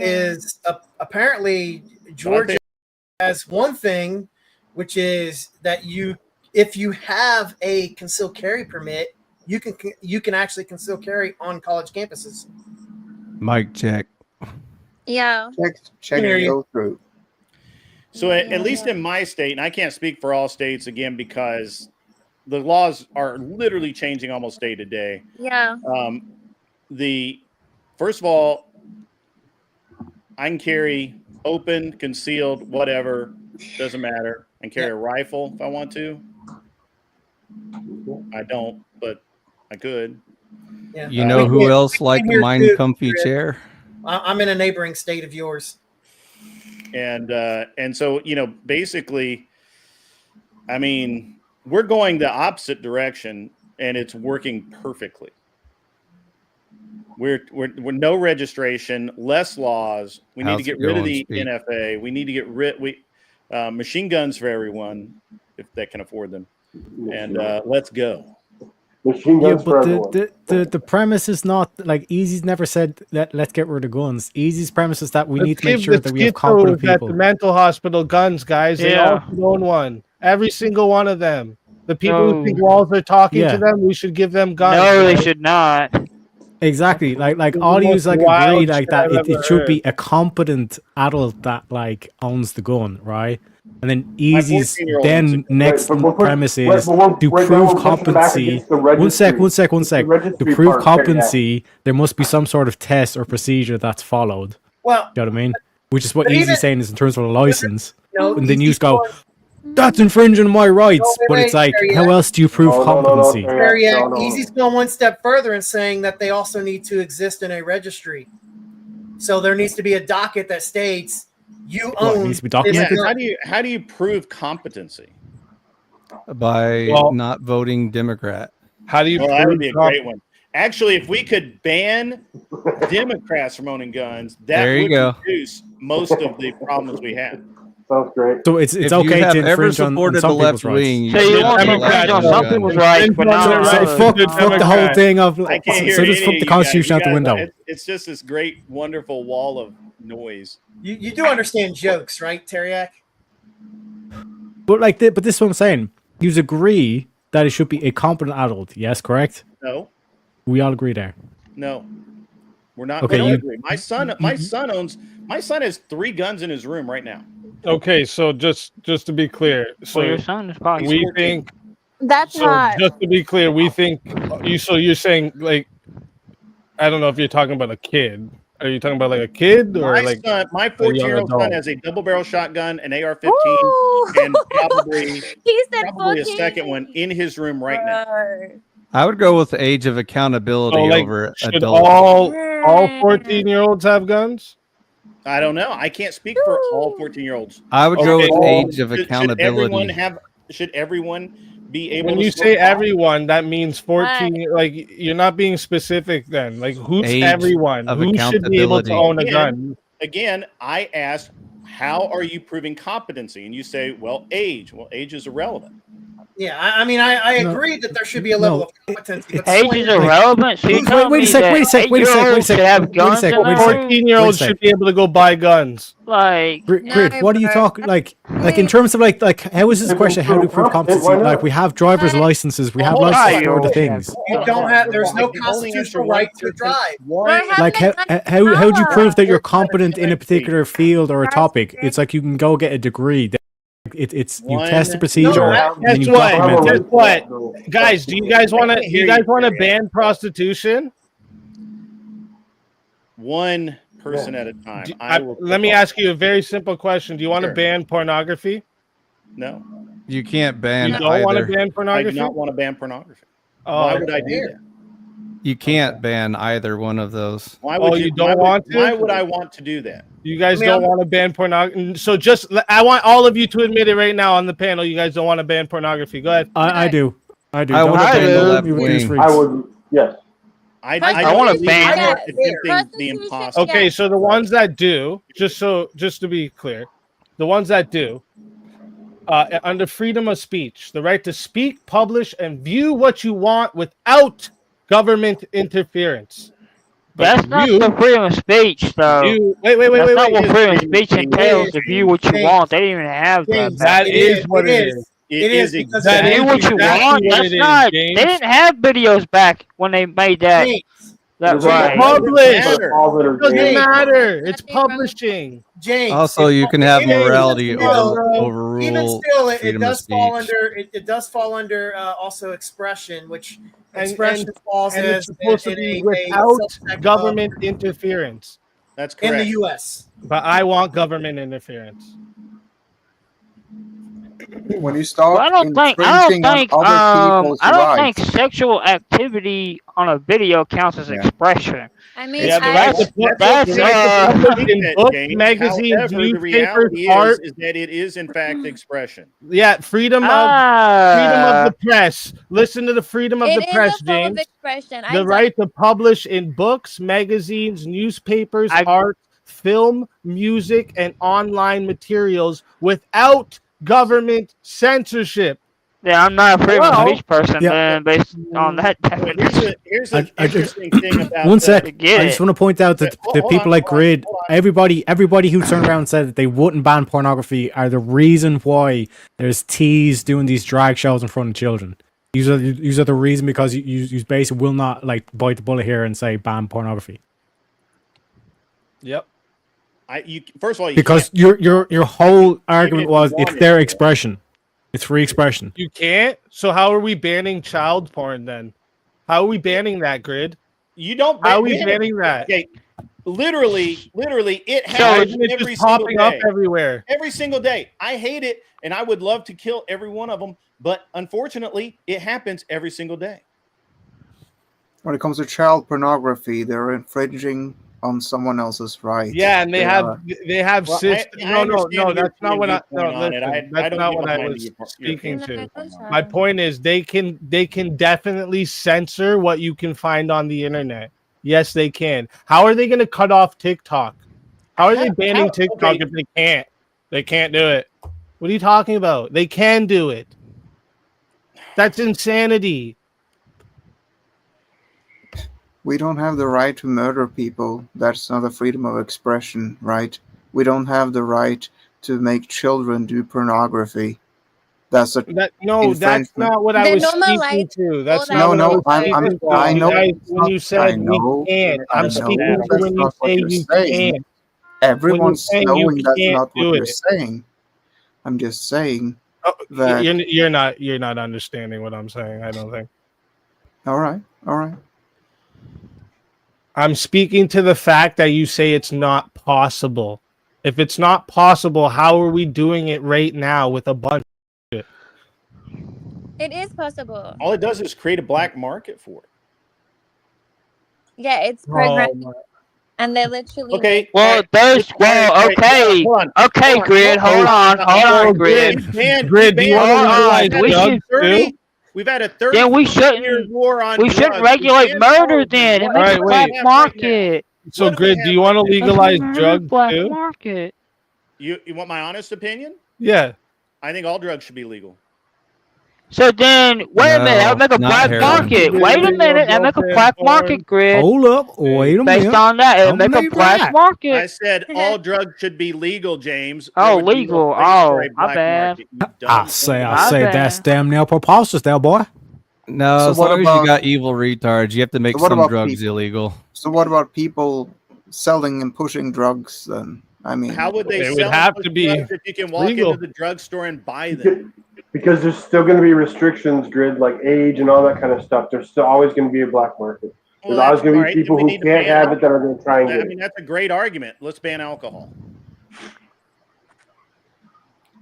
is apparently Georgia has one thing, which is that if you have a concealed carry permit, you can actually conceal carry on college campuses. Mic check. Yeah. Check Hear and you. go through. So at least in my state, and I can't speak for all states again because the laws are literally changing almost day to day. Yeah. First of all, I can carry open, concealed, whatever, doesn't matter. I can carry a rifle if I want to. I don't, but I could. Yeah. You know who else liked the Mind Comfy chair? I'm in a neighboring state of yours. And so, basically, I mean, we're going the opposite direction and it's working perfectly. We're no registration, less laws. We need to get rid of the NFA. We need to get rid machine guns for everyone if they can afford them. And let's go. Yeah, but the premise is not like Easy's never said that let's get rid of guns. Easy's premise is that we need to make sure that we have competent people. At the mental hospital guns, guys. They all should own one. Every single one of them. The people who think walls are talking to them, we should give them guns. No, they should not. Exactly. Like all you agree like that it should be a competent adult that like owns the gun, right? And then Easy's then next premise is to prove competency. One sec. To prove competency, there must be some sort of test or procedure that's followed. Well, you know what I mean? Which is what Easy's saying is in terms of a license. No, and then you just go, that's infringing my rights. But it's like, how else do you prove competency? Easy's going one step further and saying that they also need to exist in a registry. So there needs to be a docket that states you own. Needs to be documented. How do you prove competency? By not voting Democrat. How do you? That would be a great one. Actually, if we could ban Democrats from owning guns, that would reduce most of the problems we have. Sounds great. So it's okay to infringe on some people's rights. So you want to infringe on some people's rights, but not so fuck the whole thing of like, so just fuck the Constitution out the window. It's just this great, wonderful wall of noise. You do understand jokes, right, Teriak? But but this is what I'm saying. You agree that it should be a competent adult, yes, correct? No. We all agree there. No. We're not. Okay, we don't agree. My son has 3 guns in his room right now. Okay, so just to be clear, so your son is probably we think that's hot. Just to be clear, we think so you're saying like I don't know if you're talking about a kid. Are you talking about like a kid or my 14-year-old son has a double barrel shotgun, an AR-15, and probably a second one in his room right now. I would go with age of accountability over adult. All 14-year-olds have guns? I don't know. I can't speak for all 14-year-olds. I would go with age of accountability. Should everyone be able? When you say everyone, that means 14. Like you're not being specific. Then, like who's everyone? Who should be able to own a gun? Again, I asked, how are you proving competency? And you say, well, age. Well, age is irrelevant. Yeah, I mean, I agree that there should be a level of competency. But age is irrelevant. So wait a sec. 14-year-olds should be able to go buy guns. Like, Grid, what are you talking like in terms of like how is this question? How do you prove competency? Like we have driver's licenses, we have licenses for the things. You don't have. There's no constitutional right to drive. Like how do you prove that you're competent in a particular field or a topic? It's like you can go get a degree. It's you test the procedure. Guess what? Guys, do you guys want to ban prostitution? One person at a time. Let me ask you a very simple question. Do you want to ban pornography? No. You can't ban. You don't want to ban pornography? I do not want to ban pornography. Why would I do that? You can't ban either one of those. Why would you don't want to? Why would I want to do that? You guys don't want to ban pornography. So I want all of you to admit it right now on the panel. You guys don't want to ban pornography. Go ahead. I do. I want to ban the left wing. I would. Yes. I want to ban the impossible. Okay, so the ones that do, just to be clear, the ones that do, under freedom of speech, the right to speak, publish, and view what you want without government interference. That's not you, the freedom of speech, though. wait. That's not what It is freedom of freedom of speech speech. entails. To view what you James, want, they didn't even have that. James, back that then. is what it is. It is because That To is view what you exactly want. what That's it is, not. James. They didn't have videos back when they made that. James, That James, right. Publish. Matter. Doesn't James. matter. It's Nothing wrong with- publishing. James. Also, it- you can have even morality still- bro. overrule Even still, it freedom of does fall speech. under it does fall under also expression, which And- expression falls And it's as supposed to in be a without subsect of- government interference. That's in correct. the U.S. But I want government interference. When you start Well, I don't think. infringing on other people's I don't rights, think sexual activity on a video counts as Yeah. expression. I mean, Yeah, I, That's in books, magazines, However, the newspapers, reality art. is that it is in fact expression. Yeah, freedom of the press. Listen to the freedom of it the is press, a form of James. expression. I The don't- right to publish in books, magazines, newspapers, art, film, music, and online materials without government censorship. Yeah, I'm not a freedom of Well, speech person yeah. then, based on that Well, definition. here's the I- interesting thing about One that. sec. to get I just it. want to point out that Hold the on, people like hold on, Grid, hold on. everybody who turned around and said that they wouldn't ban pornography are the reason why there's tees doing these drag shows in front of children. These are the reason because you basically will not like bite the bullet here and say ban pornography Yep. First of all, you because can't. your whole argument if you was want it's it, their yeah. expression, it's free expression. You can't. So how are we banning child porn then? How are we banning that, Grid? You don't. How are we ban it. banning that? Okay, literally, it So happens isn't it every just single popping up day. everywhere? Every single day. I hate it, and I would love to kill every one of them, but unfortunately, it happens every single day. when it comes to child pornography, they're infringing on someone else's rights. Yeah, and they have are. Well, systems. I No, understand your that's not what I. viewpoint No, on it. listen, I that's don't not get what I behind was your speaking No, to. no, that's My fine. point is they can definitely censor what you can find on the internet. Yes, they can. How are they going to cut off TikTok? How are they banning TikTok okay. if they can't? They can't do it. What are you talking about? They can do it. That's insanity. We don't have the right to murder people. That's not a freedom of expression, right? We don't have the right to make children do pornography. That's a That's infringement. not what I They was speaking normalize to. That's all not that. what I was I'm- speaking to. I know You guys, it's when not- you said I know- we can't, I I'm know speaking to that's when you not what say you're you saying. can't. Everyone's saying you knowing that's can't not do what you're it. saying. I'm just saying Oh, that. you're not understanding what I'm saying. I don't think. All right. I'm speaking to the fact that you say it's not possible. If it's not possible, how are we doing it right now with a bunch? It is possible. All it does is create a black market for it. Yeah, it's Oh, programmed, and they literally. Okay. Well, there's okay, okay, Grid. Hold on, Grid. Grid, do you want to we legalize drugs too? We've had a 30 Then we year shouldn't. war on We shouldn't drugs. regulate can't murder follow then. It them. makes Right, a black wait. market. So, What do we Grid, have do you want to right now? legalize Let's drugs black too? market. You want my honest opinion? Yeah. I think all drugs should be legal. So then, wait a minute. That would make a not black heroin. market. Wait a minute. That make a black market, Grid. Hold up, wait a Based minute. on that, it Don't make a believe black that. I market. said all drugs should be legal, James. Oh, There would be no legal. place Oh, for a my black bad. market, you dumb I say My that's bad. damn near preposterous, there, boy. No, So as what long as about- you got evil retards, you have to make So what some about drugs people? illegal. So what about people selling and pushing drugs then? I mean, How would they It would sell have those to be drugs if you can walk legal. into the drugstore and buy them? Because there's still going to be restrictions, Grid, like age and all that kind of stuff. There's still always going to be a black market. There's Well, always going to all right, be people then we who need to can't ban have it that are going to try and I get mean, it. that's a great argument. Let's ban alcohol.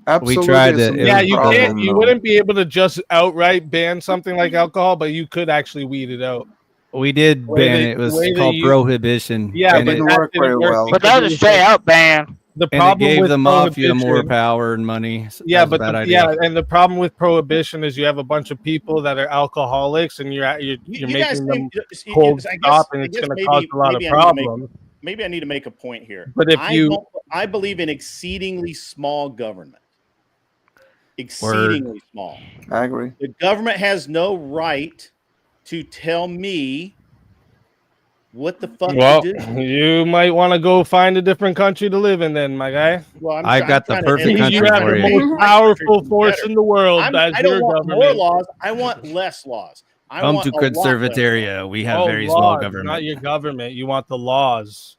absolutely. tried is it. a It Yeah, was you a problem, can't. You though. wouldn't be able to just outright ban something like alcohol, but you could actually weed it out. We did Way ban they- it. It was way they called use- prohibition. Yeah, and but it, didn't that work didn't very work well. But because that was a straight out ban. the and it problem gave with the mafia more prohibition- power and money. So Yeah, that was but a bad idea. and the problem with prohibition is you have a bunch of people that are alcoholics, and you're You making guys them think cold I guess- stop, and I it's guess going to maybe- cause a lot of maybe I need to make- problems. Maybe I need to make a point here. But if I believe in exceedingly small government. Exceedingly small. I agree. The government has no right to tell me What the fuck? Well, to do? you might want to go find a different country to live in, then, my guy. Well, I got the perfect country You have for the you. most powerful force in the world. I don't want more laws. I want less laws. I Come want to a lot less Conservataria. We have very small laws, government. not your government. You want the laws.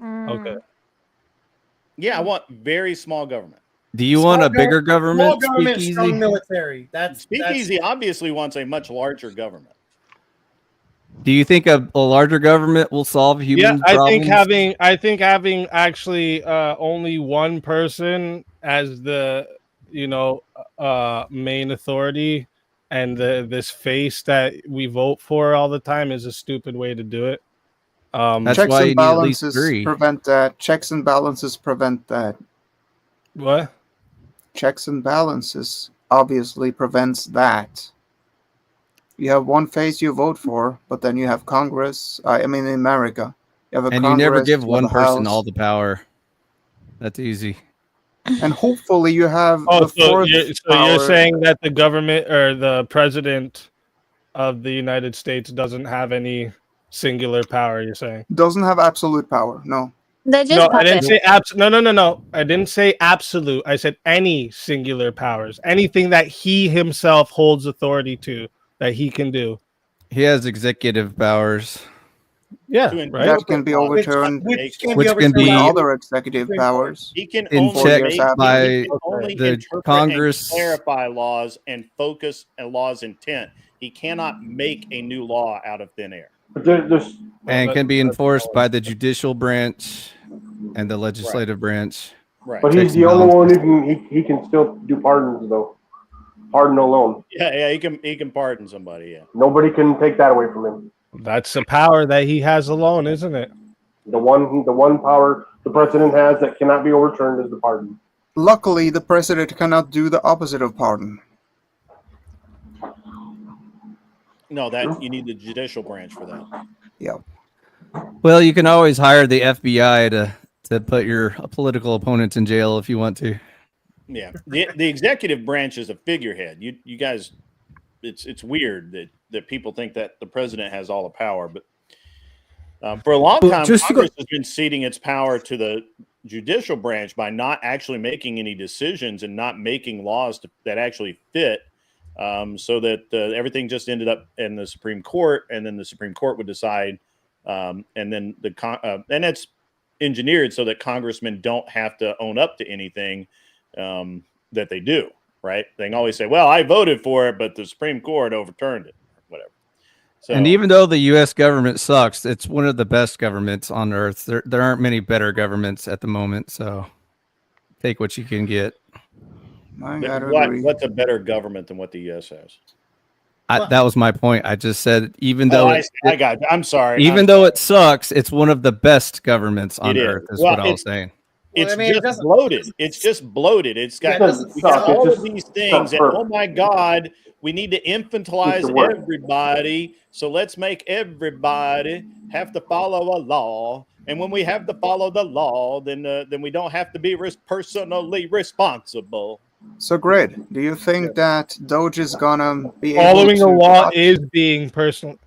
Mm. Okay. Yeah, I want very small government. Do you want a bigger government? Small government, Speakeasy? strong military. That's Speakeasy obviously wants a much larger government. Do you think a larger government will solve human I problems? think having actually only one person as the main authority and this face that we vote for all the time is a stupid way to do it. That's Checks why you and need at least balances 3. prevent that. Checks and balances prevent that. What? Checks and balances obviously prevents that. You have one face you vote for, but then you have Congress. I mean, in America, you have a And Congress, you never give you have one a person House, all the power. That's easy. and hopefully you have Oh, the fourth you're power. saying that the government or the president of the United States doesn't have any singular power? You're saying Doesn't have absolute power. No. They're just no? I didn't puppets. say No. I didn't say absolute. I said any singular powers, anything that he himself holds authority to that he can do. He has executive powers. Yeah, To right. That can be overturned. which can Which be can overturned be- by Other executive powers. He can In only check make, by he can only the interpret Congress. and clarify laws and focus a law's intent. He cannot make a new law out of thin air. But there's And can be enforced by the judicial branch and the legislative branch. Right. but he's the only one who can he can still do pardons though. Pardon alone. Yeah, he can pardon somebody. Yeah. Nobody can take that away from him. That's a power that he has alone, isn't it? The one power the president has that cannot be overturned is the pardon. Luckily, the president cannot do the opposite of pardon. No, that you need the judicial branch for that. Yeah. Well, you can always hire the FBI to put your political opponents in jail if you want to. Yeah, the executive branch is a figurehead. You guys, it's weird that people think that the president has all the power, but for a long time, Congress has been ceding its power to the judicial branch by not actually making any decisions and not making laws that actually fit, so that everything just ended up in the Supreme Court, and then the Supreme Court would decide, and then and it's engineered so that congressmen don't have to own up to anything that they do, right? They can always say, well, I voted for it, but the Supreme Court overturned it, whatever. So, And even though the U.S. government sucks, it's one of the best governments on earth. There aren't many better governments at the moment, so take what you can get. what's a better government than what the U.S. has? That was my point. I just said, even though I got you. I'm sorry. Even though it sucks, it's one of the best governments on earth. Is what I was saying. It's just bloated. It's just bloated. It's got all of these things, and oh my God, we need to infantilize everybody. So let's make everybody have to follow a law. And when we have to follow the law, then we don't have to be personally responsible. So, Grid, do you think that Doge is gonna be following able a to law is being personal?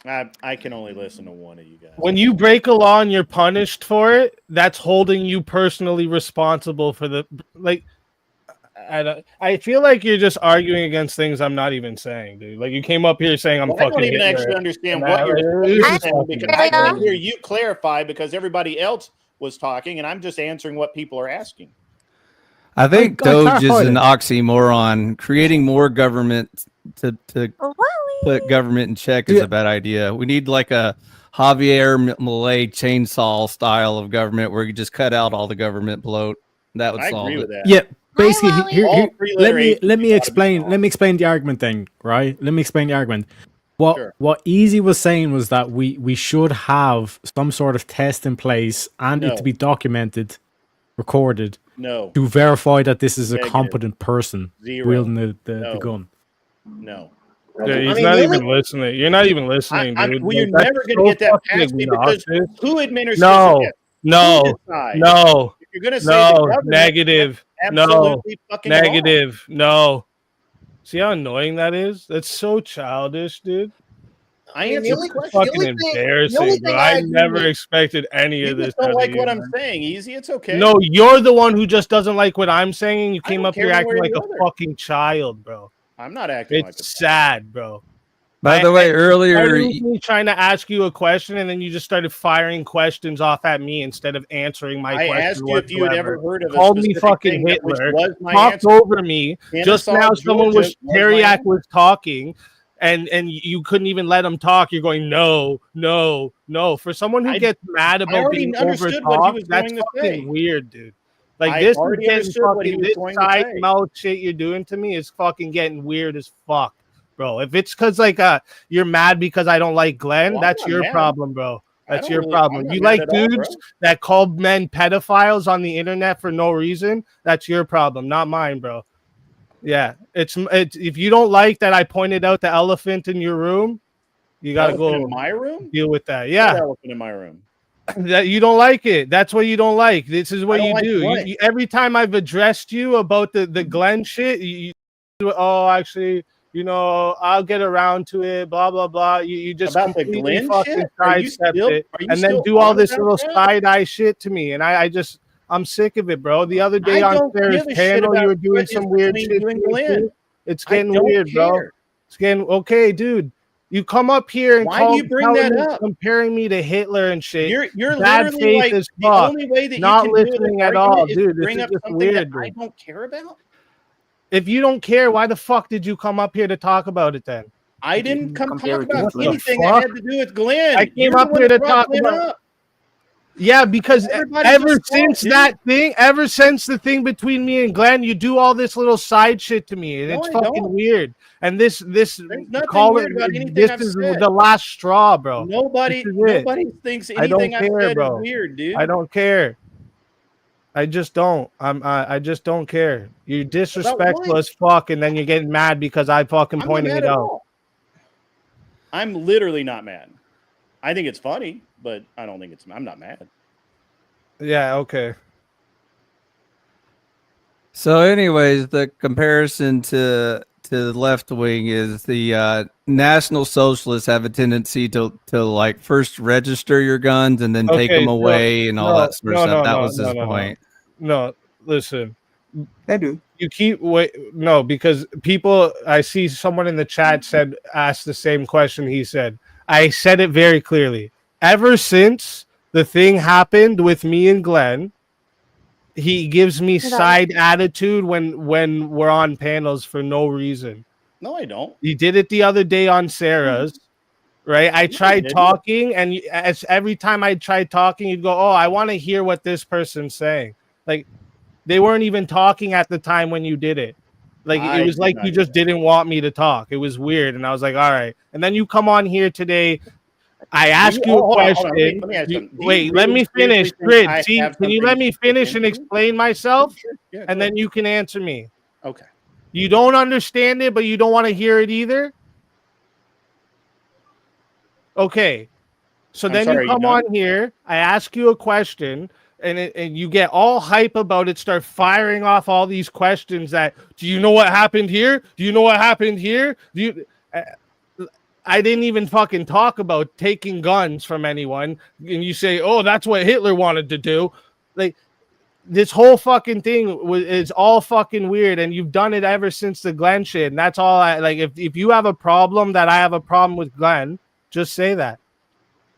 I can only listen to one of you guys. When you break a law and you're punished for it, that's holding you personally responsible for the I feel like you're just arguing against things I'm not even saying, dude. Like you came up here saying I'm fucking. I don't even Hitler. actually understand what you're saying because I can hear you clarify because everybody else was talking and I'm just answering what people are asking. I think Doge is an oxymoron. Creating more government to put government in check is a bad idea. We need like a Javier Milei chainsaw style of government where you just cut out all the government bloat. That would solve it. Yeah, basically, let me explain the argument then, right? Let me explain the argument. What Easy was saying was that we should have some sort of test in place and it to be documented, recorded. To verify that this is a competent person wielding the gun. No. Yeah, he's not even listening. You're not even listening, dude. Well, you're never going to get that past me because who administers it? No. If you're going to say negative. Negative. No. See how annoying that is? That's so childish, dude. I answered the question. Fucking embarrassing, bro. I never expected any of this. You don't like what I'm saying, Easy. It's okay. No, you're the one who just doesn't like what I'm saying, and you came up here acting like a fucking child, bro. I'm not acting like it's sad, bro. By the way, earlier me trying to ask you a question, and then you just started firing questions off at me instead of answering my question. I asked you if you had ever heard of called me fucking Hitler, talked over me. Just now, someone was Teriak was talking, and you couldn't even let him talk. You're going no. For someone who gets mad about being over talked, that's fucking weird, dude. Like this is getting fucking this side mouth shit you're doing to me is fucking getting weird as fuck. Bro, if it's because like you're mad because I don't like Glenn, that's your problem, bro. That's your problem. You like dudes that call men pedophiles on the internet for no reason. That's your problem, not mine, bro. Yeah, it's if you don't like that I pointed out the elephant in your room, you gotta go in my room. Deal with that. Yeah, elephant in my room. That you don't like it. That's what you don't like. This is what you do. Every time I've addressed you about the Glenn shit, actually. You know, I'll get around to it, blah, blah, blah. You just completely fucking sidestep it and then do all this little side-eye shit to me. And I'm sick of it, bro. The other day on Sarah's panel, you were doing some weird shit. It's getting weird, bro. It's getting, okay, dude. You come up here and why do you bring that up? Comparing me to Hitler and shit. You're bad literally faith like as the fuck. only way that not you can listening do at all, dude. Bring This up is just something weird, that I dude. don't care about. If you don't care, why the fuck did you come up here to talk about it then? I didn't come talk about anything that had to do with Glenn. I came up here to talk about. Yeah, because ever since the thing between me and Glenn, you do all this little side shit to me, and it's fucking weird. And this call it this is the last straw, bro. Nobody thinks anything I've said is weird, dude. I don't care. I just don't. I just don't care. You're disrespectful as fuck, and then you're getting mad because I fucking pointed it out. I'm literally not mad. I think it's funny, but I don't think I'm not mad. Yeah, okay. So, anyways, the comparison to the left wing is the National Socialists have a tendency to like first register your guns and then take them away and all that sort of stuff. That was his point. No, listen. I do. You keep because people. I see someone in the chat asked the same question. He said, I said it very clearly. Ever since the thing happened with me and Glenn, he gives me side attitude when we're on panels for no reason. No, I don't. He did it the other day on Sarah's, right? I tried talking, and every time I tried talking, you'd go, "Oh, I want to hear what this person's saying." Like they weren't even talking at the time when you did it. Like it was like you just didn't want me to talk. It was weird, and I was like, "All right." And then you come on here today. I ask you a question. Wait, let me finish. Grid, can you let me finish and explain myself? Sure. And then you can answer me. Okay. You don't understand it, but you don't want to hear it either? Okay. So then you come on here, I ask you a question, and you get all hype about it, start firing off all these questions that, do you know what happened here? Do you know what happened here? I didn't even fucking talk about taking guns from anyone. And you say, oh, that's what Hitler wanted to do. Like, this whole fucking thing is all fucking weird. And you've done it ever since the Glenn shit. And that's all if you have a problem that I have a problem with Glenn, just say that.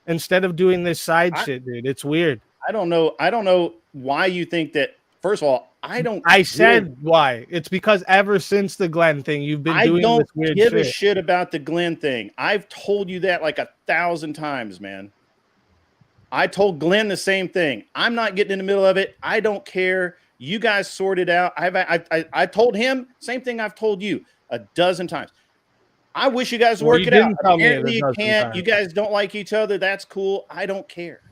Instead of doing this side shit, dude. It's weird. I don't know why you think that. First of all, I said why. It's because ever since the Glenn thing, you've been doing this weird shit. I don't give a shit about the Glenn thing. I've told you that like 1,000 times, man. I told Glenn the same thing. I'm not getting in the middle of it. I don't care. You guys sort it out. I told him same thing I've told you 12 times. I wish you guys work it out. Apparently you can't. You guys don't like each other. That's cool. I don't care.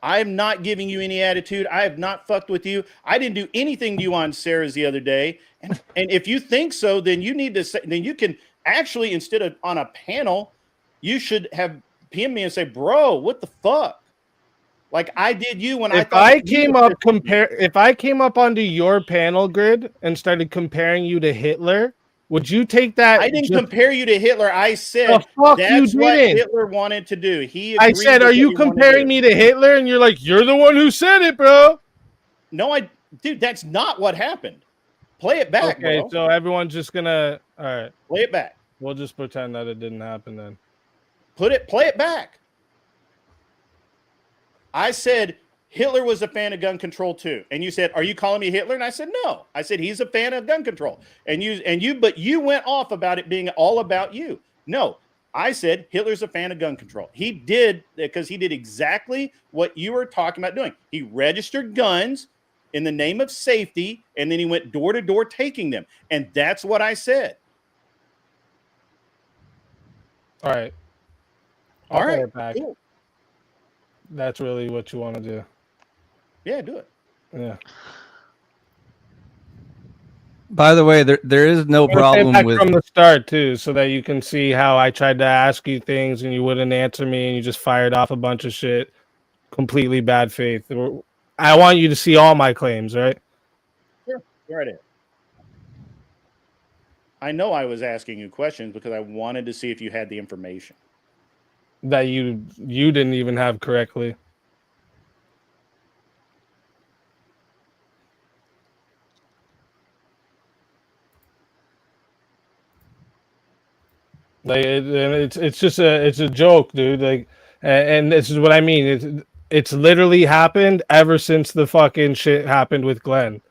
I'm not giving you any attitude. I have not fucked with you. I didn't do anything to you on Sarah's the other day. And if you think so, then you need to say, then you can actually, instead of on a panel, you should have PM me and say, bro, what the fuck? Like I did you when if I came up onto your panel Grid and started comparing you to Hitler, Would you take that? I didn't compare you to Hitler. I said that's what Hitler wanted to do. I said, are you comparing me to Hitler? And you're like, you're the one who said it, bro. No, dude, that's not what happened. Play it back. Okay, bro. so everyone's just gonna all right. Play it back. We'll just pretend that it didn't happen then. Play it back. I said Hitler was a fan of gun control too. And you said, are you calling me Hitler? And I said, no. I said, he's a fan of gun control. But you went off about it being all about you. No, I said Hitler's a fan of gun control. He did, because he did exactly what you were talking about doing. He registered guns in the name of safety, and then he went door to door taking them. And that's what I said. All right. All right. Back. Cool. That's really what you want to do. Yeah, do it. Yeah. By the way, there is no problem with from the start too, so that you can see how I tried to ask you things and you wouldn't answer me, and you just fired off a bunch of shit, completely bad faith. I want you to see all my claims, right? Sure, go right ahead. I know I was asking you questions because I wanted to see if you had the information that you didn't even have correctly. Like it's just a joke, dude. Like, and this is what I mean. It's literally happened ever since the fucking shit happened with Glenn,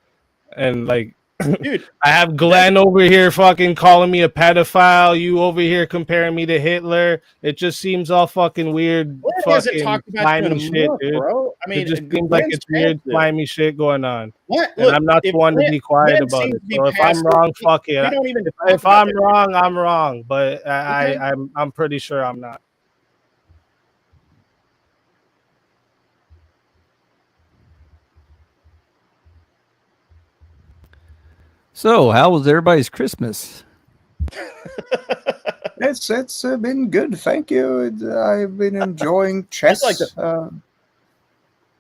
and like, dude, I have Glenn over here fucking calling me a pedophile. You over here comparing me to Hitler. It just seems all fucking weird. Fucking slimy shit, dude. Bro. I mean, it just seems like it's weird, slimy shit going on. What? And I'm not the one to be quiet about it. So if I'm wrong, fuck it. If I'm wrong, I'm wrong. But I'm pretty sure I'm not. So, how was everybody's Christmas? It's been good, thank you. I've been enjoying chess.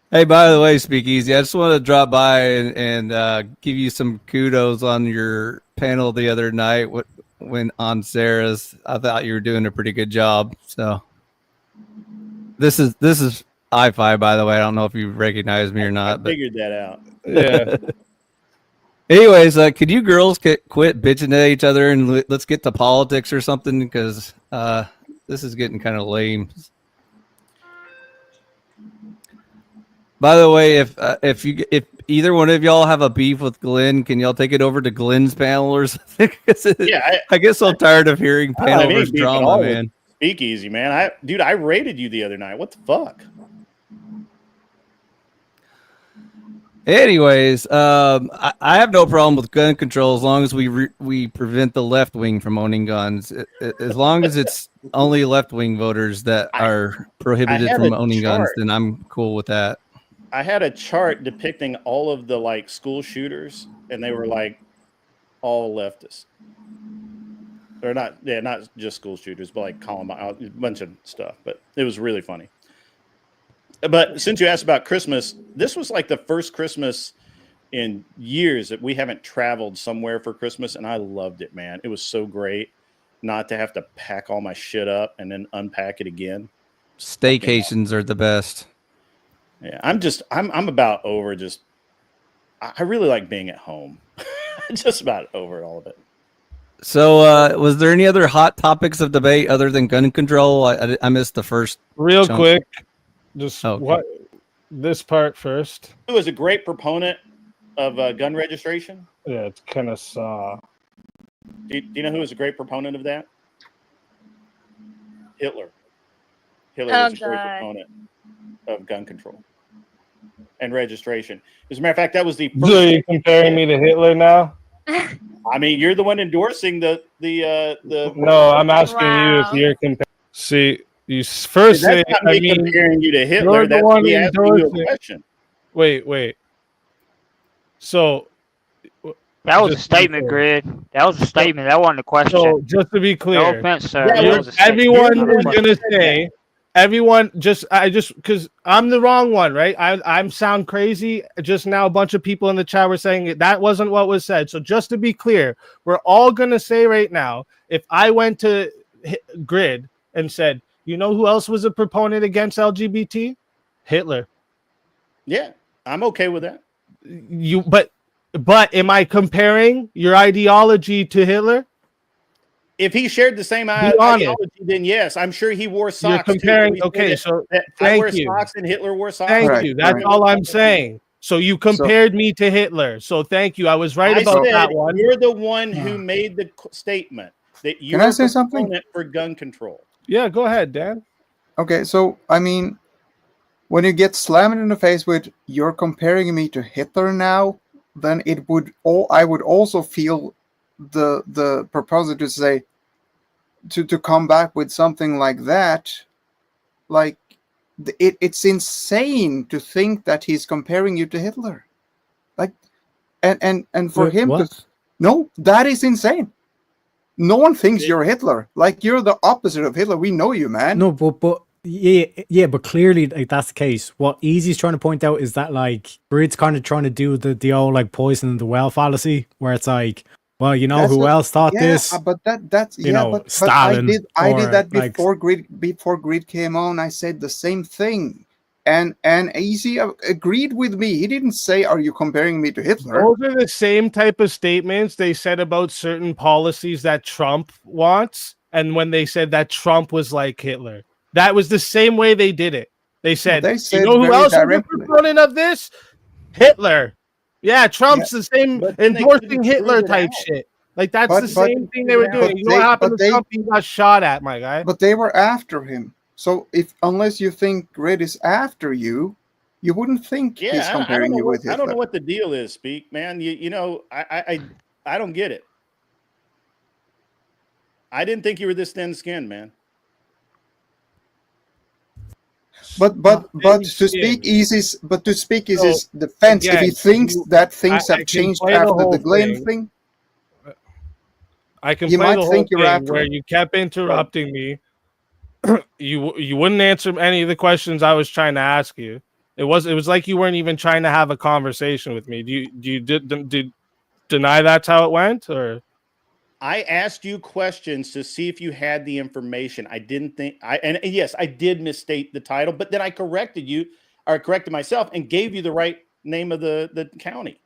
Hey, by the way, Speakeasy, I just want to drop by and give you some kudos on your panel the other night when on Sarah's. I thought you were doing a pretty good job. So, this is I-Fi, by the way. I don't know if you recognize me or not. I figured that out. Yeah. Anyways, could you girls quit bitching at each other and let's get to politics or something? Because this is getting kind of lame. By the way, if either one of y'all have a beef with Glenn, can y'all take it over to Glenn's panel or something? Yeah, I guess I'm tired of hearing panel versus drama, man. Speakeasy, man. I rated you the other night. What the fuck? Anyways, I have no problem with gun control as long as we prevent the left wing from owning guns. As long as it's only left wing voters that are prohibited from owning guns, then I'm cool with that. I had a chart depicting all of the like school shooters, and they were like all leftists. They're not just school shooters, but like Columbine, a bunch of stuff. But it was really funny. But since you asked about Christmas, this was like the first Christmas in years that we haven't traveled somewhere for Christmas, and I loved it, man. It was so great not to have to pack all my shit up and then unpack it again. Staycations are the best. Yeah, I'm about over just. I really like being at home. Just about over all of it. So, was there any other hot topics of debate other than gun control? I missed the first. Real quick. Just what this part first. Who was a great proponent of gun registration? Yeah, it's kind of saw. Do you know who was a great proponent of that? Hitler. Hitler was a great proponent of gun control and registration. As a matter of fact, that was the first. So you're comparing me to Hitler now? I mean, you're the one endorsing the. No, I'm asking you if you're comparing. See. You first say, I mean, comparing you to Hitler. That's me asking you a question. Wait. So that was a statement, Grid. That was a statement. That wasn't a question. So just to be clear, no offense, sir. everyone is gonna say everyone because I'm the wrong one, right? I'm sound crazy. Just now, a bunch of people in the chat were saying that wasn't what was said. So just to be clear, we're all gonna say right now, if I went to Grid and said, you know who else was a proponent against LGBT? Hitler. Yeah, I'm okay with that. But am I comparing your ideology to Hitler? If he shared the same ideology, then yes, I'm sure he wore socks. You're comparing. Okay, so I wear socks and Hitler wore socks. Thank you. That's all I'm saying. So you compared me to Hitler. So thank you. I was right about that one. You're the one who made the statement that you are a proponent for gun control. Yeah, go ahead, Dan. Okay, so I mean, when you get slammed in the face with "you're comparing me to Hitler now," then I would also feel the proposal to say to come back with something like that, like it's insane to think that he's comparing you to Hitler, like, and for him to no, that is insane. No one thinks you're Hitler. Like, you're the opposite of Hitler. We know you, man. No, but yeah, but clearly, like, that's the case. What Easy's trying to point out is that, like, Grid's kind of trying to do the old, like, poison the well fallacy, where it's like, well, you know, who else thought this? But that's you know, but Stalin. I did that before Grid came on. I said the same thing. And Easy agreed with me. He didn't say, "Are you comparing me to Hitler?" Those are the same type of statements they said about certain policies that Trump wants. And when they said that Trump was like Hitler, that was the same way they did it. They said you know who else is a proponent of this? Hitler. Yeah, Trump's the same endorsing Hitler type shit. Like, that's the same thing they were doing. You know what happened to Trump? He got shot at, my guy. But they were after him. So unless you think Grid is after you, you wouldn't think he's comparing you with Hitler. I don't know what the deal is, Speak, man. You know, I don't get it. I didn't think you were this thin-skinned, man. But to speak Easy's defense, again, if he thinks that things have changed after the Glenn thing, I can play the whole thing where you kept interrupting me. You wouldn't answer any of the questions I was trying to ask you. It was like you weren't even trying to have a conversation with me. Do you deny that's how it went, or? I asked you questions to see if you had the information. I didn't think and yes, I did misstate the title, but then I corrected myself and gave you the right name of the county.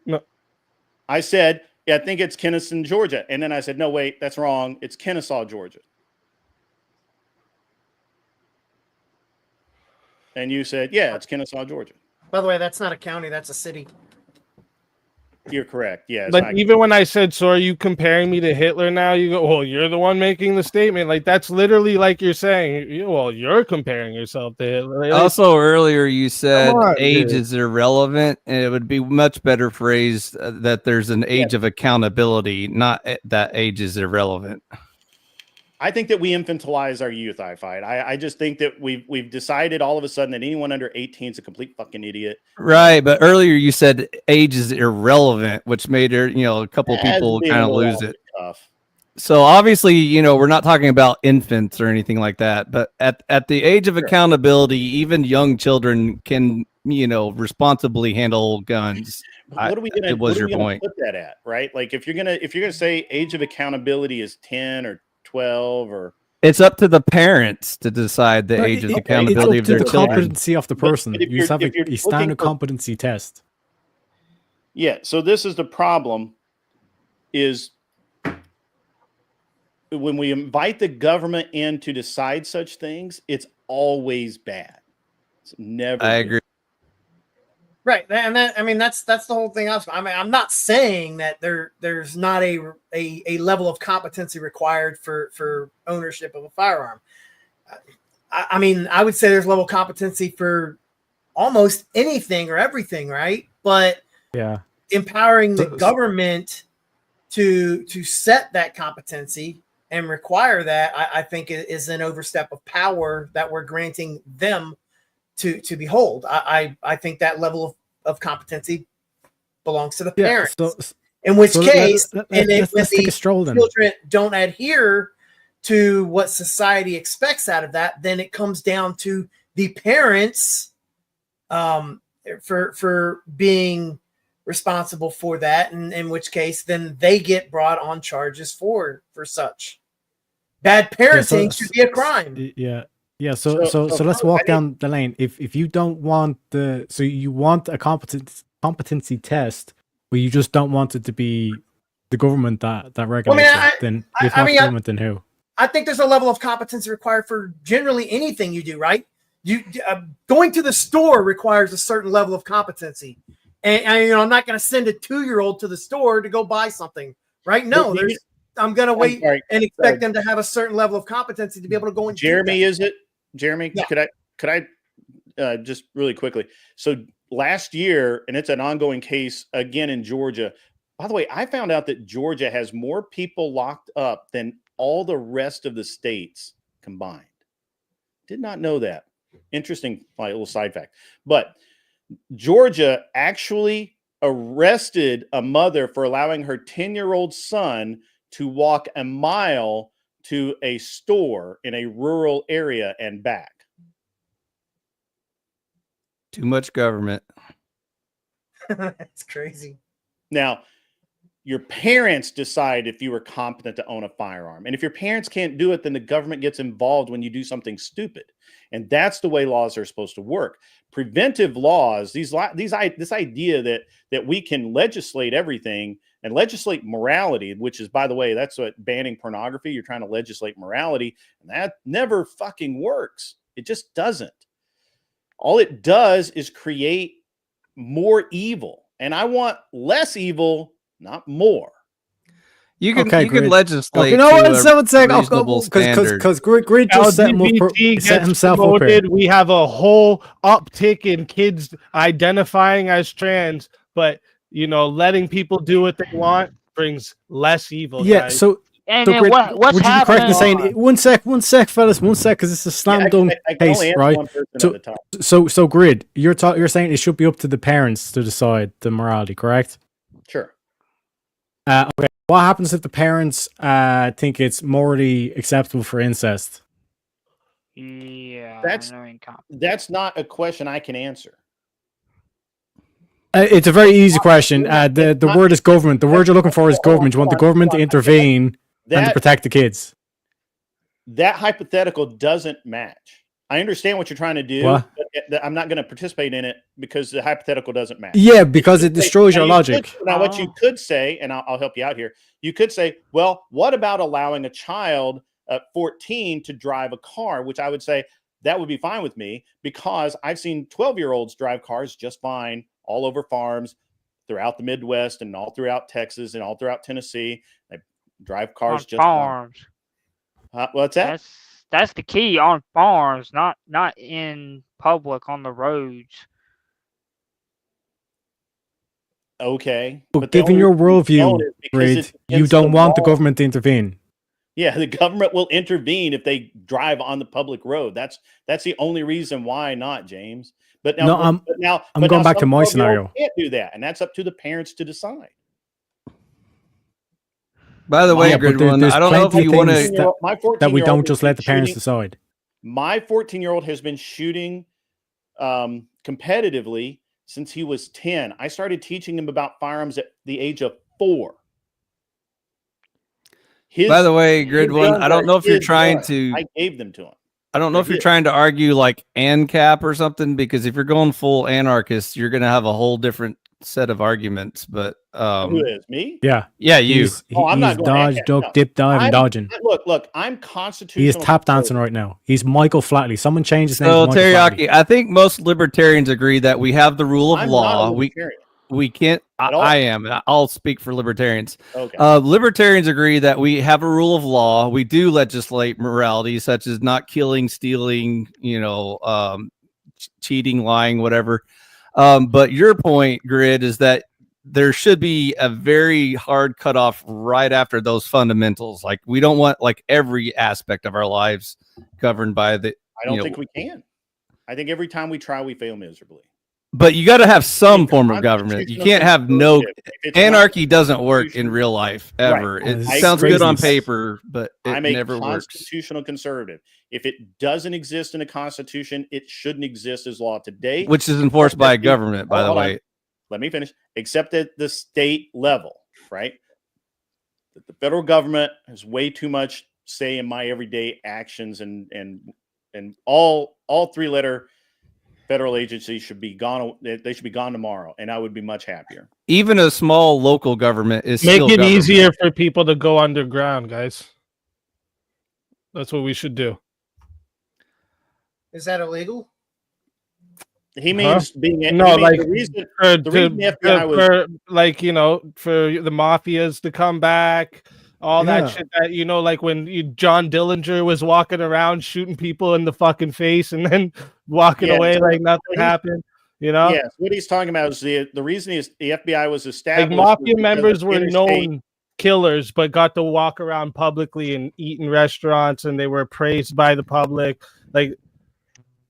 No. I said, yeah, I think it's Kennesaw, Georgia. And then I said, no, wait, that's wrong. It's Kennesaw, Georgia. And you said, yeah, it's Kennesaw, Georgia. By the way, that's not a county, that's a city. You're correct. Yeah. But even when I said, so are you comparing me to Hitler now? You go, well, you're the one making the statement. Like, that's literally like you're saying, well, you're comparing yourself to Hitler. Like, also, earlier you said age is irrelevant, and it would be much better phrased that there's an age of accountability, not that age is irrelevant. I think that we infantilize our youth. I just think that we've decided all of a sudden that anyone under 18 is a complete fucking idiot. Right, but earlier you said age is irrelevant, which made a couple of people kind of lose it. Tough. So obviously, we're not talking about infants or anything like that, but at the age of accountability, even young children can, responsibly handle guns. What are we gonna put that at, right? Like, if you're gonna say age of accountability is 10 or 12, or it's up to the parents to decide the age of accountability of their children. Competency of the person. You have a standard competency test. Yeah. So this is the problem: is when we invite the government in to decide such things, it's always bad. It's never. I agree. Right, and that's the whole thing. I'm not saying that there's not a level of competency required for ownership of a firearm. I would say there's level of competency for almost anything or everything, right? But yeah, empowering the government to set that competency and require that, I think is an overstep of power that we're granting them to behold. I think that level of competency belongs to the parents. In which case, if the children don't adhere to what society expects out of that, then it comes down to the parents for being responsible for that, and in which case then they get brought on charges for such. Bad parenting should be a crime. Yeah. So let's walk down the lane. If you don't want you want a competency test, but you just don't want it to be the government that regulates it, then if not government, then who? I think there's a level of competency required for generally anything you do, right? You going to the store requires a certain level of competency, and I'm not going to send a 2-year-old to the store to go buy something, right? No, I'm going to wait and expect them to have a certain level of competency to be able to go and. Jeremy, is it? Jeremy, yeah. could I just really quickly? So last year, and it's an ongoing case again in Georgia. By the way, I found out that Georgia has more people locked up than all the rest of the states combined. Did not know that. Interesting, little side fact. But Georgia actually arrested a mother for allowing her 10-year-old son to walk a mile to a store in a rural area and back. Too much government. That's crazy. Now, your parents decide if you are competent to own a firearm. And if your parents can't do it, then the government gets involved when you do something stupid. And that's the way laws are supposed to work. Preventive laws, this idea that we can legislate everything and legislate morality, which is, by the way, that's what banning pornography, you're trying to legislate morality, and that never fucking works. It just doesn't. All it does is create more evil. And I want less evil, not more. You can legislate. You know what? Someone saying because Grid just set himself up here. We have a whole uptick in kids identifying as trans, but letting people do what they want brings less evil. Yeah. Guys. So. And so then Grid, what's would you be correct in saying one sec, fellas, because it's a slam dunk case, right? So Grid, you're saying it should be up to the parents to decide the morality, correct? Sure. Okay. What happens if the parents think it's morally acceptable for incest? Yeah, that's not a question I can answer. It's a very easy question. The word is government. The word you're looking for is government. You want the government to intervene and to protect the kids. That hypothetical doesn't match. I understand what you're trying to do, but I'm not going to participate in it because the hypothetical doesn't match. Yeah, because it destroys your logic. Now, what you could say, and I'll help you out here, you could say, well, what about allowing a child at 14 to drive a car, which I would say that would be fine with me because I've seen 12-year-olds drive cars just fine all over farms throughout the Midwest and all throughout Texas and all throughout Tennessee. They drive cars just farms. What's that? That's the key, on farms, not in public on the roads. Okay. But given your worldview, Grid, you don't want the government to intervene. Yeah, the government will intervene if they drive on the public road. That's the only reason why not, James. But now, I'm going back to my scenario. Can't do that, and that's up to the parents to decide. By the way, Grid One, I don't know if you want to that we don't just let the parents decide. My 14-year-old has been shooting competitively since he was 10. I started teaching him about firearms at the age of 4. By the way, Grid One, I don't know if you're trying to. I gave them to him. I don't know if you're trying to argue like ANCAP or something, because if you're going full anarchist, you're going to have a whole different set of arguments. But who is me? Yeah, you. I'm not dodge, duck, dip, dive, and dodging. Look, I'm constitutional. He is tap dancing right now. He's Michael Flatley. Someone changed his name. So Teriyaki, I think most libertarians agree that we have the rule of law. We can't. I am. I'll speak for libertarians. Okay. Libertarians agree that we have a rule of law. We do legislate morality, such as not killing, stealing, cheating, lying, whatever. But your point, Grid, is that there should be a very hard cutoff right after those fundamentals. Like we don't want like every aspect of our lives governed by the. I don't think we can. I think every time we try, we fail miserably. But you got to have some form of government. You can't have no anarchy. Doesn't work in real life ever. Right. It sounds good on paper, but it never works. Constitutional conservative. If it doesn't exist in a constitution, it shouldn't exist as law today, which is enforced by a government, by the way. Let me finish. Except at the state level, right? The federal government has way too much say in my everyday actions, and all 3-letter federal agencies should be gone. They should be gone tomorrow, and I would be much happier. Even a small local government is make still it government. Easier for people to go underground, guys. That's what we should do. Is that illegal? He means being like the reason the FBI was for, like, you know, for the mafias to come back. All that shit that, you know, like when John Dillinger was walking around shooting people in the fucking face and then walking away like nothing happened, you know? Yes, what he's talking about is the reason the FBI was established. Like mafia members were known killers, but got to walk around publicly and eat in restaurants, and they were praised by the public. Like,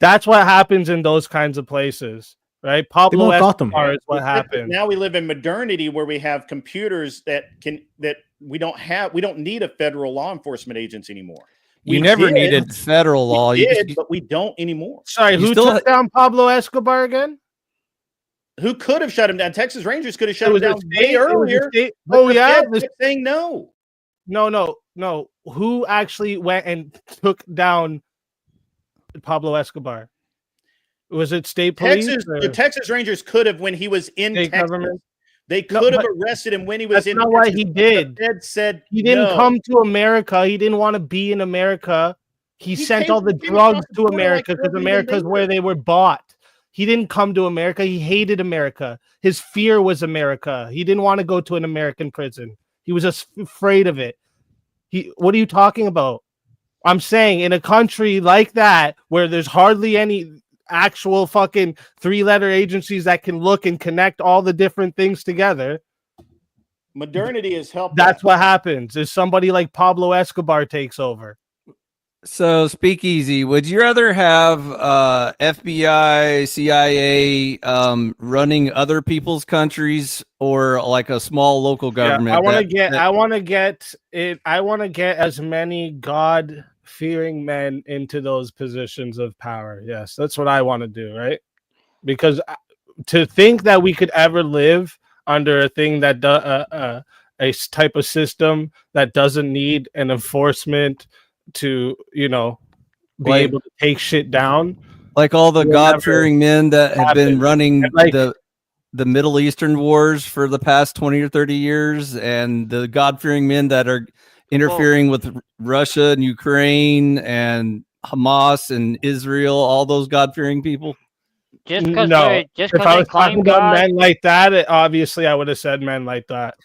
that's what happens in those kinds of places. Right, Pablo Escobar is what happened. Now we live in modernity where we have computers that we don't need a federal law enforcement agency anymore. You never needed federal law. But we don't anymore. Sorry, who took down Pablo Escobar again? Who could have shut him down? Texas Rangers could have shut him down way earlier. Oh yeah, saying no. No. Who actually went and took down Pablo Escobar? Was it state police? The Texas Rangers could have, when he was in Texas, government? They could have arrested him when he was in Texas. That's not why he did. The Fed said he didn't come to America. He didn't want to be in America. He sent all the drugs to America because America is where they were bought. He didn't come to America. He hated America. His fear was America. He didn't want to go to an American prison. He was just afraid of it. What are you talking about? I'm saying in a country like that where there's hardly any actual fucking 3-letter agencies that can look and connect all the different things together. Modernity has helped. That's what happens is somebody like Pablo Escobar takes over. So, Speakeasy, would you rather have FBI, CIA running other people's countries, or like a small local government? I want to get as many God-fearing men into those positions of power. Yes, that's what I want to do, right? Because to think that we could ever live under a thing that a type of system that doesn't need an enforcement to, you know, be able to take shit down, like all the God-fearing men that have been running the Middle Eastern wars for the past 20 or 30 years, and the God-fearing men that are interfering with Russia and Ukraine and Hamas and Israel, all those God-fearing people. If I was talking about men like that, obviously I would have said men like that.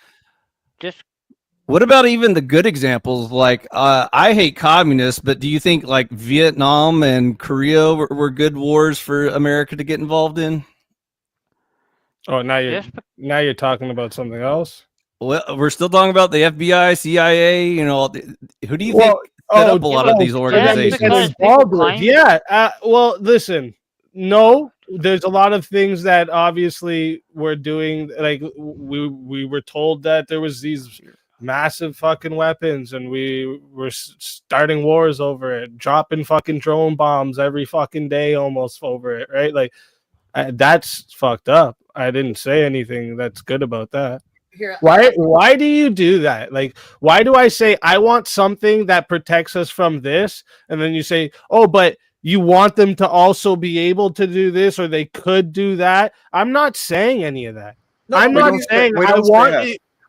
What about even the good examples? Like, I hate communists, but do you think like Vietnam and Korea were good wars for America to get involved in? Oh, now you're talking about something else. Well, we're still talking about the FBI, CIA. You know, who do you think set up a lot of these organizations? Well, listen, no. There's a lot of things that obviously we're doing. Like we were told that there was these massive fucking weapons, and we were starting wars over it, dropping fucking drone bombs every fucking day almost over it, right? Like that's fucked up. I didn't say anything that's good about that. Why do you do that? Like, why do I say I want something that protects us from this, and then you say, oh, but you want them to also be able to do this, or they could do that? I'm not saying any of that. No, I'm not saying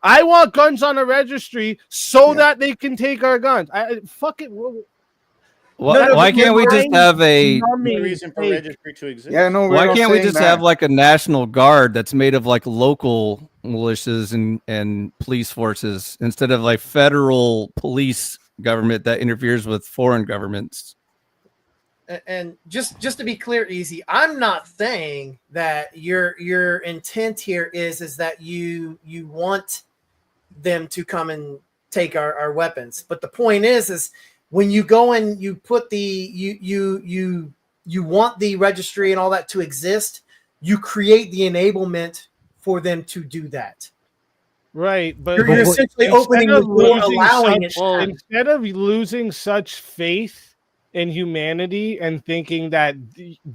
I want guns on a registry so that they can take our guns. Why can't we just have a reason for registry to exist? Yeah, no. Why can't we just have like a national guard that's made of like local militias and police forces instead of like federal police government that interferes with foreign governments? And just to be clear, Easy, I'm not saying that your intent here is that you want them to come and take our weapons. But the point is when you go and you put you want the registry and all that to exist, you create the enablement for them to do that. Right, but you're essentially opening the door, allowing it. Instead of losing such faith in humanity and thinking that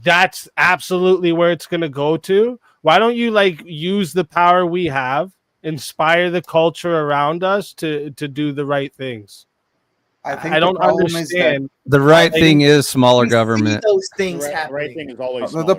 that's absolutely where it's going to go to, why don't you like use the power we have, inspire the culture around us to do the right things? I don't understand. The right thing is smaller government. Those things the right thing is always the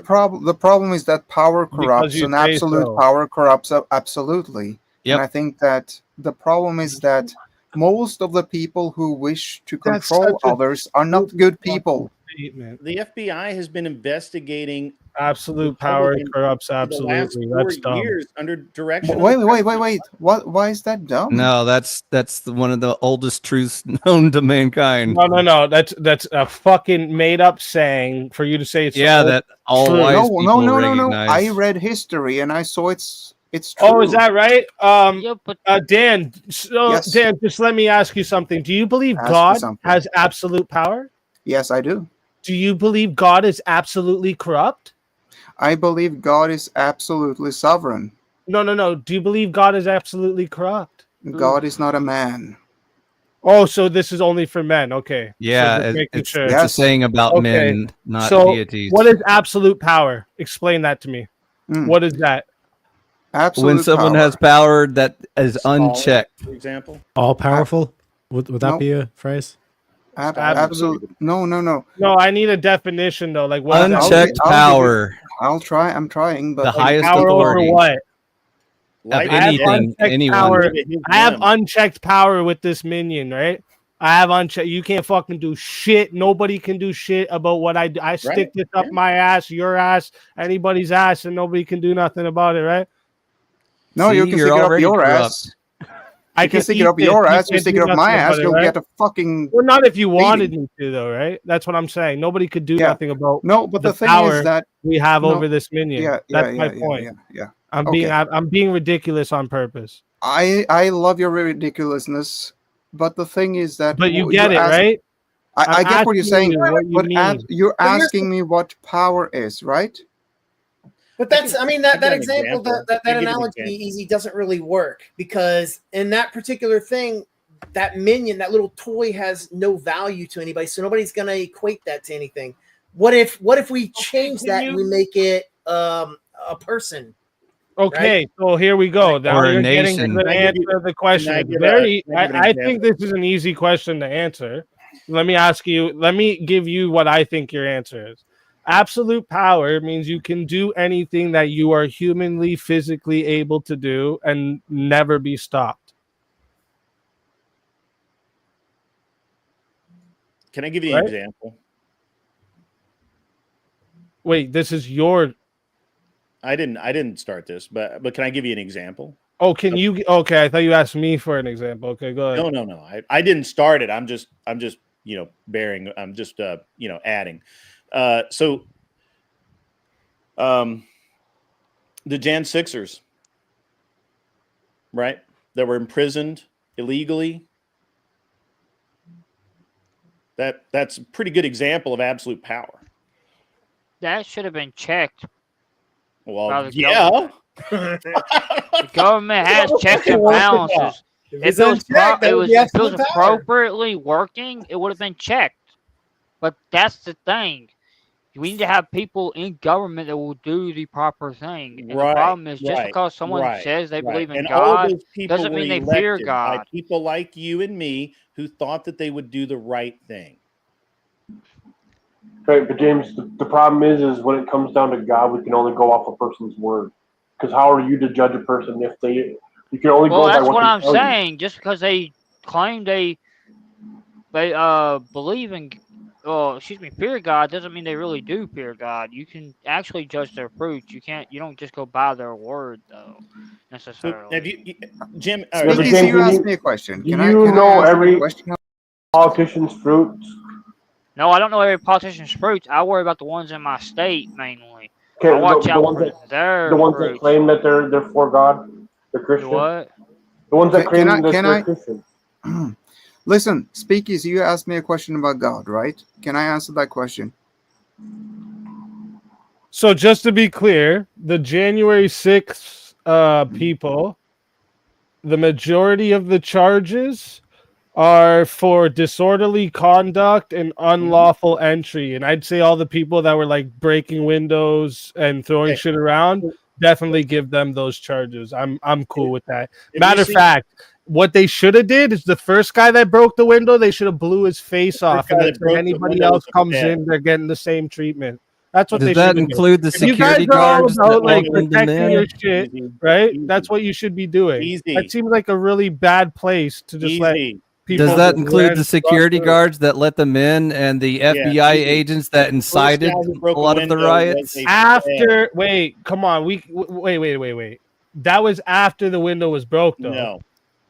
problem is that power corrupts, and absolute power corrupts absolutely. Yep. And I think that the problem is that most of the people who wish to control others are not good people. The FBI has been investigating absolute power corrupts absolutely. That's dumb. Years under direction. Wait. What? Why is that dumb? No, that's one of the oldest truths known to mankind. No. That's a fucking made up saying for you to say it's that all wise people recognize. I read history and I saw it's true. Oh, is that right? Dan. So yes. Dan, just let me ask you something. Do you believe God has absolute power? Yes, I do. Do you believe God is absolutely corrupt? I believe God is absolutely sovereign. No. Do you believe God is absolutely corrupt? God is not a man. Oh, so this is only for men. Okay. Yeah, so it's a saying about men, not deities. What is absolute power? Explain that to me. What is that? Absolute when someone has power that is unchecked. For example. All powerful? Would that be a phrase? Absolutely. No. No, I need a definition though. Like what? Unchecked power. I'll try. I'm trying, but the highest power authority. Over what? Like anything, anyone. I have unchecked power with this minion, right? I have unchecked. You can't fucking do shit. Nobody can do shit about what I do. I stick this up my ass, your ass, anybody's ass, and nobody can do nothing about it, right? No, you can stick it up your ass. I can stick it up your ass. You stick it up my ass, you'll get a fucking. Well, not if you wanted me to, though, right? That's what I'm saying. Nobody could do nothing about. No, but the thing is that we have over this minion. That's my point. Yeah. I'm being ridiculous on purpose. I love your ridiculousness, but the thing is that. But you get it, right? I get what you're saying, but you're asking me what power is, right? But that's, I mean, that example, that analogy, Easy, doesn't really work because in that particular thing, that minion, that little toy has no value to anybody, so nobody's going to equate that to anything. What if we change that and we make it a person? Okay, right? So here we go. Now you're getting to the answer of the question. I think this is an easy question to answer. Let me give you what I think your answer is. Absolute power means you can do anything that you are humanly, physically able to do and never be stopped. Can I give you an example? Wait, this is your. I didn't start this, but can I give you an example? Oh, can you? Okay, I thought you asked me for an example. Okay, go ahead. No. I didn't start it. I'm just bearing. I'm just adding. So the Jan 6ers, right, that were imprisoned illegally, that's a pretty good example of absolute power. That should have been checked. Well, yeah. The government has checks and balances. If it was appropriately working, it would have been checked. But that's the thing. We need to have people in government that will do the proper thing. And the problem is just because someone says they believe in God doesn't mean they fear God. By people like you and me who thought that they would do the right thing. Right, but James, the problem is when it comes down to God, we can only go off a person's word. Because how are you to judge a person if you can only go by that's what I'm saying. Just because they claim they believe in fear God doesn't mean they really do fear God. You can actually judge their fruits. You don't just go by their word though, necessarily. Jim, you asked me a question. Do you know every politician's fruits? No, I don't know every politician's fruits. I worry about the ones in my state mainly. Okay, I watch out for their the ones fruits. that claim that they're for God, they're Christian. What? The ones that claim that they're Christian. Listen, Speakeasy, you asked me a question about God, right? Can I answer that question? So just to be clear, the January 6th people, the majority of the charges are for disorderly conduct and unlawful entry. And I'd say all the people that were like breaking windows and throwing shit around, definitely give them those charges. I'm cool with that. Matter of fact, what they should have did is the first guy that broke the window, they should have blew his face off. And then when anybody else comes in, they're getting the same treatment. That's what Does they that should include the security you guys are guards? all about, like opened them protecting in? your shit, right? That's what you should be doing. That seems like a really bad place to just let people. Does that include the security guards that let them in and the FBI agents that incited a lot of the riots? After, wait, come on, wait. That was after the window was broke, though. No.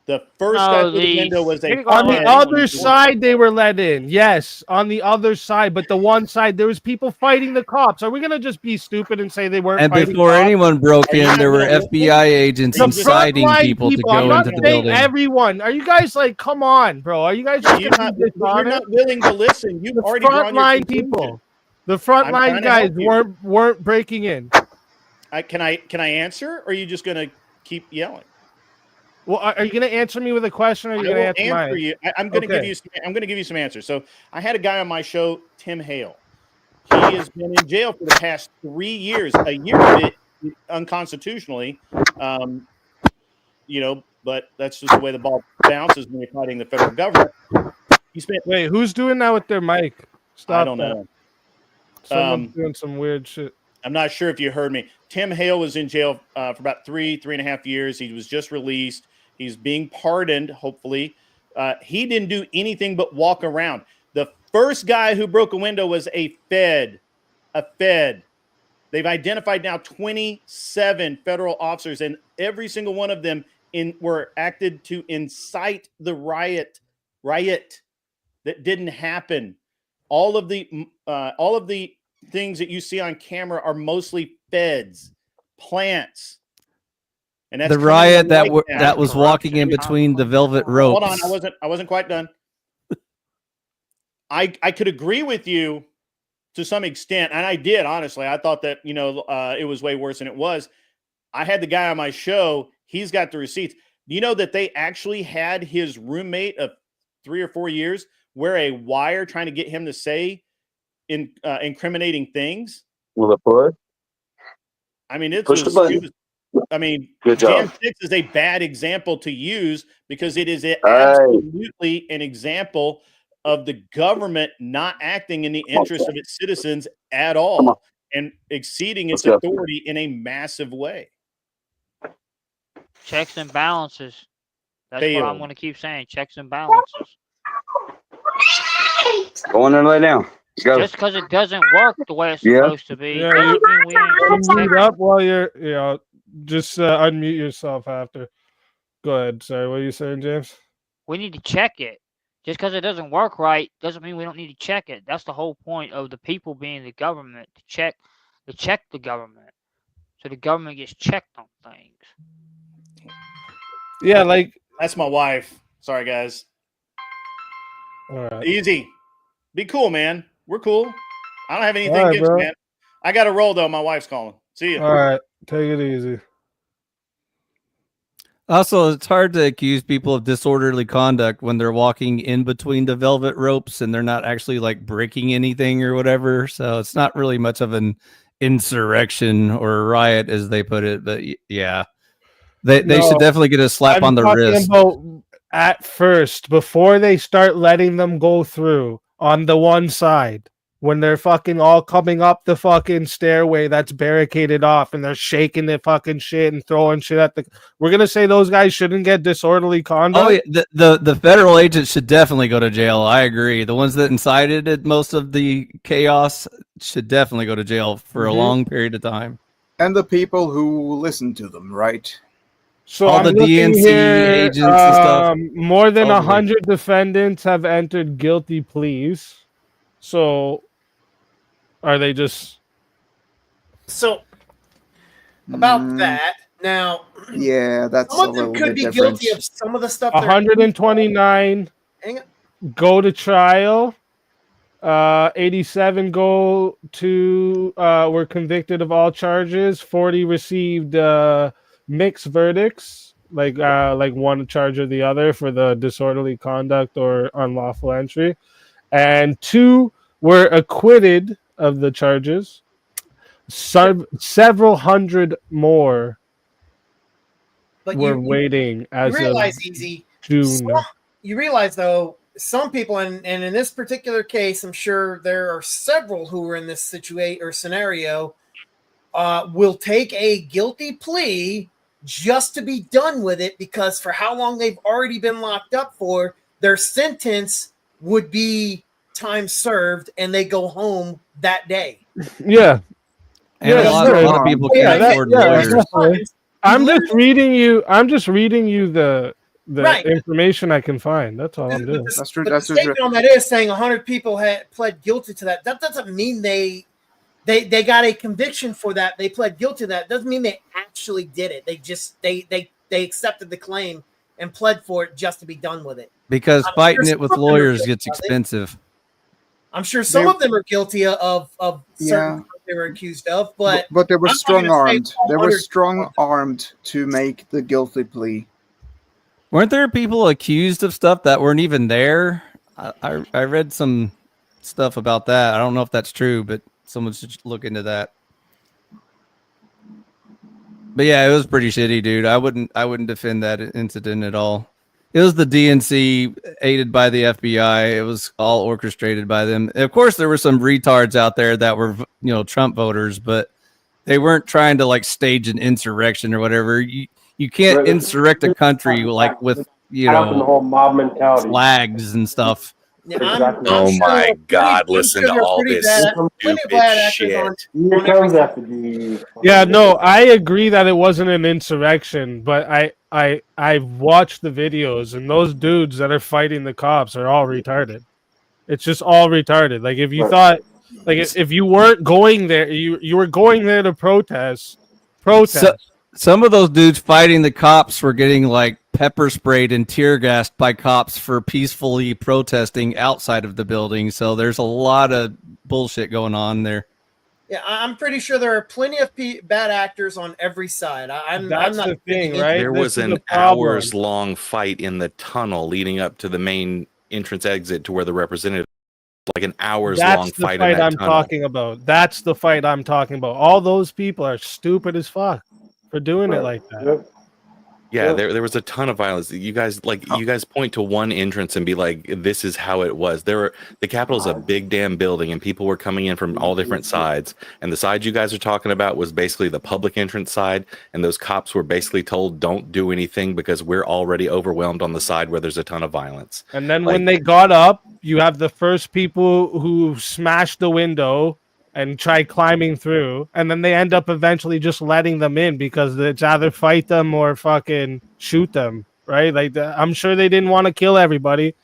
The first guy through the window was on the other side. They were let in. Yes, on the other side, but the one side there was people fighting the cops. Are we gonna just be stupid and say they weren't? And fighting before cops? anyone broke in, there were FBI agents The inciting frontline people to I'm go not into the saying building. Everyone, are you guys like, come on, bro? Are you guys just You're gonna not, be you're not willing to listen. You've the already drawn your frontline conclusion. people? The I'm frontline trying to guys help you. weren't breaking in. Can I answer, or are you just gonna keep yelling? Well, are you going to answer me with a question, or are you going to answer mine? you. I'm going to give you. I'm going to give you some answers. So I had a guy on my show, Tim Hale. He has been in jail for the past 3 years. A year of it unconstitutionally. But that's just the way the ball bounces when you're fighting the federal government. Wait, who's doing that with their mic? Stop. I don't know. Someone's doing some weird shit. I'm not sure if you heard me. Tim Hale was in jail for about 3.5 years. He was just released. He's being pardoned, hopefully. He didn't do anything but walk around. The first guy who broke a window was a Fed. A Fed. They've identified now 27 federal officers, and every single one of them were acted to incite the riot that didn't happen. All of the things that you see on camera are mostly feds, plants. And that's the riot that was walking in between the velvet ropes. Hold on, I wasn't quite done. I could agree with you to some extent, and I did, honestly. I thought that it was way worse than it was. I had the guy on my show. He's got the receipts. You know that they actually had his roommate of 3 or 4 years wear a wire trying to get him to say incriminating things. Will it push? I mean, Push the button. Good job. Jan 6 is a bad example to use because it is absolutely an example of the government not acting in the interest of its citizens at all and exceeding its authority in a massive way. Checks and balances. That's what I'm going to keep saying. Checks and balances. Go in there and lay down. Go. Just because it doesn't work the way it's supposed to be. Yeah, doesn't mean we ain't mute up while you're, just unmute yourself after. Go ahead. Sorry, what are you saying, James? We need to check it. Just because it doesn't work right doesn't mean we don't need to check it. That's the whole point of the people being the government, to check the government. So the government gets checked on things. Yeah, like that's my wife. Sorry, guys. All right. Easy. Be cool, man. We're cool. I don't have anything against you, man. I got to roll, though. My wife's calling. See you. All right. Take it easy. Also, it's hard to accuse people of disorderly conduct when they're walking in between the velvet ropes and they're not actually like breaking anything or whatever. So it's not really much of an insurrection or a riot, as they put it. But yeah, they should definitely get a slap on the wrist. At first, before they start letting them go through on the one side, when they're fucking all coming up the fucking stairway that's barricaded off and they're shaking the fucking shit and throwing shit at we're gonna say those guys shouldn't get disorderly conduct. Oh yeah, the federal agents should definitely go to jail. I agree. The ones that incited most of the chaos should definitely go to jail for a long period of time. And the people who listen to them, right? So all the DNC agents and stuff. More than 100 defendants have entered guilty pleas. So, are they just? So, about that now. Yeah, that's some of them could be guilty of some of the stuff. 129 go to trial. 87 go to were convicted of all charges. 40 received mixed verdicts, like one charge or the other for the disorderly conduct or unlawful entry, and 2 were acquitted of the charges. Several hundred more were waiting as you realize, of Easy, June. You realize, though, some people, and in this particular case, I'm sure there are several who are in this situation or scenario, will take a guilty plea just to be done with it, because for how long they've already been locked up for, their sentence would be time served, and they go home that day. Yeah. And a lot of people can't afford lawyers. I'm just reading you the information I can find. That's all I'm doing. That's true. The statement on that is saying 100 people had pled guilty to that. That doesn't mean they got a conviction for that. They pled guilty to that. Doesn't mean they actually did it. They just they accepted the claim and pled for it just to be done with it. Because fighting it with lawyers gets expensive. I'm sure some of them are guilty of certain they were accused of, but they were strong armed. They were strong armed to make the guilty plea. Weren't there people accused of stuff that weren't even there? I read some stuff about that. I don't know if that's true, but someone should look into that. But yeah, it was pretty shitty, dude. I wouldn't defend that incident at all. It was the DNC aided by the FBI. It was all orchestrated by them. And of course, there were some retards out there that were, Trump voters, but they weren't trying to like stage an insurrection or whatever. You can't insurrect a country like with the whole mob mentality, flags and stuff. Exactly. Oh my God! Listen to all this stupid shit. Yeah, no, I agree that it wasn't an insurrection, but I watched the videos, and those dudes that are fighting the cops are all retarded. It's just all retarded. Like if you thought, like if you weren't going there, you were going there to protest. Some of those dudes fighting the cops were getting like pepper sprayed and tear gassed by cops for peacefully protesting outside of the building. So there's a lot of bullshit going on there. Yeah, I'm pretty sure there are plenty of bad actors on every side. I'm not the thing, right? There was an hours-long fight in the tunnel leading up to the main entrance exit to where the representative, like an hours-long fight. That's the fight I'm talking about. That's the fight I'm talking about. All those people are stupid as fuck for doing it like that. Yeah, there was a ton of violence. You guys point to one entrance and be like, "This is how it was." The Capitol's a big damn building, and people were coming in from all different sides. And the side you guys are talking about was basically the public entrance side, and those cops were basically told, "Don't do anything because we're already overwhelmed on the side where there's a ton of violence." And then when they got up, you have the first people who smashed the window and try climbing through, and then they end up eventually just letting them in because it's either fight them or fucking shoot them, right? Like I'm sure they didn't want to kill everybody.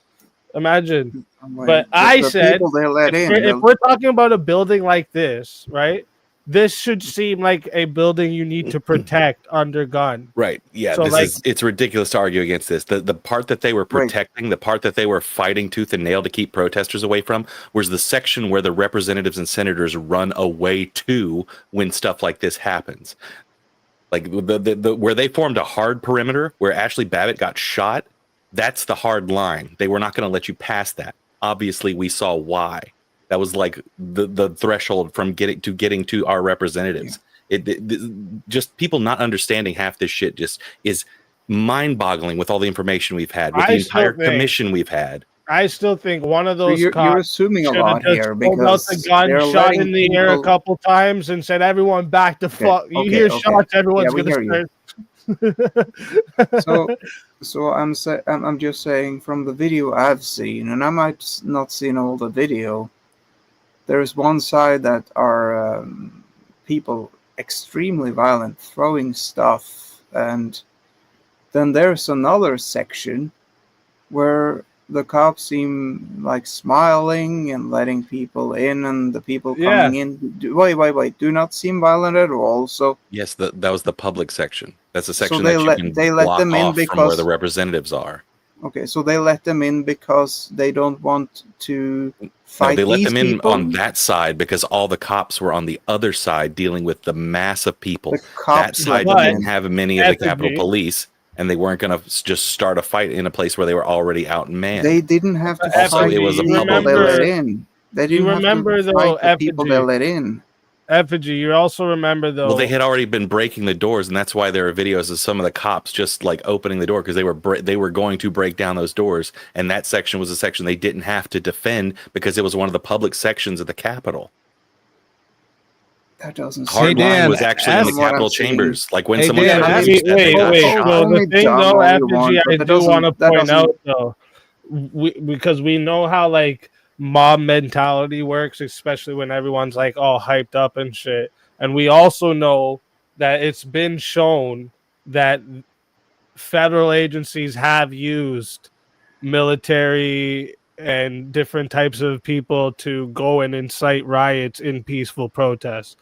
Imagine. But I said, if we're talking about a building like this, right? This should seem like a building you need to protect under gun. Right. Yeah. So it's ridiculous to argue against this. The part that they were protecting, the part that they were fighting tooth and nail to keep protesters away from, was the section where the representatives and senators run away to when stuff like this happens. Like the where they formed a hard perimeter where Ashley Babbitt got shot. That's the hard line. They were not going to let you pass that. Obviously, we saw why. That was like the threshold from getting to our representatives. It just people not understanding half this shit just is mind-boggling with all the information we've had, with the entire commission we've had. I still think one of those cops you're assuming a lot here because out the gun, shot in the air a couple times, and said, "Everyone back the fuck." You hear shots, everyone's gonna start. So I'm just saying from the video I've seen, and I might not seen all the video. There's one side that are people extremely violent, throwing stuff, and then there's another section where the cops seem like smiling and letting people in, and the people coming in wait, do not seem violent at all. So yes, that was the public section. That's the section so that you can block them in because from where the representatives are. Okay, so they let them in because they don't want to fight. No, they let these them in people? on that side because all the cops were on the other side dealing with the mass of people. The That cops side let them didn't in. have many of the Capitol Effigy. Police, and they weren't going to just start a fight in a place where they were already outmanned. They didn't have to Also, fight it was the a people public they let risk. in. They You didn't have remember, to though, fight the people they Effigy. let in. Effigy, you also remember though. Well, they had already been breaking the doors, and that's why there are videos of some of the cops just like opening the door because they were going to break down those doors, and that section was a section they didn't have to defend because it was one of the public sections of the Capitol. That doesn't. Hardline was actually in the Capitol chambers. Like when someone wait. So the thing though, Effigy, I do want to point out though, because we know how like mob mentality works, especially when everyone's like all hyped up and shit. And we also know that it's been shown that federal agencies have used military and different types of people to go and incite riots in peaceful protests.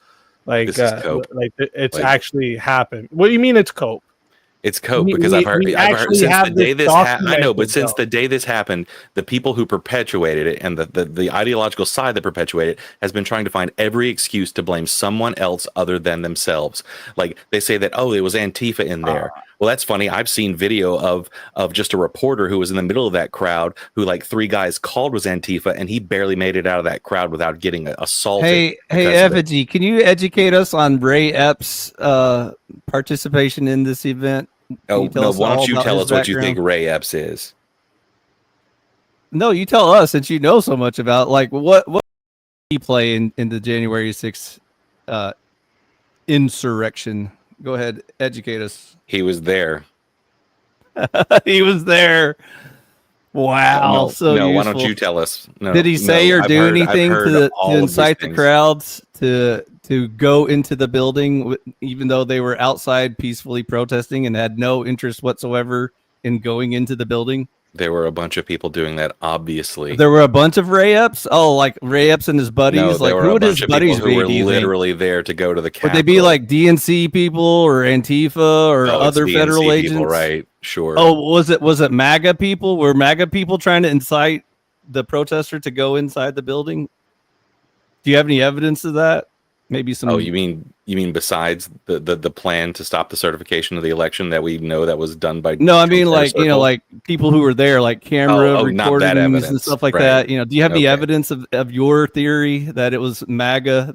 Like, This is cope. It's actually happened. What do you mean it's cope? It's cope because I've heard since the day this happened. I know, but since the day this happened, the people who perpetuated it and the ideological side that perpetuated it has been trying to find every excuse to blame someone else other than themselves. Like they say that, oh, it was Antifa in there. Well, that's funny. I've seen video of just a reporter who was in the middle of that crowd who like 3 guys called was Antifa, and he barely made it out of that crowd without getting assaulted. Hey, Effigy, can you educate us on Ray Epps' participation in this event? Oh, no, why don't you tell us what you think Ray Epps is? No, you tell us since you know so much about like what did he play in the January 6th insurrection. Go ahead, educate us. He was there. He was there. Wow. No, why don't you tell us? No, did he say or do anything to incite the things. crowds to go into the building, even though they were outside peacefully protesting and had no interest whatsoever in going into the building? There were a bunch of people doing that, obviously. There were a bunch of Ray Epps? Oh, like Ray Epps and his buddies? No, like, who would his buddies be? Who were literally there to go to the Capitol. Would they be like DNC people or Antifa or other federal agents? People, right, sure. Oh, was it MAGA people? Were MAGA people trying to incite the protester to go inside the building? Do you have any evidence of that? Maybe some. Oh, you mean besides the plan to stop the certification of the election that we know that was done by? No, I mean like like people who were there, like camera recordings and stuff like that. You know, do you have any evidence of your theory that it was MAGA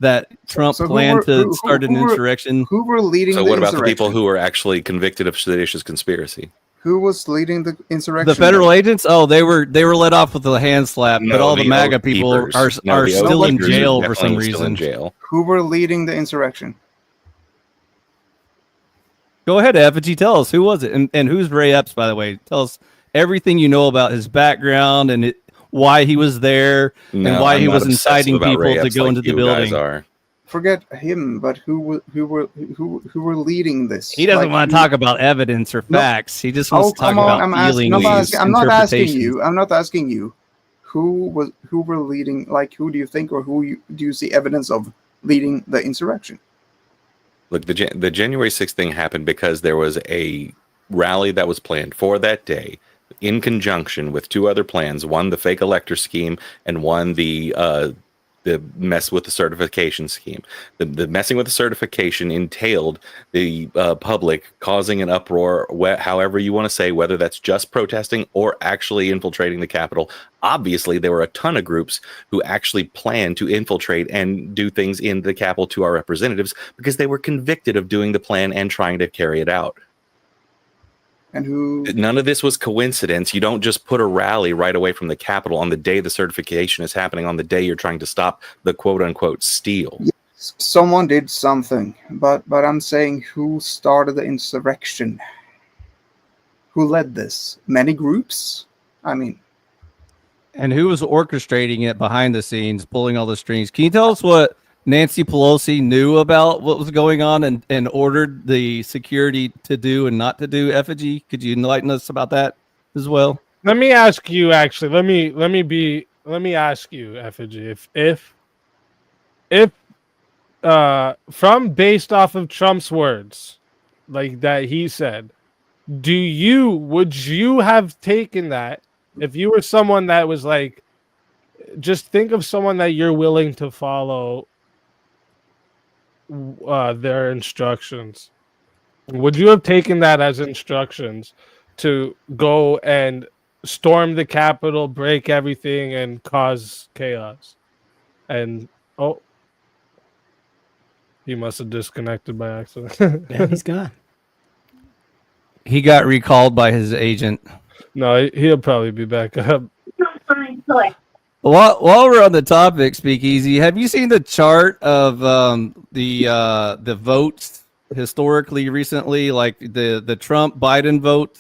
that Trump planned to start an insurrection? Who were leading? So what about the people who were actually convicted of seditious conspiracy? Who was leading the insurrection? The federal agents? Oh, they were let off with a hand slap, but all the MAGA people are still in jail for some reason. Who were leading the insurrection? Go ahead, Effigy. Tell us, who was it, and who's Ray Epps, by the way? Tell us everything you know about his background and why he was there and why he was inciting people to go into the building. Forget him, but who were leading this? He doesn't want to talk about evidence or facts. He just wants to talk about feelings. I'm not asking you. I'm not asking you. Who were leading? Like, who do you think, or do you see evidence of leading the insurrection? Look, the January 6th thing happened because there was a rally that was planned for that day in conjunction with 2 other plans. One, the fake elector scheme, and one, the mess with the certification scheme. The messing with the certification entailed the public causing an uproar, however you want to say, whether that's just protesting or actually infiltrating the Capitol. Obviously, there were a ton of groups who actually planned to infiltrate and do things in the Capitol to our representatives because they were convicted of doing the plan and trying to carry it out. And none of this was coincidence. You don't just put a rally right away from the Capitol on the day the certification is happening, on the day you're trying to stop the quote unquote steal. Yes, someone did something, but I'm saying, who started the insurrection? Who led this? Many groups? I mean, and who was orchestrating it behind the scenes, pulling all the strings? Can you tell us what Nancy Pelosi knew about what was going on and ordered the security to do and not to do? Effigy, could you enlighten us about that as well? Let me ask you, actually. Let me ask you, Effigy, if from based off of Trump's words, like that he said, would you have taken that if you were someone that was like, just think of someone that you're willing to follow their instructions. Would you have taken that as instructions to go and storm the Capitol, break everything, and cause chaos? And he must have disconnected by accident. Yeah, he's gone. He got recalled by his agent. No, he'll probably be back up. While we're on the topic, Speakeasy, have you seen the chart of the votes historically recently, like the Trump Biden vote?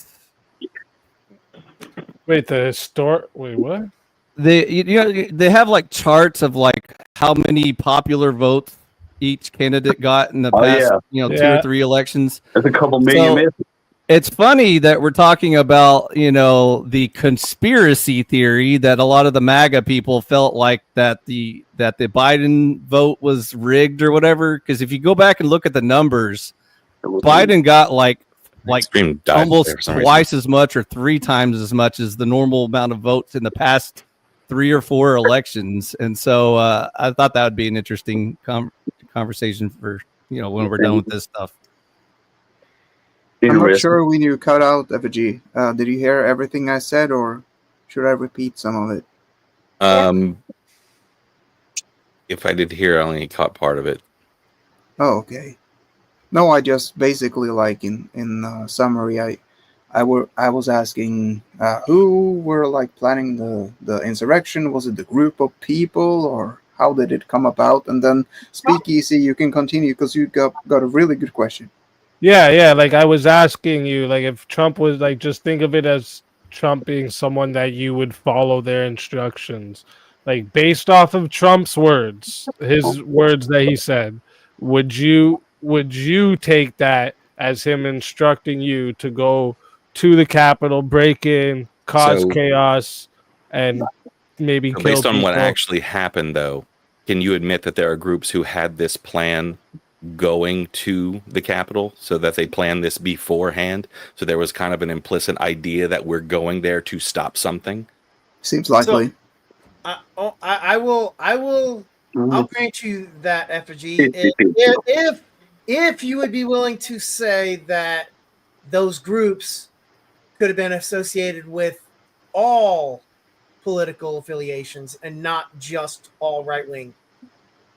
Wait, wait, what? They have like charts of like how many popular votes each candidate got in the past 2 or 3 elections. That's a couple million. It's funny that we're talking about, the conspiracy theory that a lot of the MAGA people felt like that the Biden vote was rigged or whatever. Because if you go back and look at the numbers, Biden got like almost twice as much or 3 times as much as the normal amount of votes in the past 3 or 4 elections. And so I thought that would be an interesting conversation for, when we're done with this stuff. I'm not sure when you cut out Effigy. Did you hear everything I said, or should I repeat some of it? If I did hear, I only caught part of it. Oh, okay. No, I just basically like in summary, I was asking who were like planning the insurrection. Was it the group of people, or how did it come about? And then Speakeasy, you can continue because you got a really good question. Yeah. Like I was asking you, like if Trump was like, just think of it as Trump being someone that you would follow their instructions, like based off of Trump's words, his words that he said. Would you take that as him instructing you to go to the Capitol, break in, cause chaos, and maybe kill based on people? what actually happened, though, can you admit that there are groups who had this plan going to the Capitol, so that they planned this beforehand? So there was kind of an implicit idea that we're going there to stop something. Seems likely. So, I'll grant you that, Effigy. If you would be willing to say that those groups could have been associated with all political affiliations and not just all right wing.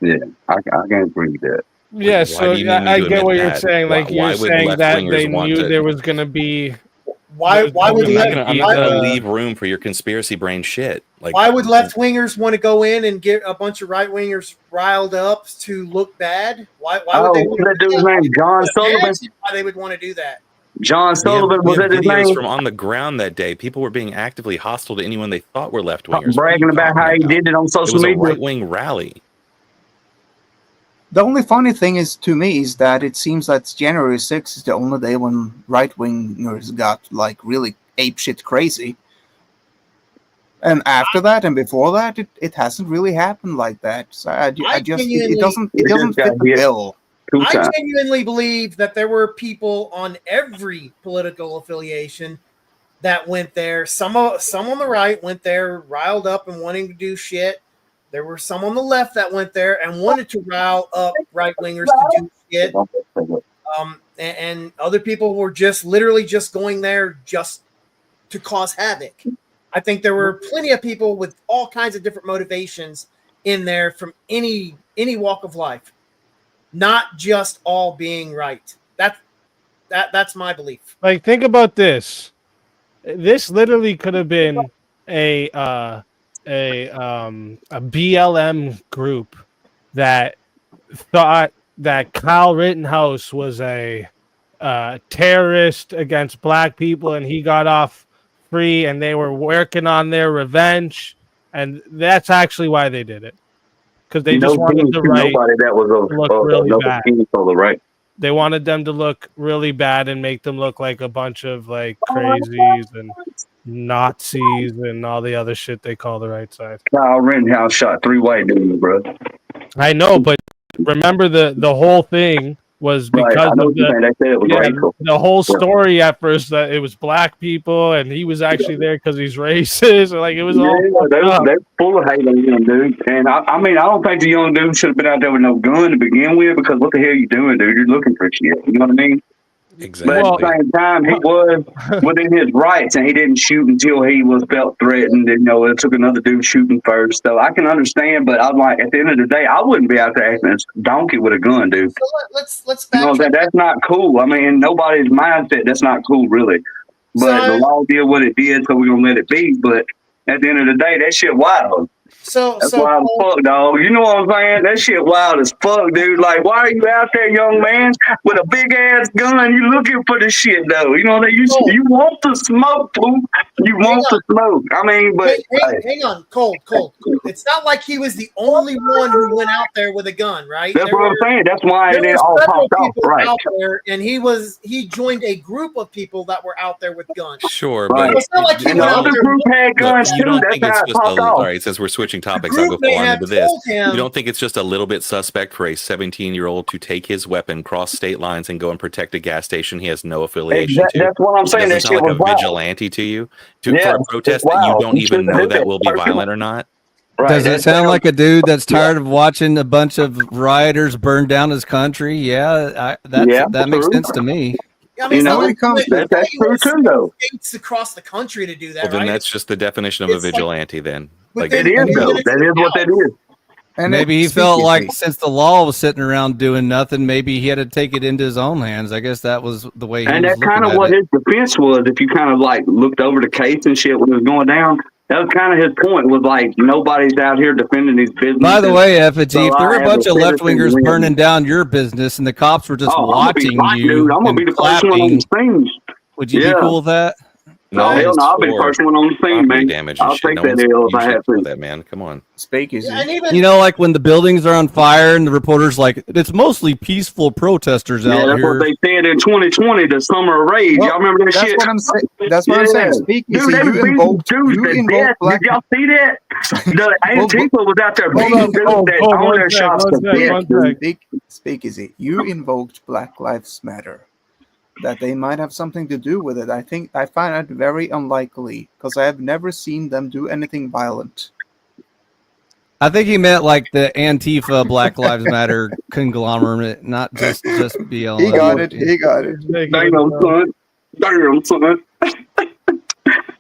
Yeah, I can agree with that. Yeah, so I get what you're saying. Like you're saying that they knew there was going to be. Why would I'm not going to leave room for your conspiracy brain shit? Like, why would left wingers want to go in and get a bunch of right wingers riled up to look bad? Why would they? What was that dude's name? John Sullivan. Why they would want to do that? John Sullivan, was that his name? From on the ground that day, people were being actively hostile to anyone they thought were left wingers, bragging about how he did it on social media. It was a right wing rally. The only funny thing is to me is that it seems that January 6th is the only day when right wingers got like really apeshit crazy. And after that and before that, it hasn't really happened like that. So it doesn't fit the bill. I genuinely believe that there were people on every political affiliation that went there. Some on the right went there riled up and wanting to do shit. There were some on the left that went there and wanted to rile up right wingers to do shit. And other people were just literally just going there just to cause havoc. I think there were plenty of people with all kinds of different motivations in there from any walk of life, not just all being right. That's my belief. Like, think about this. This literally could have been a BLM group that thought that Kyle Rittenhouse was a terrorist against black people, and he got off free, and they were working on their revenge, and that's actually why they did it, because they just wanted the right to look really bad. Right. They wanted them to look really bad and make them look like a bunch of like crazies and Nazis and all the other shit they call the right side. Kyle Rittenhouse shot 3 white dudes, bro. I know, but remember the whole thing was because of the whole story at first that it was black people and he was actually there because he's racist. Like it was they're full of hate on him, dude. And I mean, I don't think the young dude should have been out there with no gun to begin with, because what the hell are you doing, dude? You're looking for shit. You know what I mean? Exactly. But at the same time, he was within his rights, and he didn't shoot until he was felt threatened. And, it took another dude shooting first. So I can understand, but I'm like, at the end of the day, I wouldn't be out there acting a donkey with a gun, dude. So let's backtrack. That's not cool. I mean, in nobody's mindset, that's not cool, really. But the law did what it did, so we're gonna let it be. But at the end of the day, that shit wild. That's wild as fuck, dog. You know what I'm saying? That shit wild as fuck, dude. Like, why are you out there, young man, with a big ass gun? You looking for the shit, though. You know that you want to smoke, fool. You want to smoke. I mean, but hang on, Cold. It's not like he was the only one who went out there with a gun, right? That's what I'm saying. That's why it all popped off, right? Out there, and he joined a group of people that were out there with guns. Sure, right. but it's not like he and went the out other there. group had guns you too. don't That's think it's how it just popped all off. right? Since we're switching topics, The I'll go group may on have into this. told him- You don't think it's just a little bit suspect for a 17-year-old to take his weapon, cross state lines, and go and protect a gas station he has no affiliation to? That's what I'm saying. That Doesn't shit sound like was a wild. vigilante to you? For Yeah, a protest it's that you wild. don't He even shouldn't know have that hit will that be person. violent or not? Right. Does it sound like a dude that's tired of watching a bunch of rioters burn down his country? Yeah, that makes true. sense to me. I mean, That's true too, though. States across the country to do that, Well, then right? that's just the definition of a vigilante. Then, like, It is, though. That is what that is. And maybe he felt like since the law was sitting around doing nothing, maybe he had to take it into his own hands. I guess that was the way he And was that's kind looking of at what it. his defense was. If you kind of like looked over the case and shit when it was going down, that was kind of his point. Was like nobody's out here defending these businesses. By the way, Effigy, So if there were I a have bunch of citizen left wingers win. burning down your business and the cops were just I'm gonna be watching fine, you dude. I'm gonna be and the first one on clapping, the scene. would you be cool with that? No, hell no. I'll be the first one on the scene, man. Damage I'll and shit. take No that one's deal if I usually have for to. that, man. Come on. Speak easy. And even, You know, like when the buildings are on fire and the reporter's like, it's mostly peaceful protesters Yeah, out that's here. what they said in 2020, the summer of rage. Well, Y'all remember that that's shit? what I'm saying. That's what I'm saying. Speak Dude, easy. they You was beating invoked dudes to death. black. Did y'all see that? The Antifa was out there Hold beating on, dudes hold that on, own one their sec, shops one to sec, death, one dude. sec. Speak easy. You invoked Black Lives Matter. That they might have something to do with it. I find that very unlikely because I have never seen them do anything violent. I think he meant like the Antifa Black Lives Matter conglomerate, not just BLM. He got it. He got it. Damn, son. Damn, son.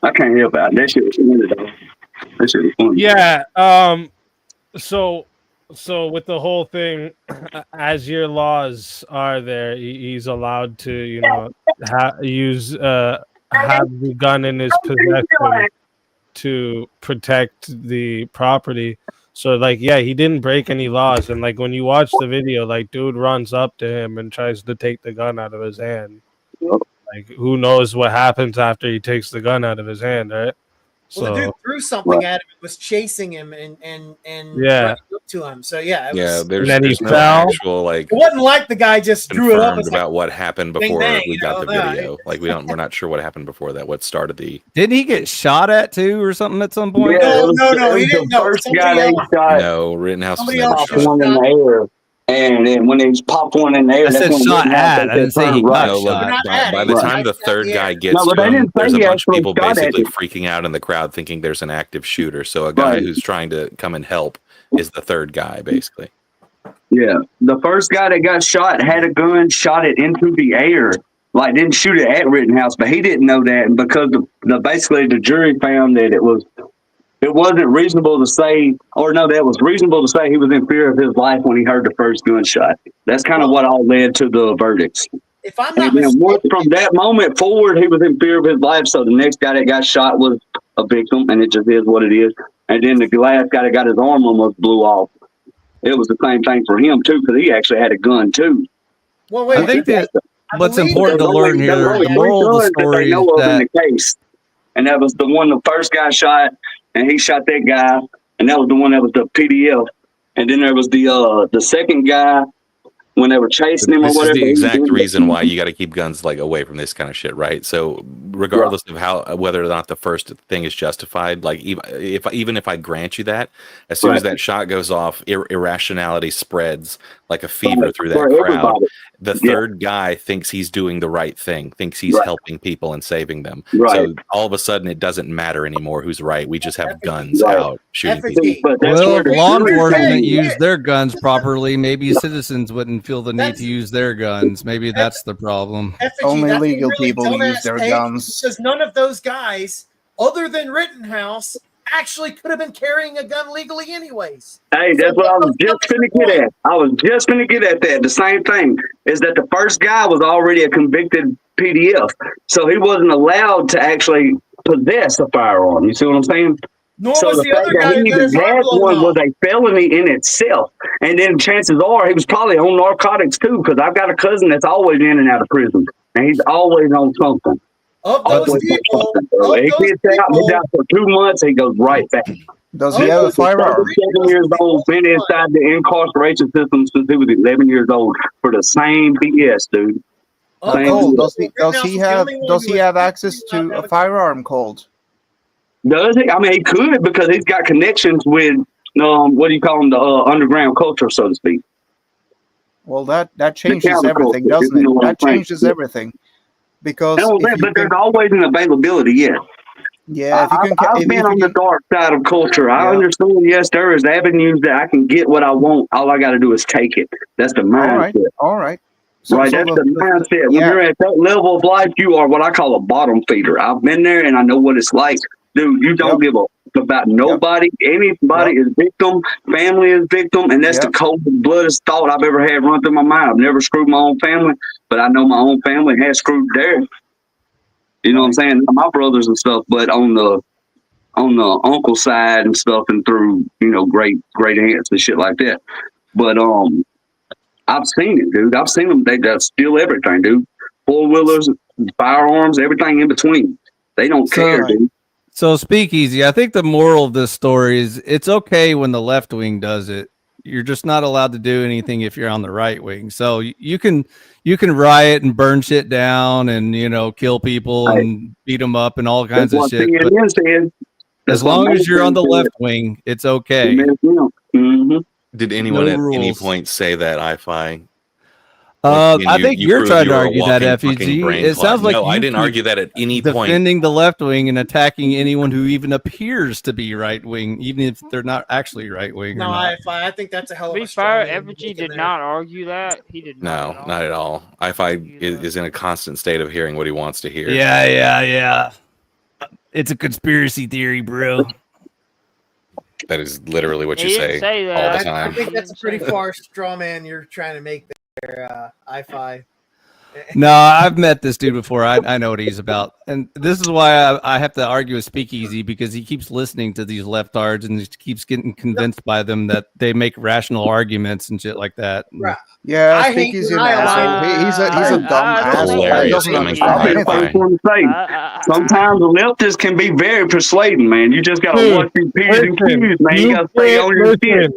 I can't help it. That shit was funny, though. That shit was funny. Yeah. So with the whole thing, as your laws are there, he's allowed to, have the gun in his possession to protect the property. So, like, yeah, he didn't break any laws. And, like, when you watch the video, like, dude runs up to him and tries to take the gun out of his hand. Like, who knows what happens after he takes the gun out of his hand, right? Well, the dude threw something at him and was chasing him and yeah, up to him. So yeah, There's then he no fell. actual like. It wasn't like the guy just drew it up. Confirmed about what happened before bang, we got the no, video. Like we're not sure what happened before that. What started the? Didn't he get shot at too, or something at some point? No, he didn't. No, First guy they shot. No, Rittenhouse was Somebody never else shot. One in the air. And then when they popped one in the air, I said that's when shot Rittenhouse, at. they I didn't say turned he right. got No, look, shot. by the time the third guy gets No, but to they him, didn't say there's a he bunch of actually people shot at basically him. freaking out in the crowd thinking there's an active shooter. So a guy Right. who's trying to come and help is the third guy, basically. Yeah, the first guy that got shot had a gun, shot it into the air. Like, didn't shoot it at Rittenhouse, but he didn't know that. And because basically the jury found that it wasn't reasonable to say, or no, that was reasonable to say he was in fear of his life when he heard the first gunshot. That's kind of what all led to the verdicts. If I'm not And then mistaken, from that moment forward, he was in fear of his life. So the next guy that got shot was a victim, and it just is what it is. And then the last guy that got his arm almost blew off. It was the same thing for him too, because he actually had a gun too. well, wait, I think that what's believe important to There's learn only- here, there's only the moral of the three guns that story they know is of that in the case, and that was the one the first guy shot, and he shot that guy, and that was the one that was the PDF, and then there was the second guy when they were chasing him or This is whatever. the exact reason why you got to keep guns like away from this kind of shit, right? So regardless of how whether or not the first thing is justified. Like even if I grant you that, as soon as that shot goes off, irrationality spreads like a fever through that crowd. Everybody. The third guy thinks he's doing the right thing, thinks he's helping people and saving them. Right. So all of a sudden, it doesn't matter anymore who's right. We just have guns out shooting people. Well, law enforcement use their guns properly. Maybe citizens wouldn't feel the need to use their guns. Maybe that's the problem. Only legal people use their guns. Because none of those guys, other than Rittenhouse, actually could have been carrying a gun legally anyways. Hey, that's what I was just going to get at. I was just going to get at that. The same thing is that the first guy was already a convicted PDF, so he wasn't allowed to actually possess a firearm. You see what I'm saying? Nor so was the the fact other that guy he even had one was a felony in itself. And then chances are he was probably on narcotics too, because I've got a cousin that's always in and out of prison, and he's always on something. Of those people, he gets out, he's out for 2 months, he goes right back. Does he have a firearm? 7 years old, been inside the incarceration system since he was 11 years old for the same BS, dude. Does he have access to a firearm, Colt? Does he? I mean, he could, because he's got connections with what do you call them, the underground culture, so to speak. Well, that changes everything, doesn't it? That changes everything. Because but there's always an availability, Yeah, I've been on the dark side of culture. I understand. Yes, there is avenues that I can get what I want. All I got to do is take it. That's the mindset. All right. That's the mindset. When you're at that level of life, you are what I call a bottom feeder. I've been there, and I know what it's like, dude. You don't give a about nobody. Anybody is victim. Family is victim, and that's the cold-blooded thought I've ever had run through my mind. I've never screwed my own family, but I know my own family has screwed theirs. You know what I'm saying? My brothers and stuff, but on the uncle side and stuff, and through great aunts and shit like that. But I've seen it, dude. I've seen them. They steal everything, dude. 4-wheelers, firearms, everything in between. They don't care, dude. So Speakeasy, I think the moral of this story is it's okay when the left wing does it. You're just not allowed to do anything if you're on the right wing. So you can riot and burn shit down and kill people and beat them up and all kinds of shit. As long as you're on the left wing, it's okay. Did anyone at any point say that I-Fi? I think you're trying to argue that, FEG. It sounds like I didn't argue that at any point. Defending the left wing and attacking anyone who even appears to be right wing, even if they're not actually right wing. No, I think that's a hell of a FEG did not argue that. He did not. No, not at all. I-Fi is in a constant state of hearing what he wants to hear. Yeah. It's a conspiracy theory, bro. That is literally what you say all the time. I think that's a pretty far straw man you're trying to make there, I-Fi. No, I've met this dude before. I know what he's about. And this is why I have to argue with Speakeasy, because he keeps listening to these leftards and he keeps getting convinced by them that they make rational arguments and shit like that. Right. Yeah, Speakeasy an asshole. He's a dumb asshole. Sometimes the leftists can be very persuading, man. You just gotta watch these P's and Q's, man. You gotta stay on your shit.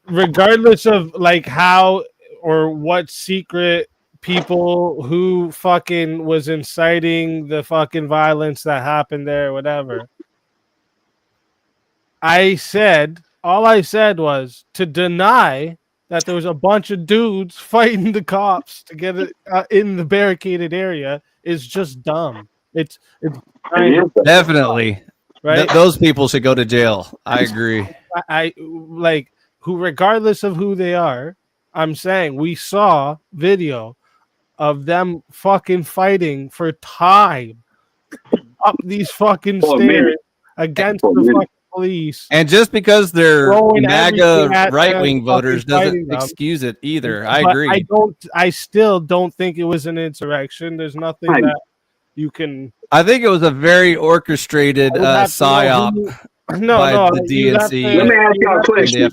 Regardless of how or what secret people who fucking was inciting the fucking violence that happened there, whatever. All I said was to deny that there was a bunch of dudes fighting the cops to get it in the barricaded area is just dumb. It's definitely right. Those people should go to jail. I agree. Regardless of who they are, I'm saying we saw video of them fucking fighting for time up these fucking stairs against the fucking police. And just because they're MAGA right-wing voters doesn't excuse it either. I agree. I still don't think it was an insurrection. There's nothing that you can. I think it was a very orchestrated psyop by the DNC. Let me ask y'all a question.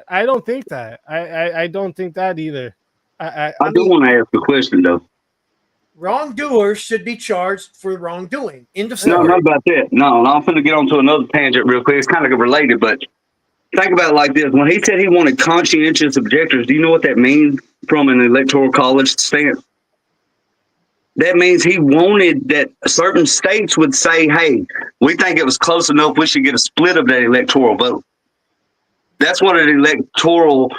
I don't think that. I don't think that either. I do want to ask a question though. Wrongdoers should be charged for wrongdoing. No, not about that. No, I'm going to get on to another tangent real quick. It's kind of related, but think about it like this. When he said he wanted conscientious objectors, do you know what that means from an electoral college stance? that means he wanted that certain states would say, hey, we think it was close enough, we should get a split of that electoral vote. That's what an electoral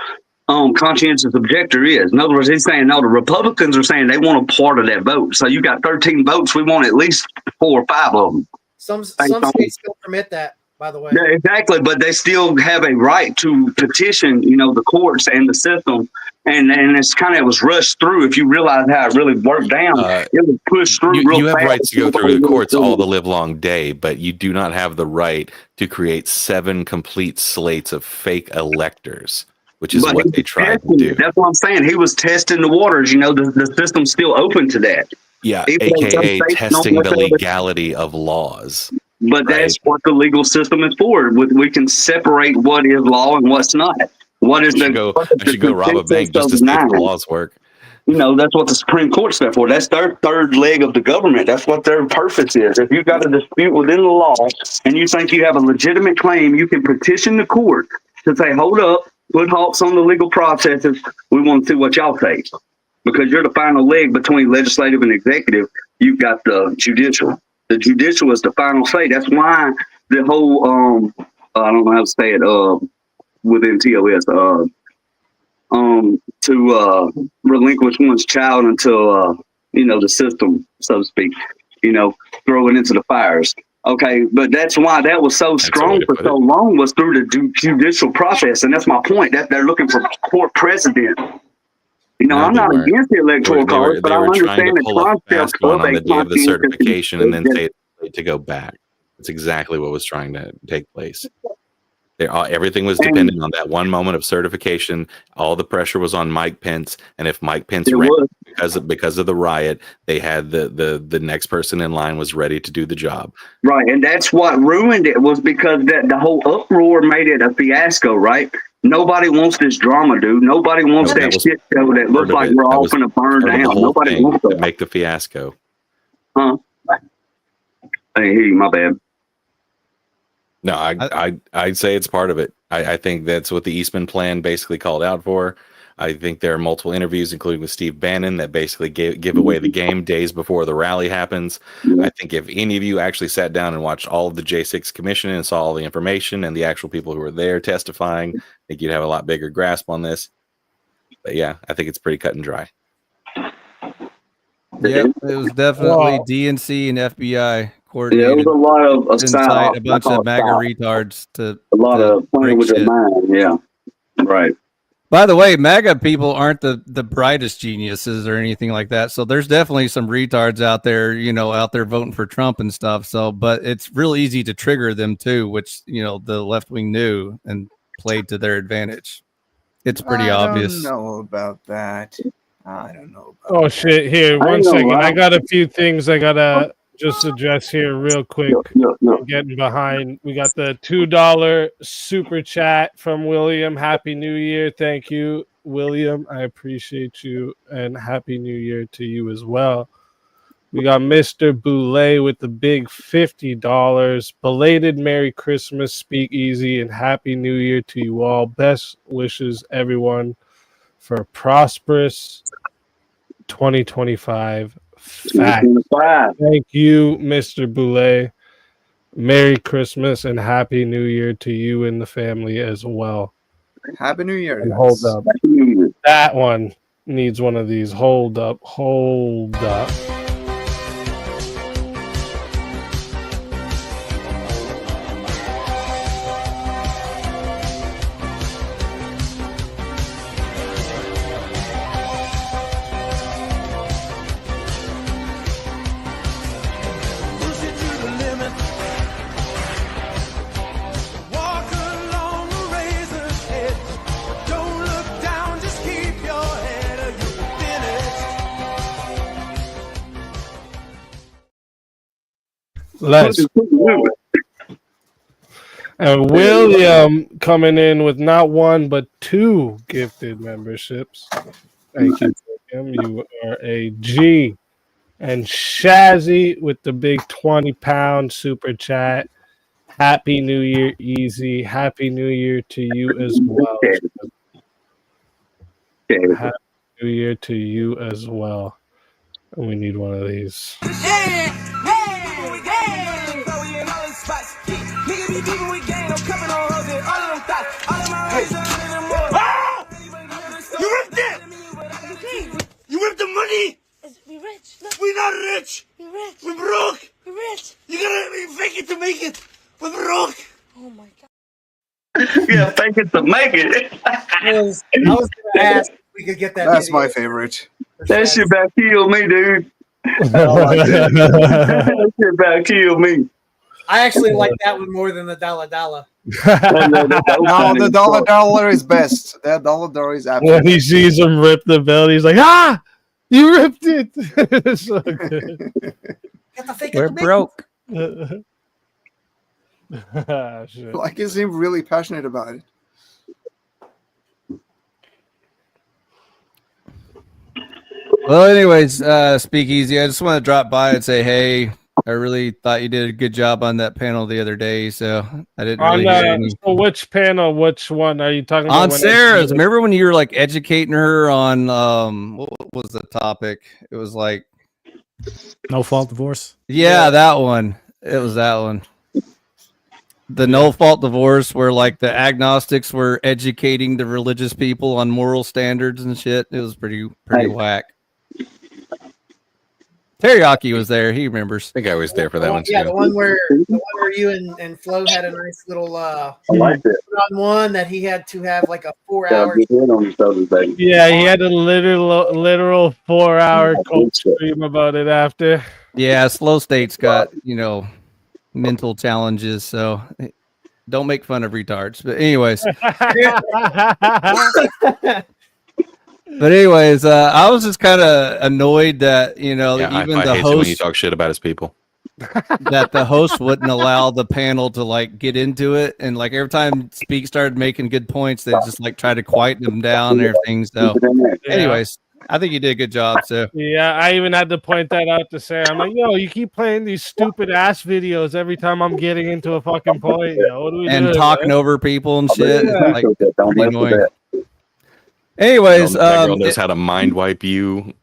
conscientious objector is. In other words, he's saying, no, the Republicans are saying they want a part of that vote. So you got 13 votes, we want at least 4 or 5 of them. Some states still permit that, by the way. Yeah, exactly, but they still have a right to petition, the courts and the system. And it's it was rushed through. If you realize how it really worked down, it was pushed through real fast. You have rights to go through the courts all the live long day, but you do not have the right to create 7 complete slates of fake electors, which is what they tried to do. That's what I'm saying. He was testing the waters. The system's still open to that. Yeah, AKA testing the legality of laws. But that's what the legal system is for. We can separate what is law and what's not. What is I should go rob a bank just to see if the laws work. That's what the Supreme Court's there for. That's their third leg of the government. That's what their purpose is. If you've got a dispute within the law and you think you have a legitimate claim, you can petition the court to say, hold up, put halts on the legal processes. We want to see what y'all say. Because you're the final leg between legislative and executive. You've got the judicial. The judicial is the final say. That's why the whole, I don't know how to say it, within TOS, to relinquish one's child until, the system, so to speak, throw it into the fires. Okay, but that's why that was so strong for so long, was through the judicial process. And that's my point, that they're looking for court precedent. I'm not against the electoral college, but I understand the concept of on the day of the certification and then say to go back. That's exactly what was trying to take place. Everything was dependent on that one moment of certification. All the pressure was on Mike Pence, and if Mike Pence ran because of the riot, they had the next person in line was ready to do the job. Right, and that's what ruined it, was because the whole uproar made it a fiasco. Right, nobody wants this drama, dude. Nobody wants that shit show that looks like we're all going to burn down. Nobody wants to make the fiasco. Huh? I didn't hear you. My bad. No, I'd say it's part of it. I think that's what the Eastman plan basically called out for. I think there are multiple interviews, including with Steve Bannon, that basically give away the game days before the rally happens. I think if any of you actually sat down and watched all of the J6 commission and saw all the information and the actual people who were there testifying, I think you'd have a lot bigger grasp on this. But yeah, I think it's pretty cut and dry. Yep, it was definitely DNC and FBI. Yeah, it was a lot of a bunch of MAGA retards to a lot of playing with their mind. Yeah, right. By the way, MAGA people aren't the brightest geniuses or anything like that. So there's definitely some retards out there, out there voting for Trump and stuff. So, but it's real easy to trigger them too, which the left wing knew and played to their advantage. It's pretty obvious. I don't know about that. I don't know. Oh shit! Here, 1 second. I got a few things I gotta just address here real quick. Getting behind. We got the $2 super chat from William. Happy New Year. Thank you, William. I appreciate you, and Happy New Year to you as well. We got Mr. Boulay with the big $50. Belated Merry Christmas, Speak Easy, and Happy New Year to you all. Best wishes, everyone, for a prosperous 2025. Fact. Thank you, Mr. Boulay. Merry Christmas and Happy New Year to you and the family as well. Happy New Year. And hold up. That one needs one of these. Hold up. Hold up. Let's. And William coming in with not one but 2 gifted memberships. Thank you, William. You are a G. And Shazzy with the big 20-pound super chat. Happy New Year, Easy. Happy New Year to you as well. Happy New Year to you as well. We need one of these. You ripped it! You ripped the money! We rich. Look. We're not rich. We're rich. We're broke. We're rich. You gotta fake it to make it. We're broke. Oh my god. Yeah, fake it to make it. I was gonna ask if we could get that. That's video. my favorite. That shit about killed me, dude. That shit about killed me. I actually like that one more than the Dollar Dollar. No, the dollar is best. That dollar is absolutely. When he sees him rip the belt, he's like, "Ah, you ripped it!" It's so good. We're broke. Shit. Like he seemed really passionate about it. Well, anyways, Speakeasy, I just want to drop by and say, hey, I really thought you did a good job on that panel the other day, so I didn't really hear any. So which panel, which one are you talking about? On Sarah's. Remember when you were like educating her on what was the topic? It was like no fault divorce. Yeah, that one. It was that one. The no fault divorce, where like the agnostics were educating the religious people on moral standards and shit. It was pretty whack. Teriyaki was there. He remembers. I think I was there for that one too. Yeah, the one where you and Flo had a nice little I like it. on one that he had to have like a 4-hour. Yeah, he had a literal 4-hour cold stream about it after. Yeah, Slow State's got, mental challenges, so don't make fun of retards. But anyways. I was just kind of annoyed that, even the host, when you talk shit about his people, that the host wouldn't allow the panel to like get into it. And like every time Speak started making good points, they just like try to quiet them down and everything. So anyways, I think you did a good job. So yeah, I even had to point that out to Sarah. I'm like, yo, you keep playing these stupid ass videos every time I'm getting into a fucking point. What do we do? Talking over people and shit. Yeah. Like, pretty annoying. Anyways, that girl knows how to mind wipe you.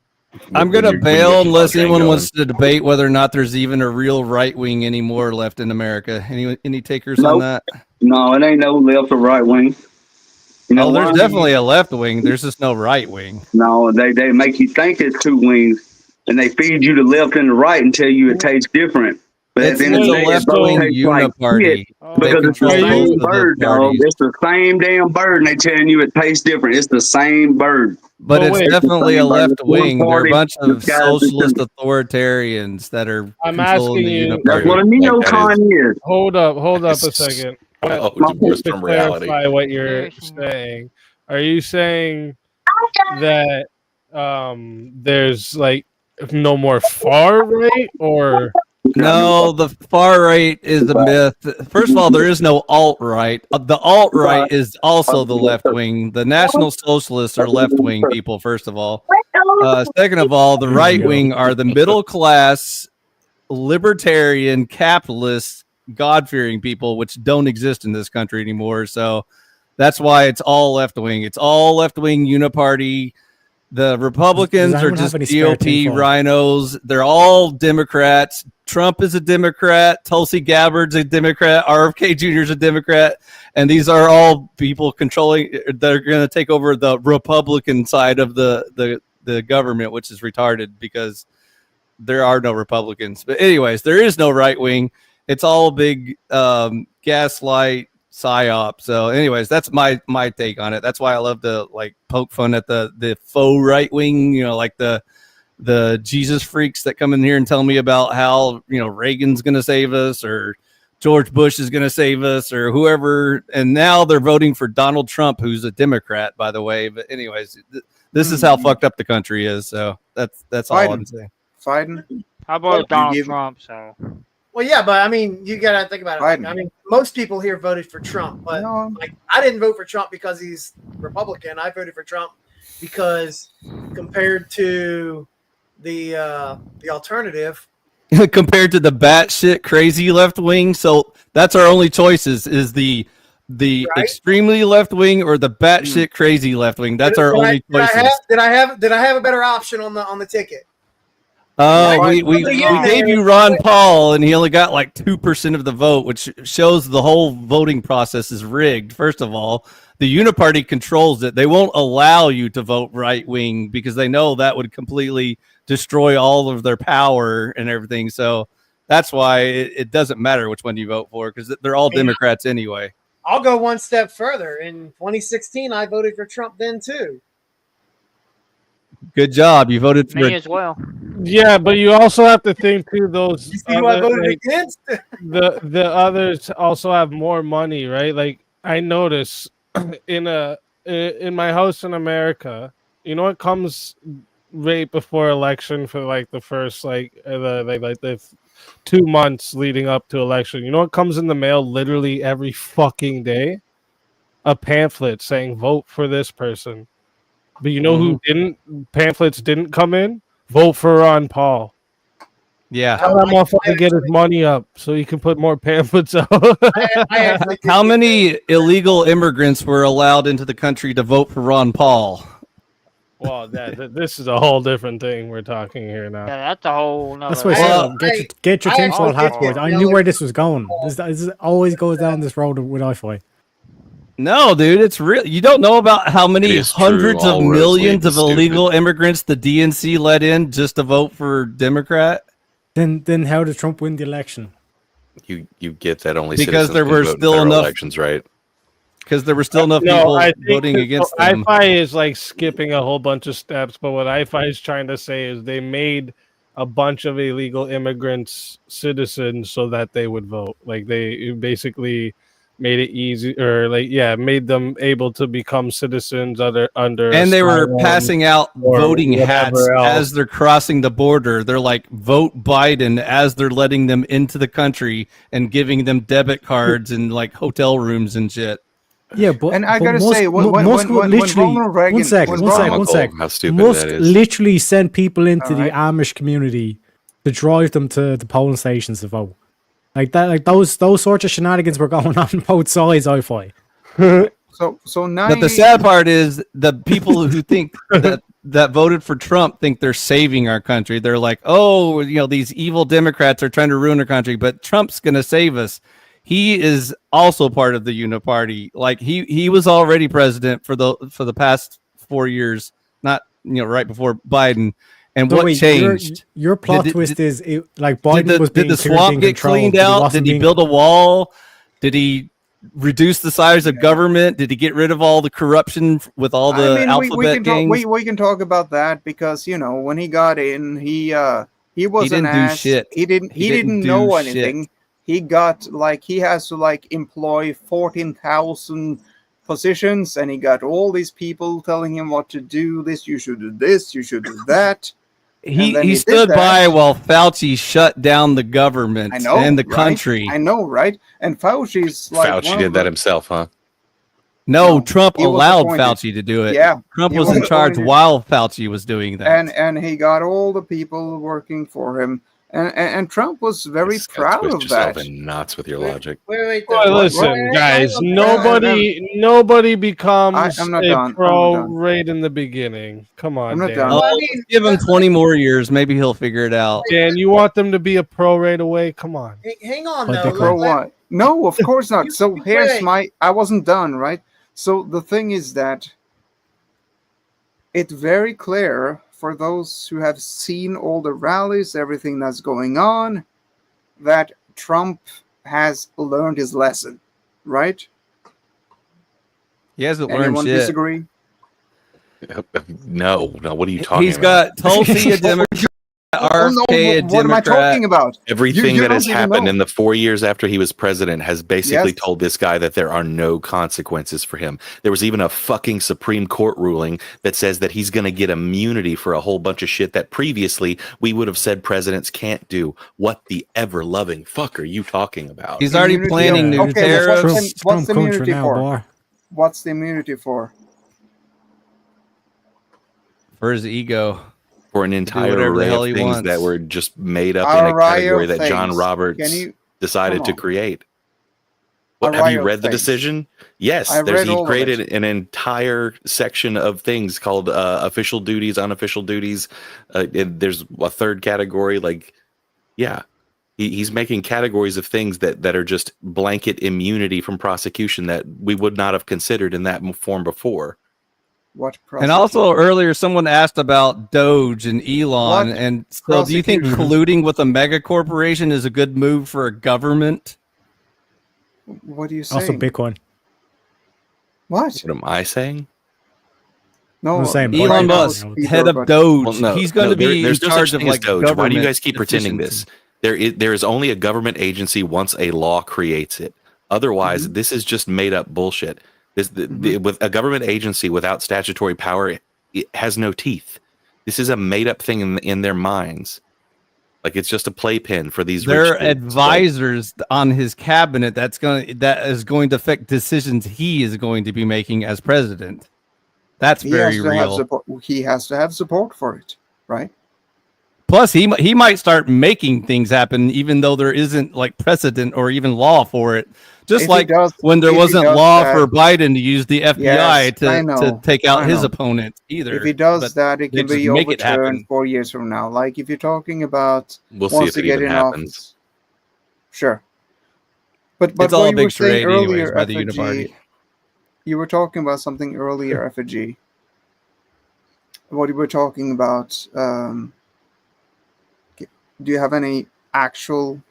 I'm gonna bail unless anyone wants to debate whether or not there's even a real right wing anymore left in America. Any takers on that? No, it ain't no left or right wing. There's definitely a left wing. There's just no right wing. No, they make you think it's two wings, and they feed you the left and the right and tell you it tastes different. But It's a left-wing uniparty. Because it's the same bird, dog. It's the same damn bird, and they telling you it tastes different. It's the same bird. But it's definitely a left wing. They're a bunch of socialist authoritarians that are I'm controlling asking the you. uniparty. That's what a neocon is. Hold up a second. Divorced To from reality. clarify what you're saying, are you saying that there's like no more far right, or No, the far right is a myth. First of all, there is no alt right. The alt right is also the left wing. The National Socialists are left wing people. First of all, second of all, the right wing are the middle class, libertarian, capitalist, God-fearing people, which don't exist in this country anymore. So that's why it's all left wing. It's all left wing uniparty. The Republicans are just GOP rhinos. They're all Democrats. Trump is a Democrat. Tulsi Gabbard's a Democrat. RFK Jr. is a Democrat. And these are all people controlling. They're going to take over the Republican side of the government, which is retarded because there are no Republicans. But anyways, there is no right wing. It's all a big gaslight psyop. So anyways, that's my take on it. That's why I love to like poke fun at the faux right wing, like the Jesus freaks that come in here and tell me about how Reagan's gonna save us or George Bush is gonna save us or whoever, and now they're voting for Donald Trump, who's a Democrat, by the way. But anyways, this is how fucked up the country is. So that's all I'm saying. Biden. How about Donald Trump? So Well, yeah, but I mean, you gotta think about it. Like, I mean, most people here voted for Trump, but like, I didn't vote for Trump because he's Republican. I voted for Trump because compared to the alternative, compared to the batshit crazy left wing, so that's our only choices: is the extremely left wing or the batshit crazy left wing. That's our only choices. Did I have a better option on the ticket? Oh, we gave you Ron Paul, and he only got like 2% of the vote, which shows the whole voting process is rigged. First of all, the Uniparty controls it. They won't allow you to vote right wing because they know that would completely destroy all of their power and everything. So that's why it doesn't matter which one you vote for because they're all Democrats anyway. I'll go one step further. In 2016, I voted for Trump then too. Good job. You voted for me as well. Yeah, but you also have to think too. Those you see who I voted against? the others also have more money, right? Like I notice in my house in America, you know, it comes right before election for like the first the 2 months leading up to election. You know, it comes in the mail literally every fucking day. A pamphlet saying vote for this person. But you know who pamphlets didn't come in? Vote for Ron Paul. Yeah. Tell that motherfucker to get his money up so he can put more pamphlets out. How many illegal immigrants were allowed into the country to vote for Ron Paul? Well, this is a whole different thing we're talking here now. Yeah, that's a whole. That's what I said. Get your tinfoil hat, boys. I knew where this was going. This always goes down this road with IFI. No, dude, it's real. You don't know about how many hundreds of millions of illegal immigrants the DNC let in just to vote for Democrat? Then how did Trump win the election? You get that only because there were still enough elections, right? Because there were still enough people voting against them. IFI is like skipping a whole bunch of steps, but what IFI is trying to say is they made a bunch of illegal immigrants citizens so that they would vote. Like they basically made it easy, or made them able to become citizens under. And they were passing out voting hats as they're crossing the border. They're like, vote Biden as they're letting them into the country and giving them debit cards and like hotel rooms and shit. Yeah, but I gotta say, when Ronald Reagan, one sec. How stupid Musk that is. literally sent people into the Amish community to drive them to the polling stations to vote. Like that, like those sorts of shenanigans were going on both sides. I find. So now. But the sad part is the people who think that voted for Trump think they're saving our country. They're like, oh, you know, these evil Democrats are trying to ruin our country, but Trump's gonna save us. He is also part of the Uniparty. Like he was already president for the past 4 years, not right before Biden. And so what changed? Your plot twist is like Biden was being did the swamp get cleaned out? Did he build a wall? Did he reduce the size of government? Did he get rid of all the corruption with all the alphabet gangs? We can talk about that because when he got in, he wasn't do shit. He didn't know anything. He got he has to employ 14,000 positions, and he got all these people telling him what to do. This, you should do this, you should do that. He stood by while Fauci shut down the government and the country. I know, right? And Fauci's Fauci did that himself, huh? No, Trump allowed Fauci to do it. Yeah, Trump was in charge while Fauci was doing that. And he got all the people working for him. And Trump was very proud of that. Nuts with your logic. Wait, listen, guys. Nobody becomes a pro right in the beginning. Come on, Dan. I'll give him 20 more years. Maybe he'll figure it out. Dan, you want them to be a pro right away? Come on. Hang on, though. Pro what? No, of course not. So here's I wasn't done, right? So the thing is that it's very clear for those who have seen all the rallies, everything that's going on, that Trump has learned his lesson, right? He hasn't Anyone learned shit. Disagree? No. What are you talking about? He's got Tulsi a Democrat, RFK a Democrat. What am I talking about? Everything that has happened in the 4 years after he was president has basically told this guy that there are no consequences for him. There was even a fucking Supreme Court ruling that says that he's going to get immunity for a whole bunch of shit that previously we would have said presidents can't do. What the ever-loving fuck are you talking about? He's already planning new tariffs. What's the immunity for? What's the immunity for? For his ego. For an entire array of things that were just made up in a category that John Roberts decided to create. What, have you read the decision? Yes, he created an entire section of things called official duties, unofficial duties. There's a third category. Like, yeah, he's making categories of things that are just blanket immunity from prosecution that we would not have considered in that form before. And also earlier, someone asked about Doge and Elon. And so do you think colluding with a mega corporation is a good move for a government? What are you saying? Also Bitcoin. What am I saying? No, I'm saying Elon Musk, head of Doge. He's going to be in charge of like Doge. Why do you guys keep efficiency. pretending this? There is only a government agency once a law creates it. Otherwise, this is just made up bullshit. With a government agency without statutory power, it has no teeth. This is a made up thing in their minds. Like it's just a playpen for these. They're rich advisors on his cabinet. That is going to affect decisions he is going to be making as president. That's very real. He has to have support for it, right? Plus, he might start making things happen, even though there isn't like precedent or even law for it. Just like when there wasn't law for Biden to use the FBI to take out his opponent either. If he does that, it can be overturned 4 years from now. Like if you're talking about we'll see if it even happens. Office. Sure. But it's all a big charade anyways by the Uniparty. You were talking about something earlier, FG. What you were talking about. Do you have any actual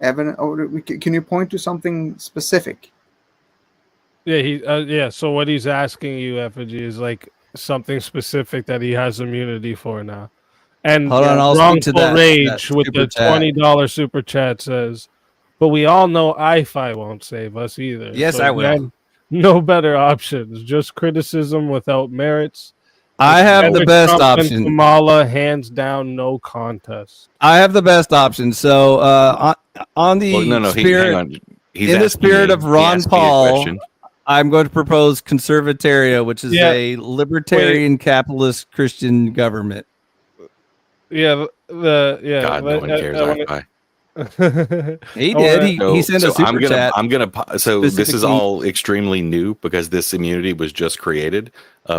evidence? Or can you point to something specific? Yeah, So what he's asking you, Effigy, is like something specific that he has immunity for now. And hold on, I'll speak to that. Rage with the $20 super chat says, but we all know IFI won't save us either. Yes, I will. No better options. Just criticism without merits. I have the best option. Kamala, hands down, no contest. I have the best option. So on the spirit, in the spirit of Ron Paul, I'm going to propose Conservataria, which is a libertarian capitalist Christian government. Yeah, God, no one cares. He did. He sent a super chat. This is all extremely new because this immunity was just created.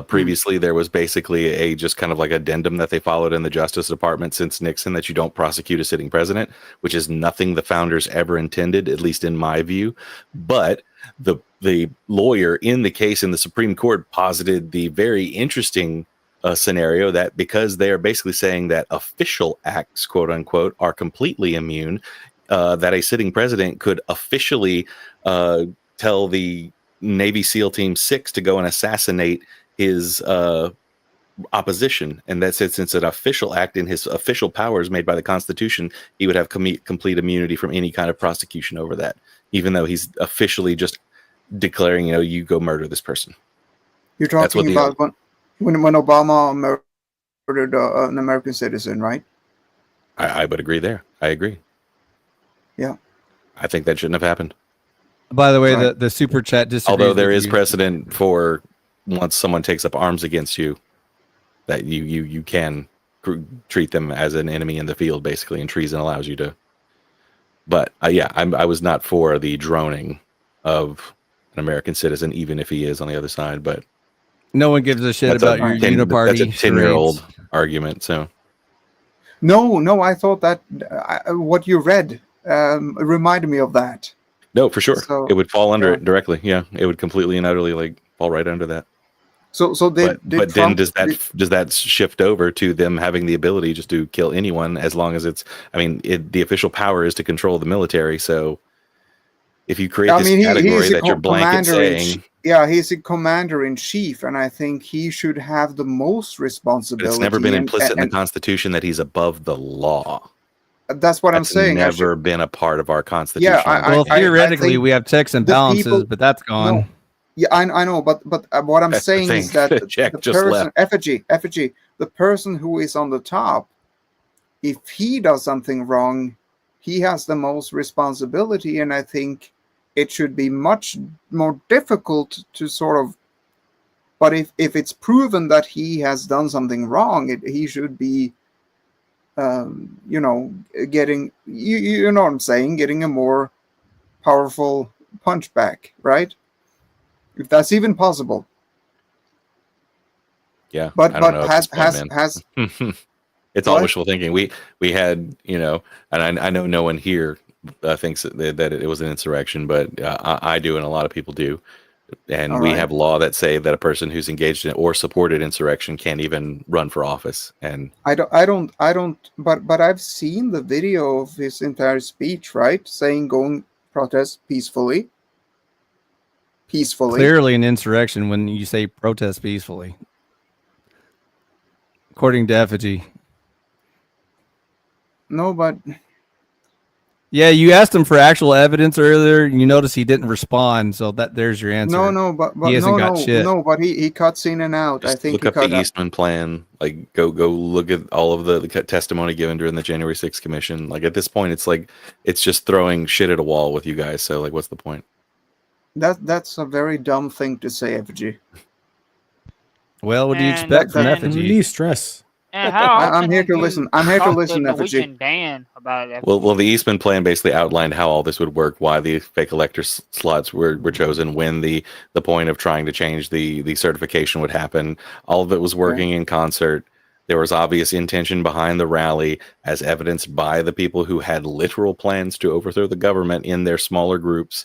Previously, there was basically a just kind of like addendum that they followed in the Justice Department since Nixon that you don't prosecute a sitting president, which is nothing the founders ever intended, at least in my view. But the lawyer in the case in the Supreme Court posited the very interesting scenario that because they are basically saying that official acts, quote unquote, are completely immune, that a sitting president could officially tell the Navy SEAL Team 6 to go and assassinate his opposition. And that since it's an official act in his official powers made by the Constitution, he would have complete immunity from any kind of prosecution over that, even though he's officially just declaring, you go murder this person. You're talking about when Obama murdered an American citizen, right? I would agree there. I agree. Yeah. I think that shouldn't have happened. By the way, the super chat disagrees. Although there is precedent for once someone takes up arms against you, that you can treat them as an enemy in the field, basically, and treason allows you to. But I was not for the droning of an American citizen, even if he is on the other side. But no one gives a shit about your Uniparty. That's a 10-year-old argument. So no, I thought that what you read reminded me of that. No, for sure, it would fall under it directly. Yeah, it would completely and utterly fall right under that. But then does that shift over to them having the ability just to kill anyone as long as it's? I mean, the official power is to control the military. So if you create this category that you're blanket saying, he's a commander in chief, and I think he should have the most responsibility. It's never been implicit in the Constitution that he's above the law. That's what I'm saying. Never been a part of our Constitution. Yeah, theoretically, we have checks and balances, but that's gone. No. Yeah, I know, but what I'm saying is that the person, effigy, the person who is on the top, if he does something wrong, he has the most responsibility, and I think it should be much more difficult to sort of. But if it's proven that he has done something wrong, he should be getting you know what I'm saying, getting a more powerful punch back, right? If that's even possible. Yeah, but I don't know has it's all wishful thinking. We had, and I know no one here thinks that it was an insurrection, but I do, and a lot of people do. And all we right. have law that say that a person who's engaged in or supported insurrection can't even run for office. And I don't. But I've seen the video of his entire speech, right? Saying go protest peacefully. Clearly an insurrection when you say protest peacefully. According to Effigy. No, but yeah, you asked him for actual evidence earlier. You notice he didn't respond, so there's your answer. No, but he hasn't got shit. No, but he cuts in and out. Just I think look up the Eastman plan. Like go look at all of the testimony given during the January 6th commission. Like at this point, it's just throwing shit at a wall with you guys. So like, what's the point? That's a very dumb thing to say, Effigy. Well, what do you expect from Effigy? Relieve stress. And how I'm here to listen. I'm here to listen, Effigy. Dan about it. Well, the Eastman plan basically outlined how all this would work, why the fake elector slots were chosen, when the point of trying to change the certification would happen. All of it was working in concert. There was obvious intention behind the rally, as evidenced by the people who had literal plans to overthrow the government in their smaller groups.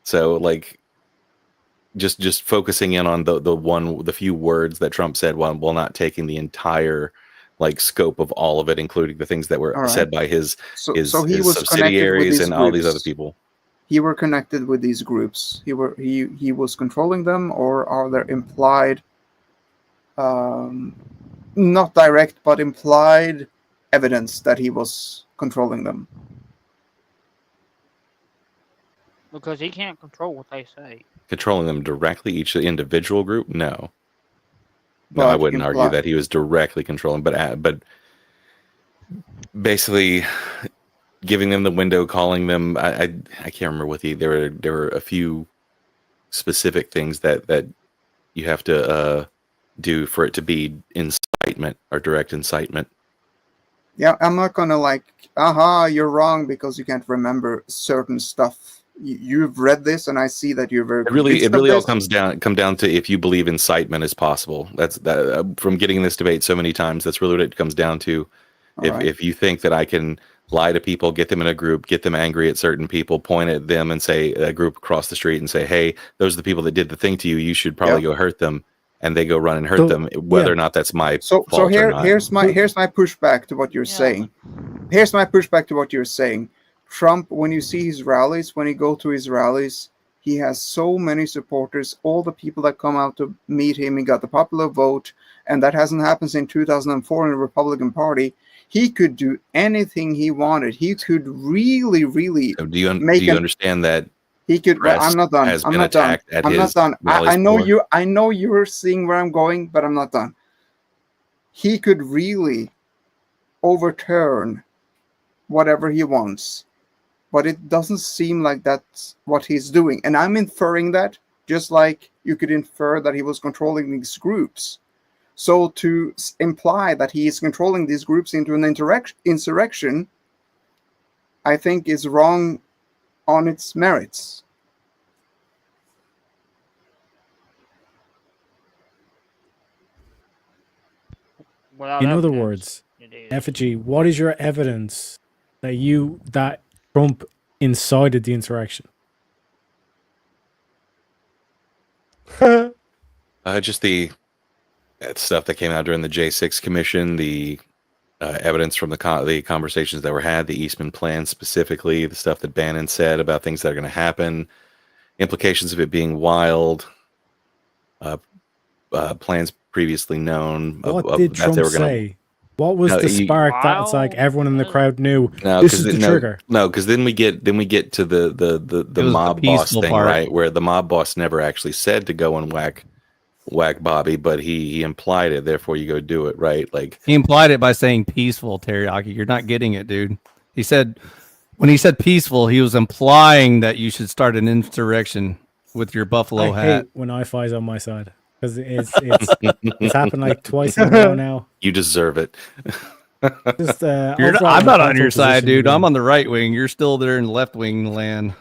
So, like, just focusing in on the few words that Trump said while not taking the entire scope of all of it, including the things that were said by his subsidiaries and all these other people. He were connected with these groups. He was controlling them, or are there implied, not direct but implied evidence that he was controlling them? Because he can't control what they say. Controlling them directly, each individual group? No, I wouldn't argue that he was directly controlling, but basically giving them the window, calling them. I can't remember what there were a few specific things that you have to do for it to be incitement or direct incitement. Yeah, I'm not gonna you're wrong because you can't remember certain stuff. You've read this, and I see that you're very. It really all come down to if you believe incitement is possible. That's from getting this debate so many times. That's really what it comes down to. If you think that I can lie to people, get them in a group, get them angry at certain people, point at them and say a group across the street and say, "Hey, those are the people that did the thing to you. You should probably go hurt them," and they go run and hurt them, whether or not that's my fault. So here's my pushback to what you're saying. Here's my pushback to what you're saying. Trump, when you see his rallies, when you go to his rallies, he has so many supporters, all the people that come out to meet him. He got the popular vote, and that hasn't happened since 2004 in the Republican Party. He could do anything he wanted. He could really, really do you understand that? He could. Well, I'm not done. I'm not done. I'm not done. I know you. I know you're seeing where I'm going, but I'm not done. He could really overturn whatever he wants. But it doesn't seem like that's what he's doing. And I'm inferring that, just like you could infer that he was controlling these groups. So to imply that he is controlling these groups into an insurrection, I think is wrong on its merits. In other words, Effigy, what is your evidence that Trump incited the insurrection? Just the stuff that came out during the J6 commission, the evidence from the conversations that were had, the Eastman plan specifically, the stuff that Bannon said about things that are going to happen, implications of it being wild, plans previously known. What did Trump say? What was the spark that's like everyone in the crowd knew this is the trigger? No, because then we get to the mob boss thing, right? Where the mob boss never actually said to go and whack Bobby, but he implied it. Therefore, you go do it, right? Like he implied it by saying peaceful, Teriyaki. You're not getting it, dude. He said when he said peaceful, he was implying that you should start an insurrection with your buffalo hat. I hate when IFI's on my side. Because it's happened like twice in a row now. You deserve it. Just, I'm not on your side, dude. I'm on the right wing. You're still there in left wing land.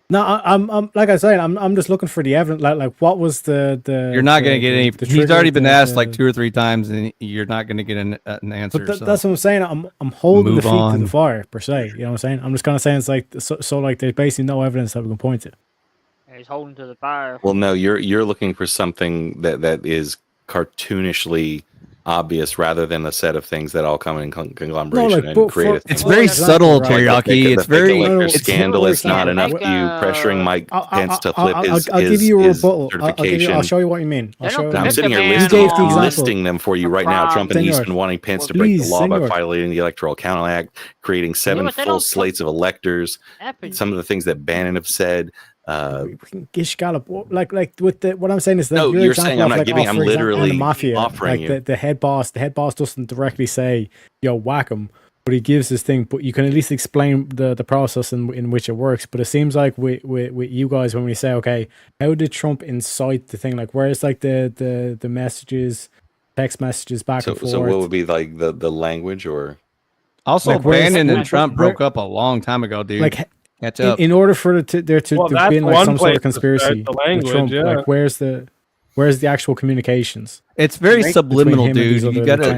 No, I'm like I said, I'm just looking for the evidence. Like what was the You're not going to get any. He's already been asked like 2 or 3 times, and you're not going to get an answer. But that's what I'm saying. I'm holding the feet to the fire per se. You know what I'm saying? I'm just kind of saying it's like so like there's basically no evidence that we can point to. He's holding to the fire. Well, no, you're looking for something that is cartoonishly obvious rather than a set of things that all come in conglomeration and create. It's very subtle, Teriyaki. It's very scandal. It's not enough you pressuring Mike Pence to flip his I'll give you a rebuttal. certification. I'll show you what you mean. I'm sitting here listing them for you right now. Trump and Eastman wanting Pence to break the law by violating the Electoral Count Act, creating 7 full slates of electors. Some of the things that Bannon have said. Gish Gallop, like with the what I'm saying is that no, you're saying I'm not giving. I'm literally the mafia, offering like you. The head boss doesn't directly say, "Yo, whack him," but he gives this thing. But you can at least explain the process in which it works. But it seems like with you guys when we say, "Okay, how did Trump incite the thing?" Like, where's like the messages, text messages back and forth. So what would be like the language or? Also, like, Bannon and Trump broke up a long time ago, dude. Like. Catch up. In order for there to be like some sort of conspiracy with Trump, like where's the actual communications? It's very subliminal, dude. You gotta.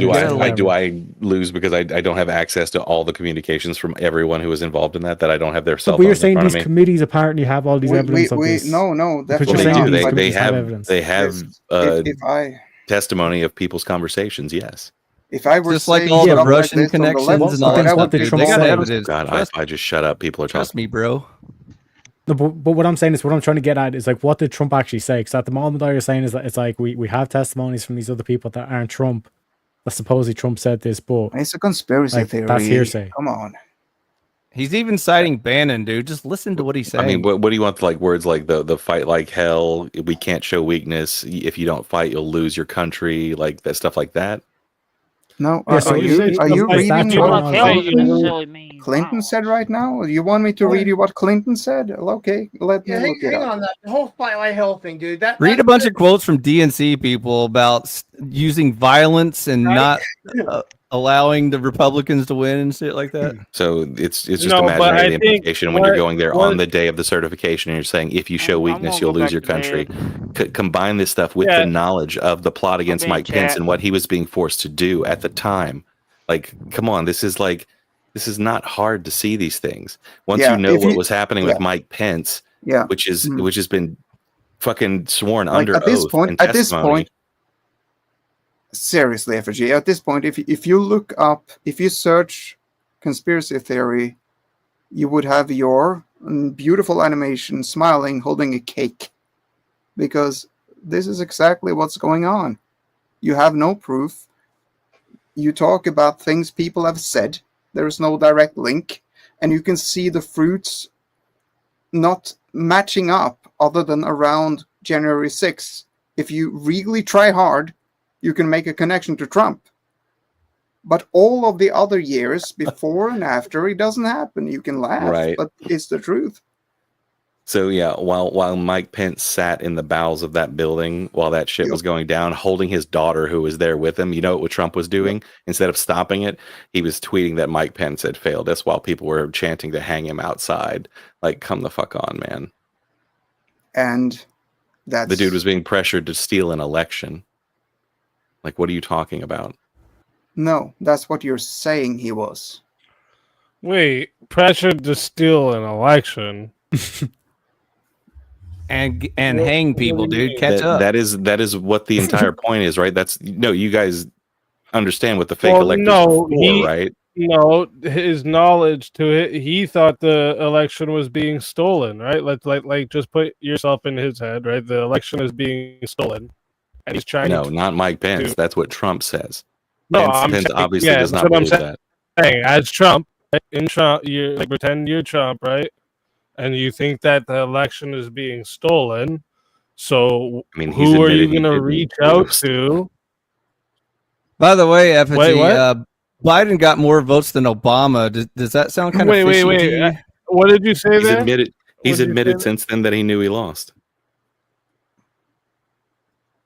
Do I lose because I don't have access to all the communications from everyone who was involved in that I don't have their cell phones? But you're saying these committees apparently have all these evidence of this. No, that's what they do. They have testimony of people's conversations. Yes. If I were just like all the Russian connections and all that stuff, they got evidence. God, I just shut up. People are trust me, bro. No, but what I'm saying is, what I'm trying to get at is like, what did Trump actually say? Because at the moment, all you're saying is that it's like we have testimonies from these other people that aren't Trump. That supposedly Trump said this, but it's a conspiracy theory. That's hearsay. Come on. He's even citing Bannon, dude. Just listen to what he's saying. I mean, what do you want? Like words like the fight like hell. We can't show weakness. If you don't fight, you'll lose your country. Like that stuff like that. No, are you reading what Clinton said right now? You want me to read you what Clinton said? Okay, let me look it up. Hang on, that whole fight like hell thing, dude. Read a bunch of quotes from DNC people about using violence and not allowing the Republicans to win and shit like that. So it's just imaginary the implication when you're going there on the day of the certification and you're saying if you show weakness you'll lose your country. Combine this stuff with the knowledge of the plot against Mike Pence and what he was being forced to do at the time. Like, come on, this is not hard to see these things. Once you know what was happening with Mike Pence, which has been fucking sworn under at this oath point, and at this point. Seriously, FG, at this point, if you search conspiracy theory, you would have your beautiful animation smiling, holding a cake. Because this is exactly what's going on. You have no proof. You talk about things people have said. There is no direct link. And you can see the fruits not matching up other than around January 6th. If you really try hard, you can make a connection to Trump. But all of the other years, before and after, it doesn't happen. You can laugh, but it's the truth. So yeah, while Mike Pence sat in the bowels of that building while that shit was going down, holding his daughter who was there with him, you know what Trump was doing? Instead of stopping it, he was tweeting that Mike Pence had failed. That's while people were chanting to hang him outside. Like, come the fuck on, man. And that's the dude was being pressured to steal an election. Like, what are you talking about? No, that's what you're saying he was. Wait, pressured to steal an election. and hang people, dude. Catch up. That is what the entire point is, right? You guys understand what the fake electors are for, right? No, his knowledge to it, he thought the election was being stolen, right? Like just put yourself in his head, right? The election is being stolen. And he's trying not Mike Pence. That's what Trump says. No, Pence obviously does not believe that. Hey, as Trump, in Trump, you pretend you're Trump, right? And you think that the election is being stolen. So who are you going to reach out to? By the way, FG, Biden got more votes than Obama. Does that sound kind of fishy? Wait. What did you say there? He's admitted since then that he knew he lost.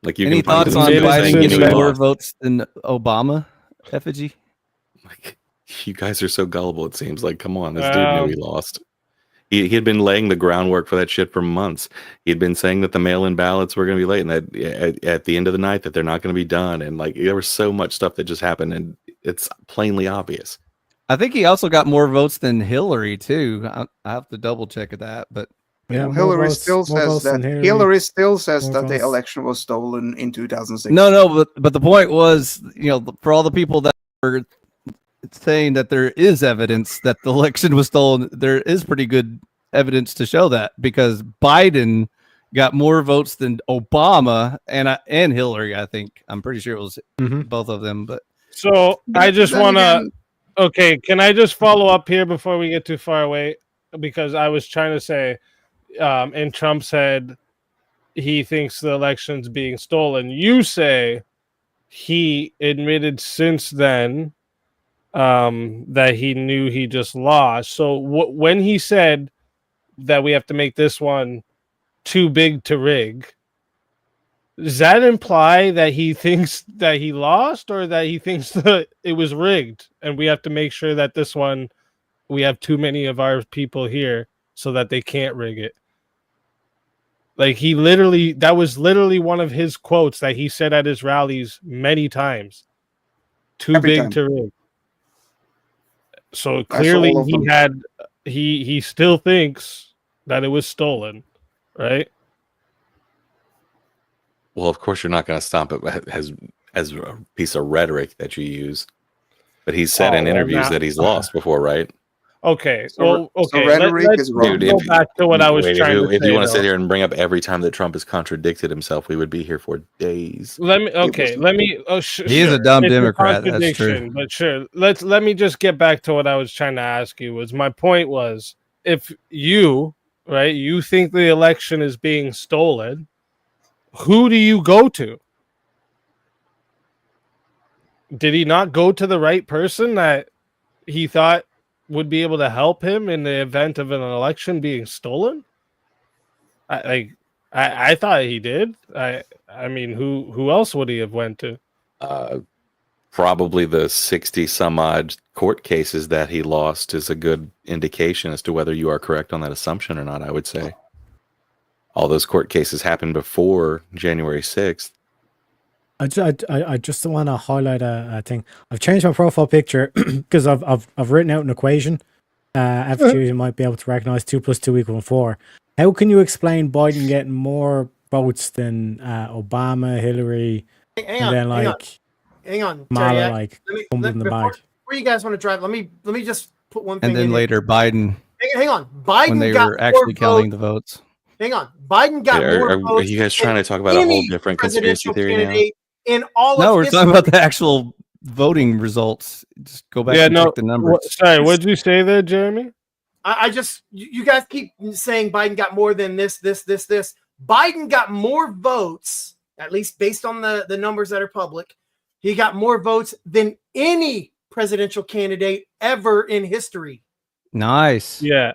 Like, any thoughts on Biden getting more votes than Obama, Effigy? Like, you guys are so gullible. It seems like, come on, this dude knew he lost. He had been laying the groundwork for that shit for months. He'd been saying that the mail-in ballots were going to be late, and that at the end of the night that they're not going to be done. And like, there was so much stuff that just happened, and it's plainly obvious. I think he also got more votes than Hillary too. I have to double check that, but yeah, Hillary still says that the election was stolen in 2016. No, but the point was, for all the people that were saying that there is evidence that the election was stolen, there is pretty good evidence to show that, because Biden got more votes than Obama and Hillary. I think I'm pretty sure it was both of them. But so I just want to. Okay, can I just follow up here before we get too far away? Because I was trying to say, and Trump said he thinks the election's being stolen. You say he admitted since then that he knew he just lost. So when he said that we have to make this one too big to rig, does that imply that he thinks that he lost, or that he thinks that it was rigged and we have to make sure that this one, we have too many of our people here so that they can't rig it? Like, that was literally one of his quotes that he said at his rallies many times. Too big to rig. So clearly he still thinks that it was stolen, right? Well, of course you're not going to stomp it as a piece of rhetoric that you use. But he's said in interviews that he's lost before, right? Okay. So rhetoric is wrong. Dude, go back to what I was trying to say. If you want to sit here and bring up every time that Trump has contradicted himself, we would be here for days. He is a dumb Democrat. That's true. But sure, let me just get back to what I was trying to ask you. My point was, if you think the election is being stolen, who do you go to? Did he not go to the right person that he thought would be able to help him in the event of an election being stolen? I thought he did. I mean, who else would he have went to? Probably the 60 some odd court cases that he lost is a good indication as to whether you are correct on that assumption or not, I would say. All those court cases happened before January 6th. I just want to highlight a thing. I've changed my profile picture because I've written out an equation. FG, you might be able to recognize 2 + 2 = 4. How can you explain Biden getting more votes than Obama, Hillary, hang on, Kamala, in the bag? Where you guys want to drive? Let me just put one thing. And then later, Biden. Hang on, Biden when they got were actually counting votes. the votes. Hang on, Biden got more votes. Are you guys trying to talk about a whole different conspiracy theory now? In all no, of we're history. talking about the actual voting results. Just go back and check the numbers. Sorry, what did you say there, Jeremy? I just, you guys keep saying Biden got more than this. Biden got more votes, at least based on the numbers that are public. He got more votes than any presidential candidate ever in history. Nice. Yeah.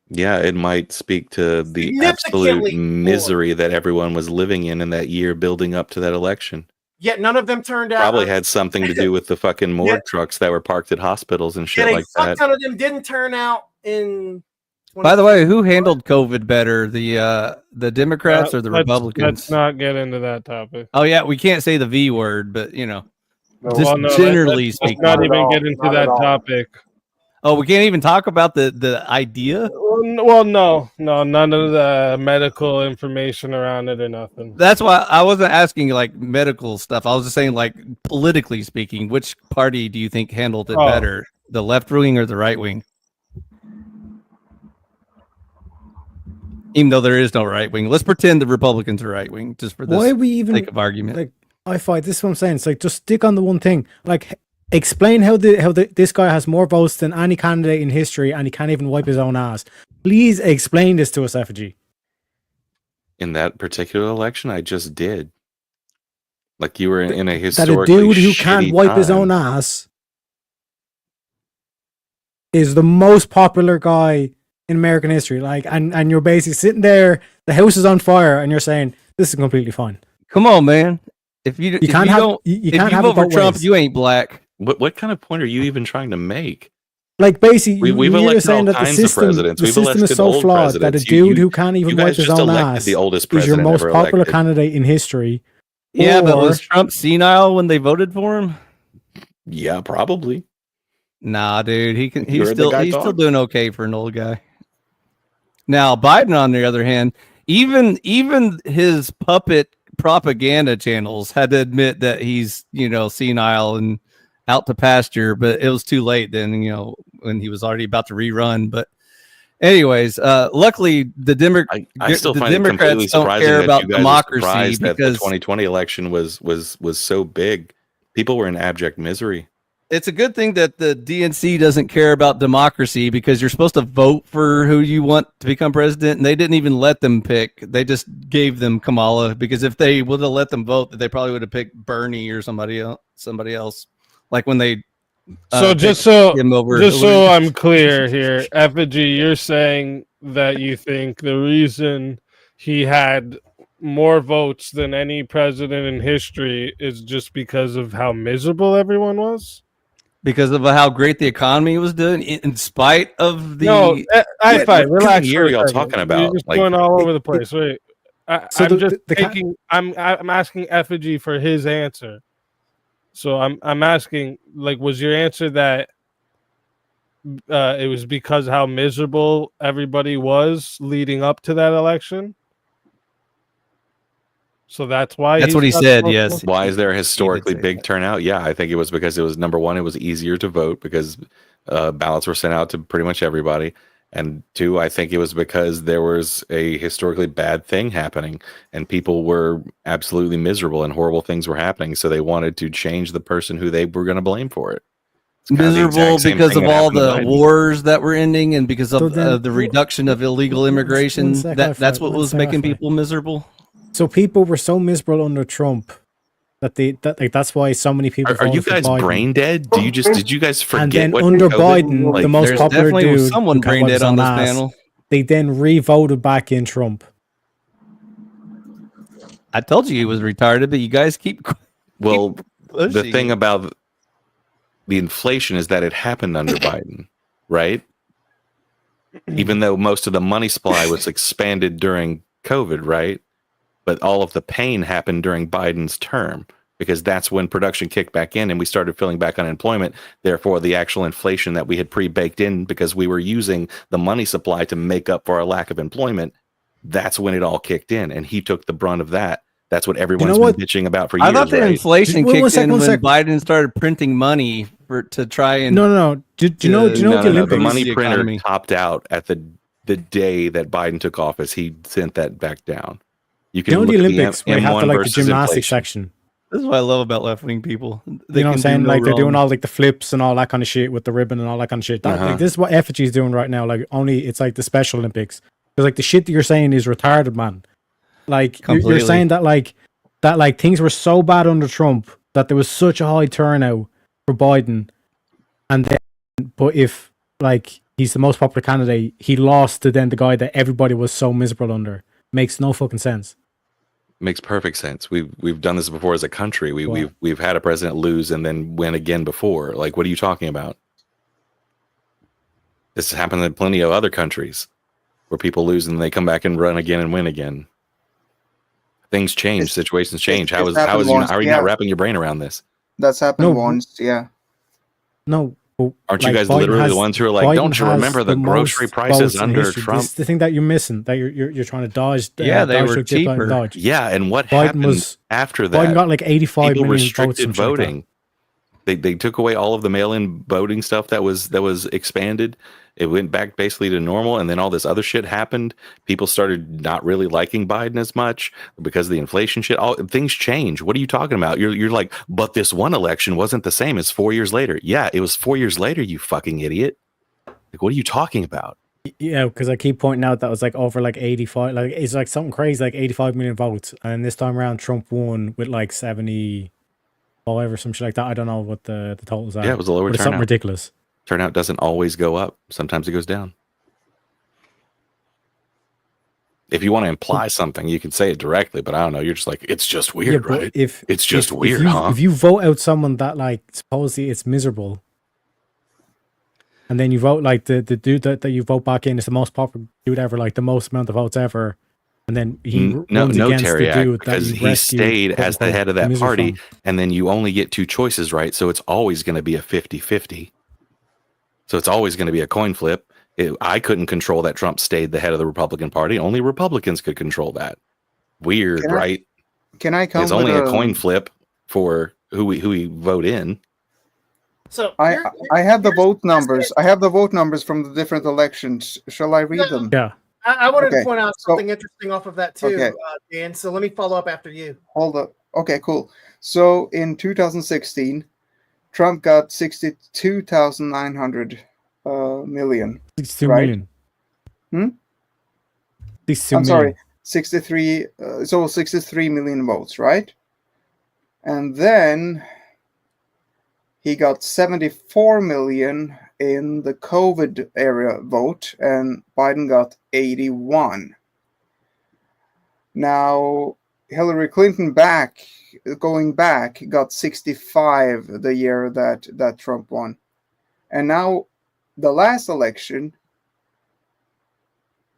Yeah, it might speak to the absolute misery that everyone was living in that year building up to that election. Yet none of them turned out. Probably had something to do with the fucking morgue trucks that were parked at hospitals and shit like that. None of them didn't turn out in. By the way, who handled COVID better, the Democrats or the Republicans? Let's not get into that topic. Oh yeah, we can't say the V word, but generally speaking, let's not even get into that topic. Oh, we can't even talk about the idea? Well, no, none of the medical information around it or nothing. That's why I wasn't asking like medical stuff. I was just saying, like, politically speaking, which party do you think handled it better? The left wing or the right wing? Even though there is no right wing. Let's pretend the Republicans are right wing, just for the sake of argument. Like, I fight. This is what I'm saying. It's like, just stick on the one thing. Like, explain how this guy has more votes than any candidate in history, and he can't even wipe his own ass. Please explain this to us, FG. In that particular election, I just did. Like, you were in a historically that a dude who can't wipe his own ass is the most popular guy in American history. Like, and you're basically sitting there, the house is on fire, and you're saying this is completely fine. Come on, man. If you can't vote for Trump, you ain't black. What kind of point are you even trying to make? Like basically, we've you're elected saying all that the kinds of system, presidents. the We've system is elected so old flawed that a presidents. dude who can't even wipe his just own elected ass the oldest is your president most ever popular elected. candidate in history. Yeah, but Or- was Trump senile when they voted for him? Yeah, probably. Nah, dude, You he's heard the guy still talk? doing okay for an old guy. Now Biden, on the other hand, even his puppet propaganda channels had to admit that he's senile and out to pasture, but it was too late then, when he was already about to rerun. But anyways, luckily the I still find it completely Democrats don't surprising care that about you guys are democracy surprised that the because 2020 election was so big. People were in abject misery. it's a good thing that the DNC doesn't care about democracy because you're supposed to vote for who you want to become president, and they didn't even let them pick. They just gave them Kamala because if they would have let them vote, they probably would have picked Bernie or somebody else. Like when they just so I'm clear here, Effigy, you're saying that you think the reason he had more votes than any president in history is just because of how miserable everyone was? Because of how great the economy was doing, in spite of the. No, I fight. Relax. What year are for a y'all second. talking about? You're just Like- going all over the place. Wait, So I'm the- just the taking. I'm asking Effigy for his answer. So I'm asking, like, was your answer that it was because how miserable everybody was leading up to that election? So that's why. That's what he said. Yes. Why is there a historically big turnout? Yeah, I think it was because it was number one, it was easier to vote because ballots were sent out to pretty much everybody. And two, I think it was because there was a historically bad thing happening and people were absolutely miserable and horrible things were happening. So they wanted to change the person who they were going to blame for it. It's kind of the Miserable exact same because thing of that all happened to the Biden. wars that were ending and because So of then- the reduction of illegal immigration. sec, That's Alfred, what one was sec, making Alfred. people miserable. So people were so miserable under Trump that's why so many people. Are you voted for guys Biden. brain dead? Did you guys forget? And then what under COVID Biden, like, the most there's popular definitely dude, someone who can't brain wipe dead his on own this ass, panel. they then re-voted back in Trump. I told you he was retarded, but you guys keep. Well, the pushing thing it. about the inflation is that it happened under Biden, right? Even though most of the money supply was expanded during COVID, right? But all of the pain happened during Biden's term because that's when production kicked back in and we started filling back unemployment. Therefore, the actual inflation that we had pre-baked in because we were using the money supply to make up for our lack of employment, that's when it all kicked in. And he took the brunt of that. That's what everyone's been bitching about for years. I thought the right? inflation One kicked sec, in one when sec. Biden started printing money to try and. No. Do you know the Olympics? The money the printer economy. topped out at the day that Biden took office. He sent that back down. You can You know the look at Olympics where you have M1 to like the versus gymnastics inflation. section. This is what I love about left wing people. You know what I'm saying? Like they're doing all like the flips and all that kind of shit with the ribbon and all that kind of shit. Like this is what Effigy is doing right now. Like only it's like the Special Olympics. Because like the shit that you're saying is retarded, man. Like you're saying that like things were so bad under Trump that there was such a high turnout for Biden, and then but if like he's the most popular candidate, he lost to then the guy that everybody was so miserable under. Makes no fucking sense. Makes perfect sense. We've done this before as a country. We've had a president lose and then win again before. Like, what are you talking about? This has happened in plenty of other countries where people lose and they come back and run again and win again. Things change, situations change. How are you not wrapping your brain around this? That's happened once, yeah. No. Aren't you guys literally the ones who are like, Biden don't you remember the grocery most prices votes in under history. Trump? This is the thing that you're missing, that you're trying to dodge. Yeah, they dodge were the dip line cheaper. dodge. Yeah, and what Biden happened was- after that? Biden got like 85 people million votes. restricted some shit like that. voting. They took away all of the mail-in voting stuff that was expanded. It went back basically to normal, and then all this other shit happened. People started not really liking Biden as much because of the inflation shit. All things change. What are you talking about? You're like, but this one election wasn't the same as 4 years later. Yeah, it was 4 years later, you fucking idiot. Like, what are you talking about? Yeah, because I keep pointing out that was like over like 85, like it's like something crazy, like 85 million votes, and this time around Trump won with like 75 or some shit like that. I don't know what the totals are. Yeah, it was a lower but it's something turnout. ridiculous. Turnout doesn't always go up. Sometimes it goes down. If you want to imply something, you can say it directly, but I don't know. You're just like, it's just weird, right? It's just weird, huh? If you vote out someone that like supposedly it's miserable, and then you vote like the dude that you vote back in is the most popular dude ever, like the most amount of votes ever, and then he runs against Teriak, the dude because that he stayed as the head of that party, and then you only get two choices, right? So it's always going to be a 50-50. So it's always going to be a coin flip. I couldn't control that Trump stayed the head of the Republican Party. Only Republicans could control that. Weird, right? Can I come? It's only a coin flip for who we vote in. So I have the vote numbers. I have the vote numbers from the different elections. Shall I read them? Yeah. I wanted to point out something interesting off of that too, Dan. So let me follow up after you. Hold up. Okay, cool. So in 2016, Trump got 62,900 million. 62 right? million. 62 I'm sorry, 63. So 63 million votes, right? And then he got 74 million in the COVID area vote, and Biden got 81. Now, Hillary Clinton going back, got 65 the year that Trump won. And now, the last election,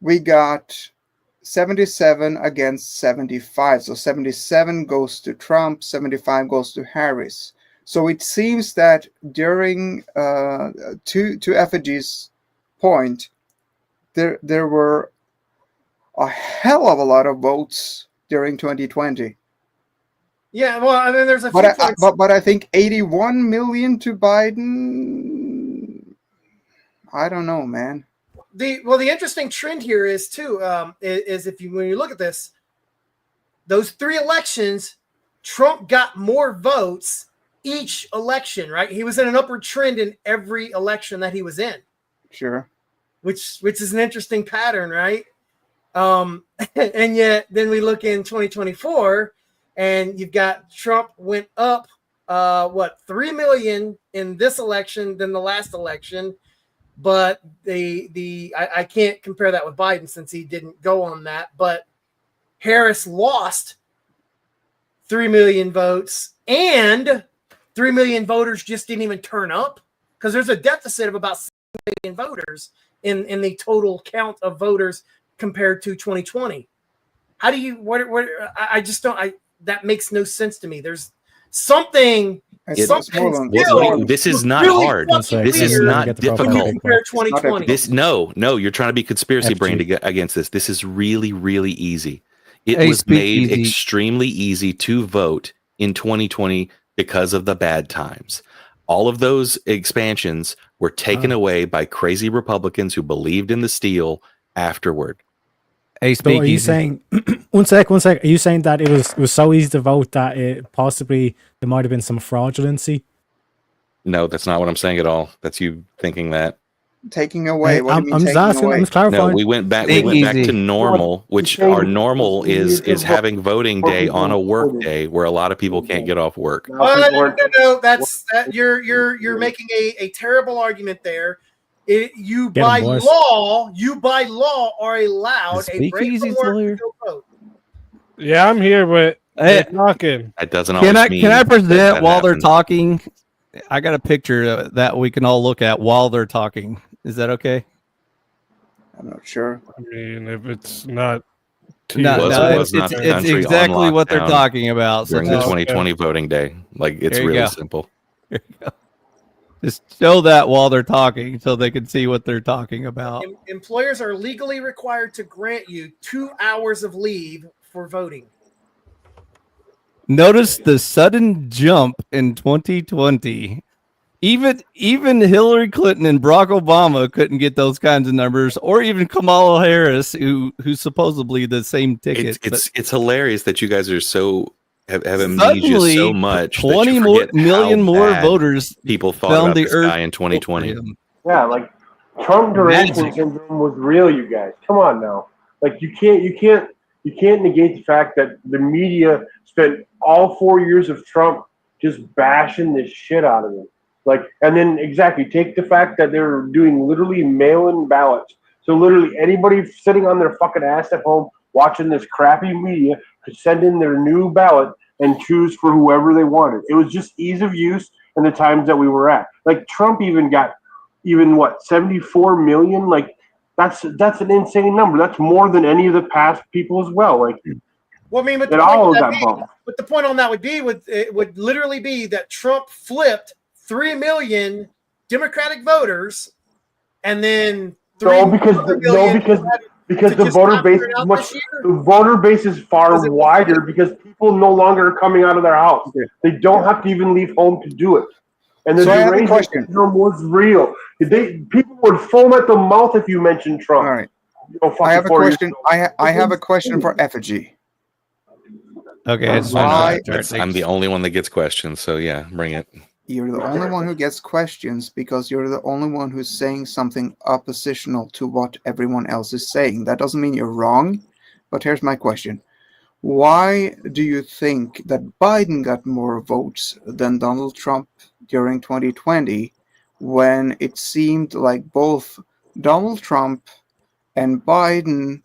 we got 77 against 75. So 77 goes to Trump, 75 goes to Harris. So it seems that during to Effigy's point, there were a hell of a lot of votes during 2020. Yeah, well, I mean, there's a few points. But I think 81 million to Biden. I don't know, man. The interesting trend here is too is when you look at this, those three elections, Trump got more votes each election, right? He was in an upward trend in every election that he was in. Sure. Which is an interesting pattern, right? And yet then we look in 2024 and you've got Trump went up 3 million in this election than the last election, but I can't compare that with Biden since he didn't go on that, but Harris lost 3 million votes, and 3 million voters just didn't even turn up because there's a deficit of about 6 million voters in the total count of voters compared to 2020. How do you I just don't that makes no sense to me. There's something this is not hard. This is not difficult. No, you're trying to be conspiracy brained against this. This is really, really easy. It was made extremely easy to vote in 2020 because of the bad times. All of those expansions were taken away by crazy Republicans who believed in the steal afterward. So are you saying one sec? Are you saying that it was so easy to vote that it possibly there might have been some fraudulency? No, that's not what I'm saying at all. That's you thinking that. Taking away. What do you mean I'm just asking. away? I'm just clarifying. No, we went back to normal, which our normal is having voting day on a work day where a lot of people can't get off work. No. That's you're making a terrible argument there. You by law are allowed a break from work to vote. Yeah, I'm here, but they're talking. That doesn't always mean. Can I present while they're talking? I got a picture that we can all look at while they're talking. Is that okay? I'm not sure. I mean, if it's not, it's exactly what they're talking about. During the 2020 voting day, like it's really simple. There you go. Just show that while they're talking so they can see what they're talking about. Employers are legally required to grant you 2 hours of leave for voting. Notice the sudden jump in 2020. Even Hillary Clinton and Barack Obama couldn't get those kinds of numbers, or even Kamala Harris, who's supposedly the same ticket. It's hilarious that you guys are have amnesia so much. 20 million more voters. People thought about this guy in 2020. Yeah, like Trump duration syndrome was real. You guys, come on now. Like you can't negate the fact that the media spent all 4 years of Trump just bashing the shit out of him. Like, and then exactly take the fact that they're doing literally mail-in ballots. So literally anybody sitting on their fucking ass at home watching this crappy media could send in their new ballot and choose for whoever they wanted. It was just ease of use and the times that we were at. Like Trump even got 74 million. Like that's an insane number. That's more than any of the past people as well. Like, well, I mean, but the point on that would be it would literally be that Trump flipped 3 million Democratic voters, and then because the voter base is far wider because people no longer are coming out of their house. They don't have to even leave home to do it. And the derangement syndrome was real. People would foam at the mouth if you mentioned Trump. All right. I have a question. I have a question for Effigy. Okay, I'm the only one that gets questions, so yeah, bring it. You're the only one who gets questions because you're the only one who's saying something oppositional to what everyone else is saying. That doesn't mean you're wrong, but here's my question. Why do you think that Biden got more votes than Donald Trump during 2020 when it seemed like both Donald Trump and Biden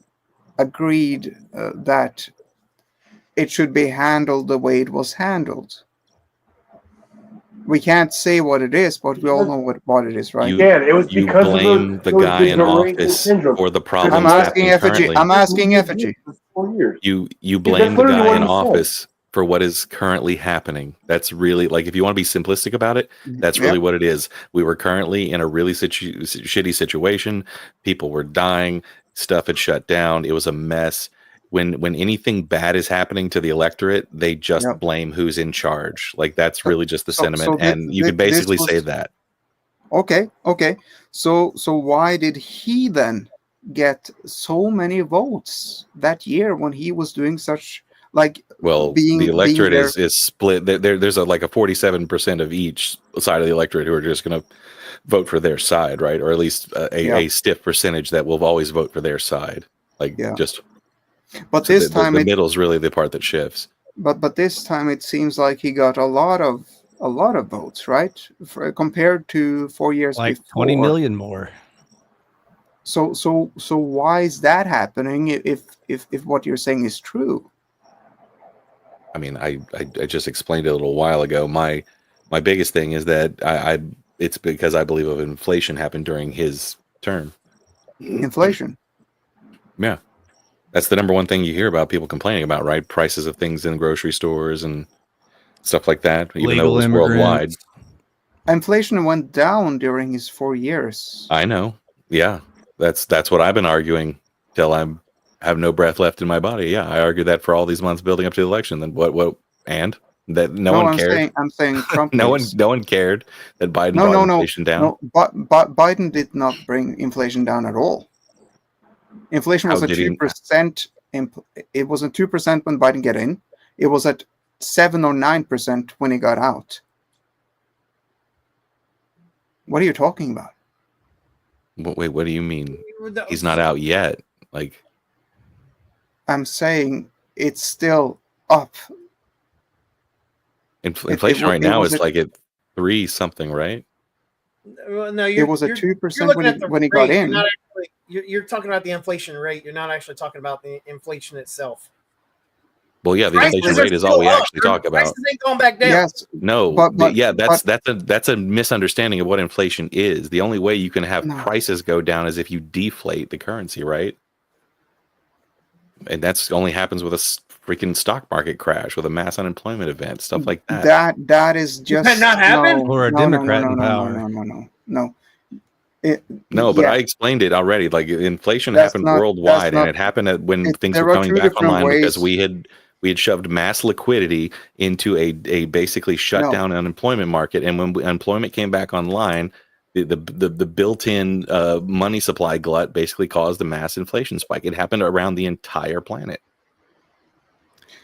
agreed that it should be handled the way it was handled? We can't say what it is, but we all know what it is, right? It was because you blame the guy in office for the problems. I'm asking Effigy. You blame the guy in office for what is currently happening. That's really, like, if you want to be simplistic about it, that's really what it is. We were currently in a really shitty situation. People were dying. Stuff had shut down. It was a mess. When anything bad is happening to the electorate, they just blame who's in charge. Like, that's really just the sentiment, and you can basically say that. Okay. So why did he then get so many votes that year when he was doing such the electorate is split. There's a 47% of each side of the electorate who are just going to vote for their side, right? Or at least a stiff percentage that will always vote for their side. But so this time the middle is really the part that shifts. But this time it seems like he got a lot of votes, right? Compared to 4 years like before. 20 million more. So why is that happening if what you're saying is true? I mean, I just explained it a little while ago. My biggest thing is that it's because I believe of inflation happened during his term. Inflation. Yeah. That's the number one thing you hear about people complaining about, right? Prices of things in grocery stores and stuff like that, even though it was worldwide. Inflation went down during his 4 years. I know. Yeah. That's what I've been arguing till I have no breath left in my body. Yeah, I argued that for all these months building up to the election. Then what and that no one cared. I'm saying Trump. no one cared that Biden brought inflation down. No, but Biden did not bring inflation down at all. Inflation was at 2%. It was at 2% when Biden got in. It was at 7 or 9% when he got out. What are you talking about? Wait, what do you mean? He's not out yet. Like, I'm saying it's still up. Inflation right now is like at 3 something, right? No, it was at 2% when he got in. You're talking about the inflation rate. You're not actually talking about the inflation itself. Well, yeah, the inflation rate is all we actually talk about. Prices ain't going back down. Yes, no, that's a misunderstanding of what inflation is. The only way you can have prices go down is if you deflate the currency, right? And that's only happens with a freaking stock market crash, with a mass unemployment event, stuff like that. That is just Does that not happen? Or a Democrat in power. No. But I explained it already. Like, inflation happened worldwide, and it happened when things were coming back online because we had shoved mass liquidity into a basically shut down unemployment market, and when employment came back online, the built-in money supply glut basically caused a mass inflation spike. It happened around the entire planet,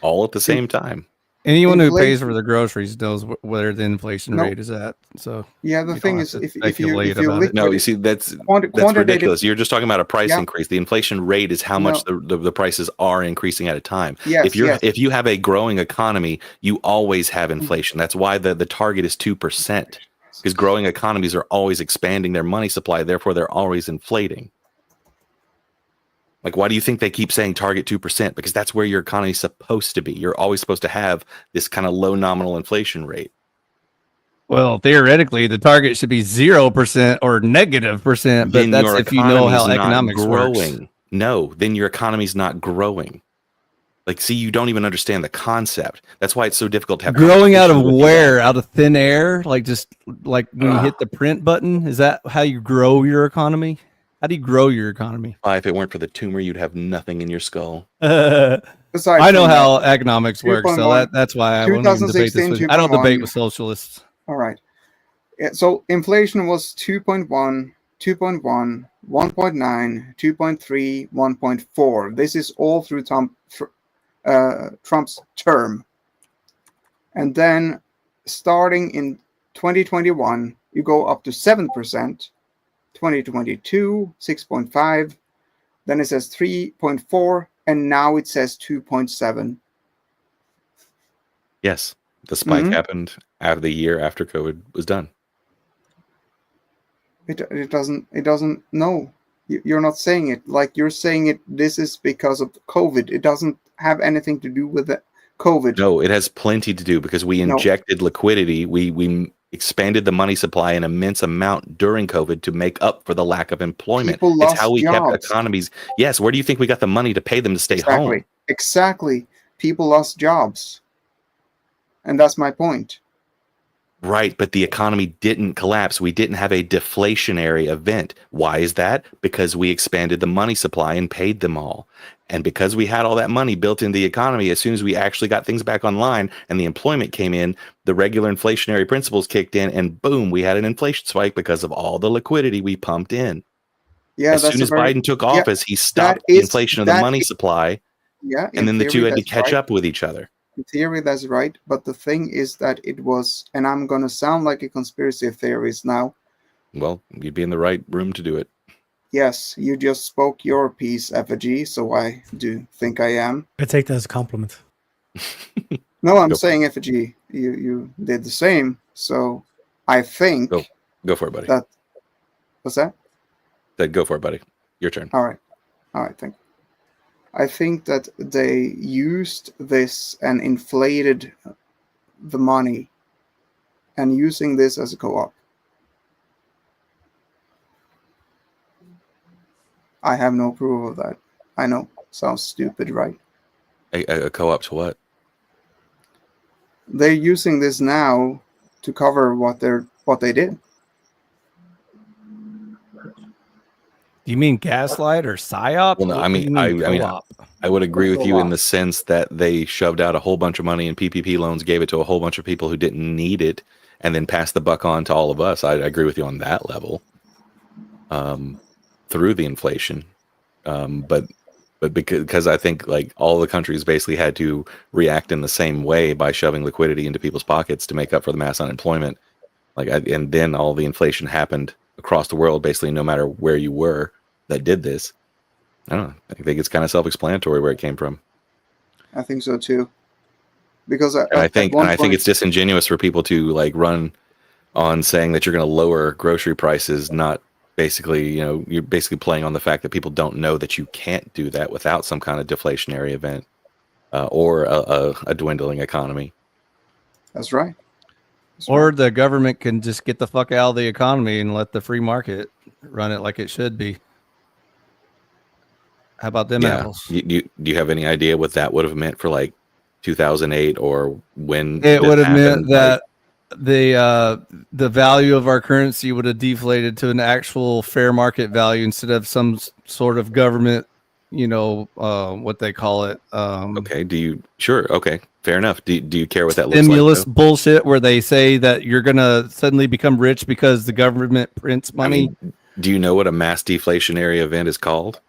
all at the same time. Anyone who pays for the groceries knows where the inflation rate is at. So yeah, the thing is, if you you see, that's ridiculous. You're just talking about a price increase. The inflation rate is how much the prices are increasing at a time. Yes, if you have a growing economy, you always have inflation. That's why the target is 2%, because growing economies are always expanding their money supply. Therefore, they're always inflating. Like, why do you think they keep saying target 2%? Because that's where your economy is supposed to be. You're always supposed to have this kind of low nominal inflation rate. Well, theoretically, the target should be 0% or -%, but then that's if you know how economics growing. works. No, then your economy's not growing. Like, see, you don't even understand the concept. That's why it's so difficult to have growing out of where? Out of thin air? Like just like when you hit the print button? Is that how you grow your economy? How do you grow your economy? If it weren't for the tumor, you'd have nothing in your skull. I know how economics works, so that's why I won't even debate this. I don't debate with socialists. All right. So inflation was 2.1, 2.1, 1.9, 2.3, 1.4. This is all through Trump's term. And then starting in 2021, you go up to 7%, 2022, 6.5, then it says 3.4, and now it says 2.7. Yes, the spike happened after the year after COVID was done. It doesn't know. You're not saying it like you're saying it. This is because of COVID. It doesn't have anything to do with the COVID. No, it has plenty to do because we injected liquidity. We expanded the money supply an immense amount during COVID to make up for the lack of employment. It's how we kept economies. Yes, where do you think we got the money to pay them to stay home? Exactly. People lost jobs. And that's my point. Right, but the economy didn't collapse. We didn't have a deflationary event. Why is that? Because we expanded the money supply and paid them all. And because we had all that money built into the economy, as soon as we actually got things back online and the employment came in, the regular inflationary principles kicked in, and boom, we had an inflation spike because of all the liquidity we pumped in. Yeah, as soon as Biden took office, he stopped the inflation of the money supply. Yeah, and then the two had to catch up with each other. In theory, that's right. But the thing is that it was, and I'm going to sound like a conspiracy theorist now. Well, you'd be in the right room to do it. Yes, you just spoke your piece, Effigy, so I do think I am. I take that as a compliment. No, I'm saying Effigy, you did the same. So I think... Go for it, buddy. What's that? Go for it, buddy. Your turn. All right, thank you. I think that they used this and inflated the money and using this as a co-op. I have no proof of that. I know. Sounds stupid, right? A co-op to what? They're using this now to cover what they did. You mean gaslight or psyop? Well, no, I mean, I would agree with you in the sense that they shoved out a whole bunch of money in PPP loans, gave it to a whole bunch of people who didn't need it, and then passed the buck on to all of us. I agree with you on that level. Through the inflation, but because I think like all the countries basically had to react in the same way by shoving liquidity into people's pockets to make up for the mass unemployment. And then all the inflation happened across the world, basically no matter where you were that did this. I don't know. I think it's kind of self-explanatory where it came from. I think so too. Because I think it's disingenuous for people to like run on saying that you're going to lower grocery prices, not basically, you're basically playing on the fact that people don't know that you can't do that without some kind of deflationary event or a dwindling economy. That's right. Or the government can just get the fuck out of the economy and let the free market run it like it should be. How about them apples? Do you have any idea what that would have meant for like 2008 or when it would have meant that the value of our currency would have deflated to an actual fair market value instead of some sort of government, what they call it. Okay. Sure. Okay. Fair enough. Do you care what that looks stimulus like? Bullshit where they say that you're going to suddenly become rich because the government prints money. Do you know what a mass deflationary event is called?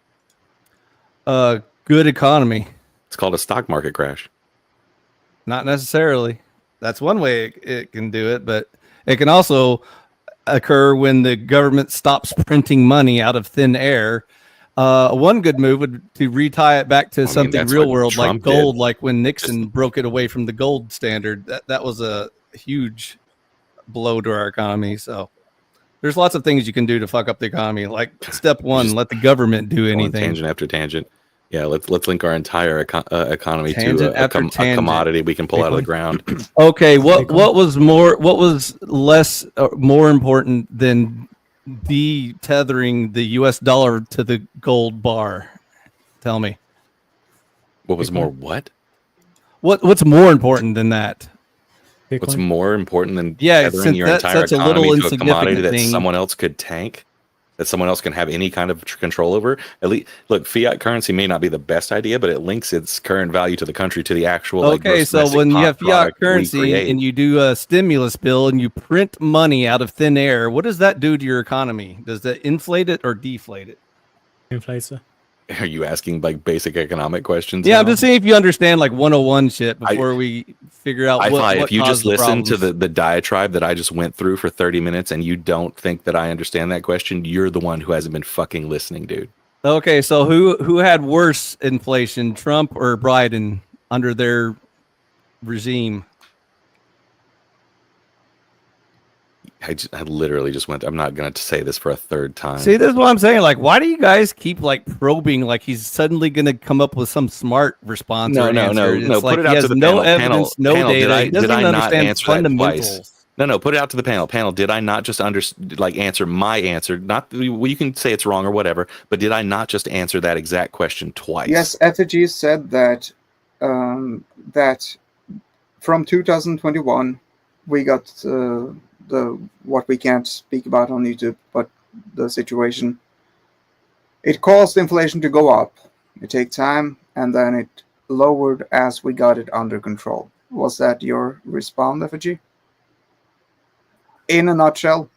Good economy. It's called a stock market crash. Not necessarily. That's one way it can do it, but it can also occur when the government stops printing money out of thin air. One good move would to retie it back to something real world like gold, like when Nixon broke it away from the gold standard. That was a huge blow to our economy. So There's lots of things you can do to fuck up the economy. Like step one, let the government do anything. Tangent after tangent. Yeah, let's link our entire economy Tangent to a commodity we can pull out of the ground. Okay, what was less more important than detethering the U.S. dollar to the gold bar? Tell me. What was more what? What's more important than that? Bitcoin? What's more important than tethering your entire economy to a commodity that someone else could tank? That someone else can have any kind of control over. At least, look, fiat currency may not be the best idea, but it links its current value to the country, to the actual. Okay, so when you have fiat currency and you do a stimulus bill and you print money out of thin air, what does that do to your economy? Does that inflate it or deflate it? Inflates it. Are you asking like basic economic questions? Yeah, now? I'm just saying if you understand like 101 shit before we figure out what if you just listen to the the diatribe that I just went through for 30 minutes and you don't think that I understand that question, you're the one who hasn't been fucking listening, dude. Okay, so who had worse inflation, Trump or Biden under their regime? I literally just went. I'm not going to say this for a third time. See, this is what I'm saying. Like, why do you guys keep like probing? Like, he's suddenly going to come up with some smart response. No. Like, put it out to the panel. Evidence, no data. Did I not answer fundamentals. That twice? No. Put it out to the panel. Panel. Did I not just answer my answer? Not you can say it's wrong or whatever, but did I not just answer that exact question twice? Yes, Effigy said that that from 2021 we got the what we can't speak about on YouTube, but the situation. It caused inflation to go up. It take time, and then it lowered as we got it under control. Was that your response, Effigy? In a nutshell.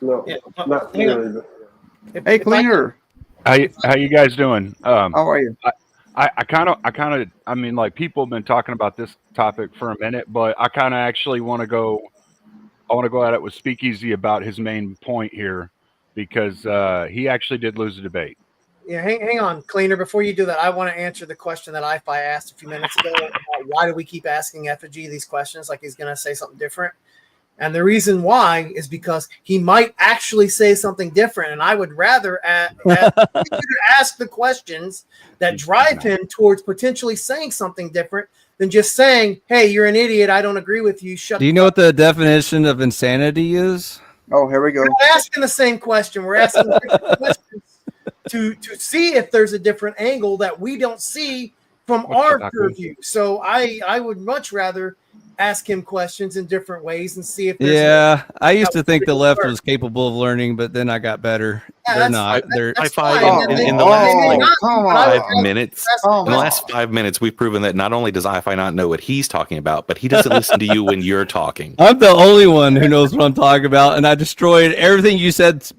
No, not really. Hey, Cleaner. How you guys doing? How are you? I mean, like, people have been talking about this topic for a minute, but I kind of actually want to go at it with Speakeasy about his main point here, because he actually did lose the debate. Yeah, hang on, Cleaner. Before you do that, I want to answer the question that I asked a few minutes ago. About why do we keep asking Effigy these questions like he's going to say something different? And the reason why is because he might actually say something different. And I would rather ask the questions that drive him towards potentially saying something different than just saying, hey, you're an idiot. I don't agree with you. Do you know what the definition of insanity is? Oh, here we go. We're not asking the same question. We're asking different questions to see if there's a different angle that we don't see from our purview. So I would much rather ask him questions in different ways and see if there's I used to think the left was capable of learning, but then I got better. They're not. They're in the last 5 minutes. In the last 5 minutes, we've proven that not only does iFi not know what he's talking about, but he doesn't listen to you when you're talking. I'm the only one who knows what I'm talking about, and I destroyed everything you said,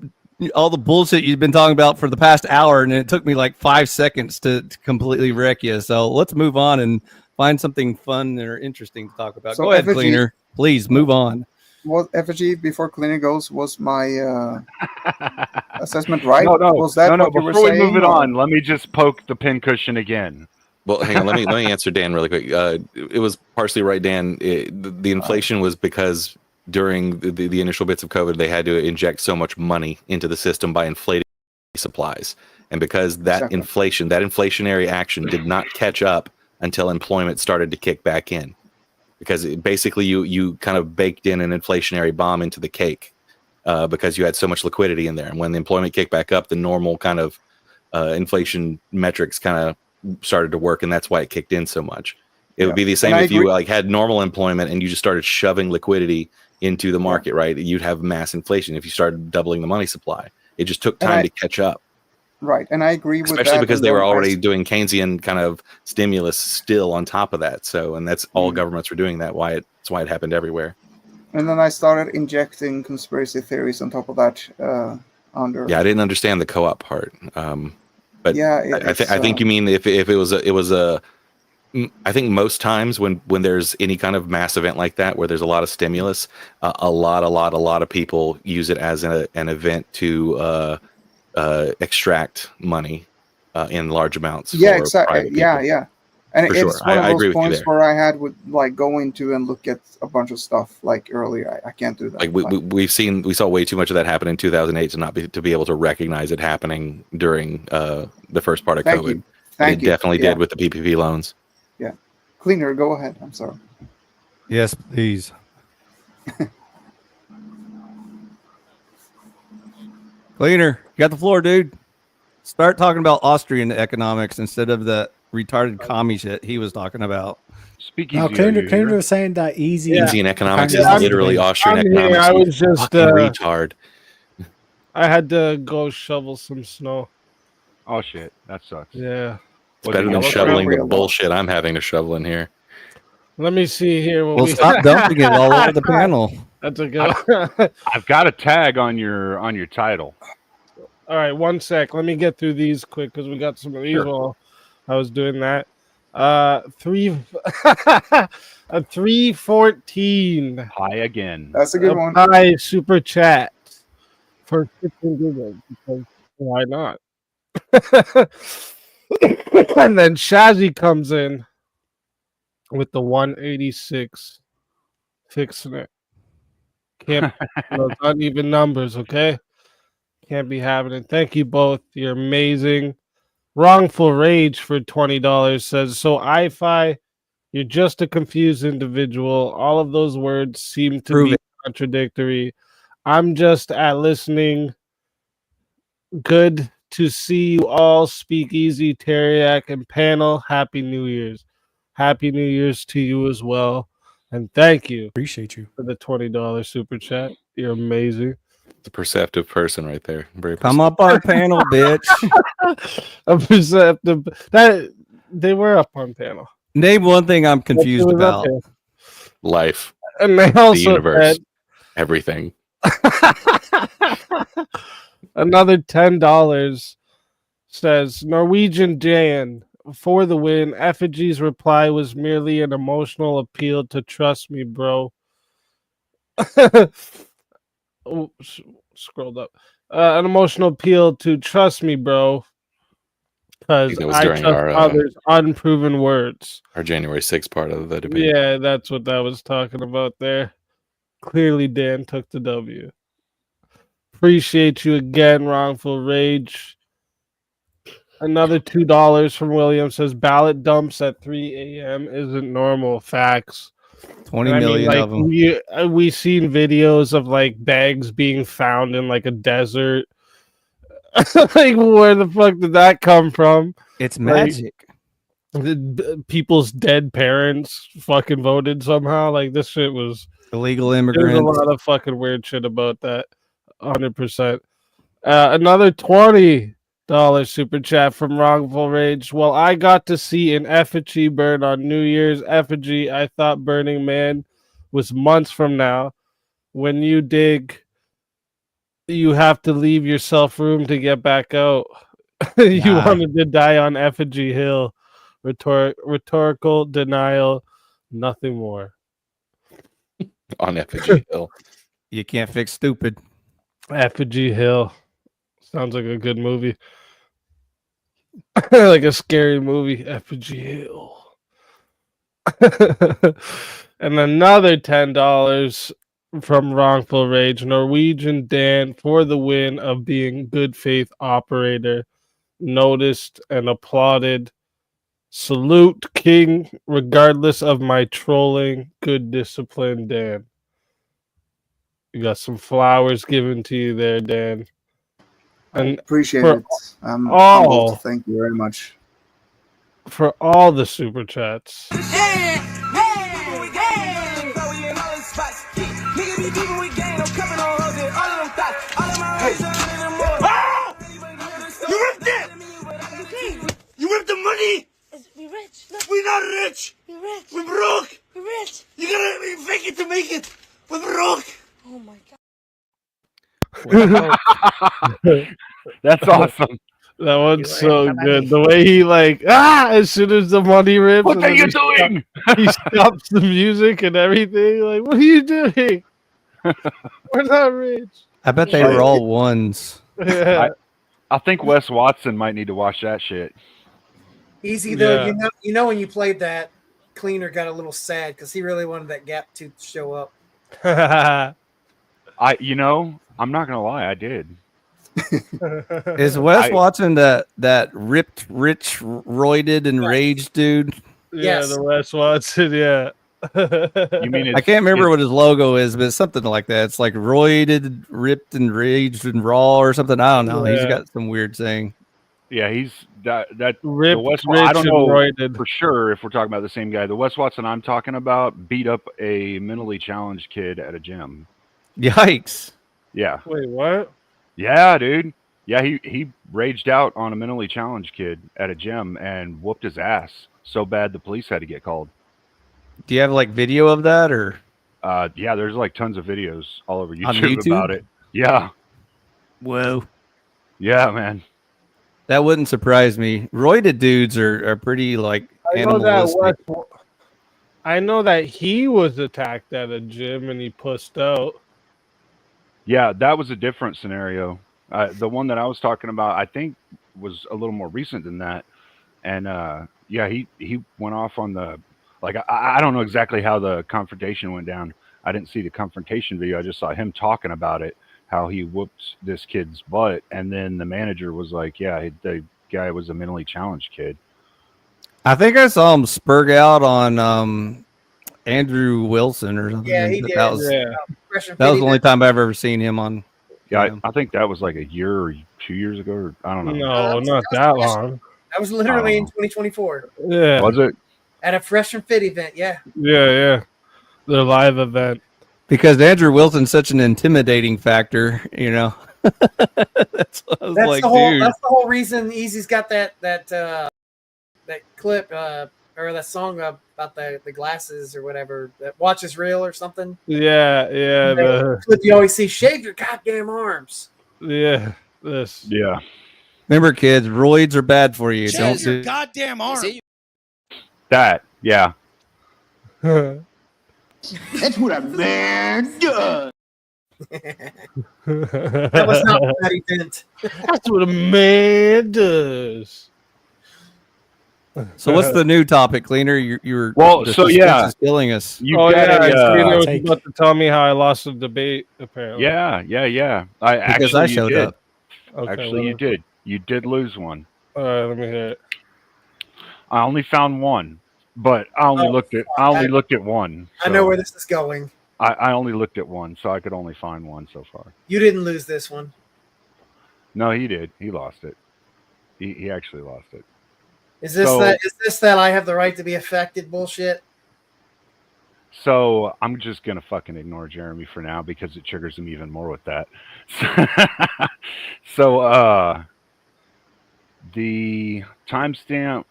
all the bullshit you've been talking about for the past hour, and it took me like 5 seconds to completely wreck you. So let's move on and find something fun or interesting to talk about. So go ahead, Cleaner. Please move on. Well, Effigy, before Cleaner goes, was my assessment right? No. Was that what you were Before we saying, move it on, let me just poke the pincushion again. Well, hang on. Let me answer Dan really quick. It was partially right, Dan. The inflation was because during the initial bits of COVID, they had to inject so much money into the system by inflating supplies, and because that inflationary action did not catch up until employment started to kick back in, because basically you kind of baked in an inflationary bomb into the cake because you had so much liquidity in there. And when the employment kicked back up, the normal kind of inflation metrics kind of started to work, and that's why it kicked in so much. It would be the same if you like had normal employment and you just started shoving liquidity into the market, right? You'd have mass inflation if you started doubling the money supply. It just took time to catch up. Right, and I agree with that. Especially because they were already doing Keynesian kind of stimulus still on top of that. So, and that's all governments were doing that. That's why it happened everywhere. And then I started injecting conspiracy theories on top of that. Yeah, I didn't understand the co-op part. But yeah, I think you mean if it was a. I think most times when there's any kind of mass event like that where there's a lot of stimulus, a lot of people use it as an event to extract money in large amounts. Yeah, exactly. Yeah. And For it's sure. one I of agree those with you points there. where I had with like go into and look at a bunch of stuff like earlier. I can't do that. Like we saw way too much of that happen in 2008 to be able to recognize it happening during the first part of COVID. Thank it you. definitely did with the PPP loans. Yeah. Cleaner, go ahead. I'm sorry. Yes, please. Cleaner, you got the floor, dude. Start talking about Austrian economics instead of the retarded commie shit he was talking about. Now, Cleaner was saying that easy. Keynesian economics is literally Austrian economics. I was just retard. I had to go shovel some snow. Oh shit, that sucks. Yeah. It's better than shoveling the bullshit I'm having to shovel in here. Let me see here. Well, stop dumping it all over the panel. That's a good. I've got a tag on your title. All right, 1 sec. Let me get through these quick because we got some of these while I was doing that. 314. Hi again. That's a good one. Hi, super chat for 15 gigas because why not? And then Shazzy comes in with the 186, fixing it. Can't those uneven numbers, okay? Can't be having it. Thank you both. You're amazing. Wrongful Rage for $20 says, so I-Fi, you're just a confused individual. All of those words seem to be contradictory. I'm just at listening. Good to see you all. Speak easy, Teriak and panel. Happy New Year's. Happy New Year's to you as well. And thank you. Appreciate you for the $20 super chat. You're amazing. The perceptive person right there. Very Come up our panel, bitch. A perceptive. That they were up on panel. Name one thing I'm confused about. Life. And they also the universe. said, everything. Another $10 says Norwegian Jan for the win. Effigy's reply was merely an emotional appeal to trust me, bro. Oh, scrolled up. An emotional appeal to trust me, bro. Because I trust others' unproven words. Our January 6th part of the debate. Yeah, that's what that was talking about there. Clearly, Dan took the W. Appreciate you again, Wrongful Rage. Another $2 from William says ballot dumps at 3 a.m. isn't normal. Facts. 20 million of them. We seen videos of like bags being found in like a desert. Like, where the fuck did that come from? It's magic. People's dead parents fucking voted somehow. Like, this shit was illegal immigrants. There's a lot of fucking weird shit about that. 100%. Another $20 super chat from Wrongful Rage. Well, I got to see an effigy burn on New Year's. Effigy, I thought Burning Man was months from now. When you dig, you have to leave yourself room to get back out. You wanted to die on Effigy Hill. Rhetorical denial, nothing more. On Effigy Hill. You can't fix stupid. Effigy Hill. Sounds like a good movie. Like a scary movie. Effigy Hill. And another $10 from Wrongful Rage. Norwegian Dan for the win of being good faith operator. Noticed and applauded. Salute King, regardless of my trolling. Good discipline, Dan. You got some flowers given to you there, Dan. And appreciate it. I'm humbled to thank you very much for all the super chats. You ripped it! You ripped the money! We rich. We're not rich. We're rich. We're broke. We're rich. You gotta fake it to make it. We're broke. Oh my god. That's awesome. That one's so good. The way he as soon as the money rips. What are you doing? He stops the music and everything. Like, what are you doing? We're not rich. I bet they were all ones. Yeah. I think Wes Watson might need to watch that shit. Easy though, you know when you played that, Cleaner got a little sad because he really wanted that gap tooth to show up. I'm not gonna lie, I did. Is Wes watching that ripped, rich, roided, and raged dude? Yeah, the Wes Watson. Yeah. You mean I can't remember what his logo is, but it's something like that. It's like roided, ripped, and raged and raw or something. I don't know. Yeah. He's got some weird saying. Yeah, he's that ripped, Wes, rich, I don't know roided. for sure if we're talking about the same guy. The Wes Watson I'm talking about beat up a mentally challenged kid at a gym. Yikes! Yeah. Wait, what? Yeah, dude. Yeah, he raged out on a mentally challenged kid at a gym and whooped his ass so bad the police had to get called. Do you have like video of that or? Yeah, there's like tons of videos all over On YouTube YouTube? about it. Yeah. Whoa. Yeah, man. That wouldn't surprise me. Roided dudes are pretty like animalistic. I know that he was attacked at a gym and he pussed out. Yeah, that was a different scenario. The one that I was talking about, I think, was a little more recent than that. And yeah, he went off on the I don't know exactly how the confrontation went down. I didn't see the confrontation video. I just saw him talking about it, how he whooped this kid's butt, and then the manager was like, "Yeah, the guy was a mentally challenged kid." I think I saw him spurg out on Andrew Wilson or something. Yeah, he did. That was Fresh and the Fitty only time I've ever seen him on. Yeah, I think that was like a year or 2 years ago. Or, I don't know. No, not that long. That was literally in 2024. Yeah. Was it? At a Fresh and Fit event, yeah. Yeah. The live event. Because Andrew Wilson's such an intimidating factor, you know. That's what I was like, dude. That's the whole reason Easy's got that clip or that song about the glasses or whatever. That Watch is Real or something. Yeah. The clip you always see, shave your goddamn arms. Yeah. This. Yeah. Remember, kids, roids are bad for you. Shave Don't your do goddamn arms. That, yeah. That's what a man does. That was not Patty Dent. That's what a man does. So what's the new topic, Cleaner? You're well, the so suspense yeah, is killing us. Cleaner was about to tell me how I lost the debate. Apparently, Yeah. Because I showed up. Okay, Actually, you did. You did lose one. All right, let me hear it. I only found one, but I only looked at one. I know where this is going. I only looked at one, so I could only find one so far. You didn't lose this one. No, he did. He lost it. He actually lost it. Is this that I have the right to be affected bullshit? So I'm just gonna fucking ignore Jeremy for now because it triggers him even more with that. So the timestamp.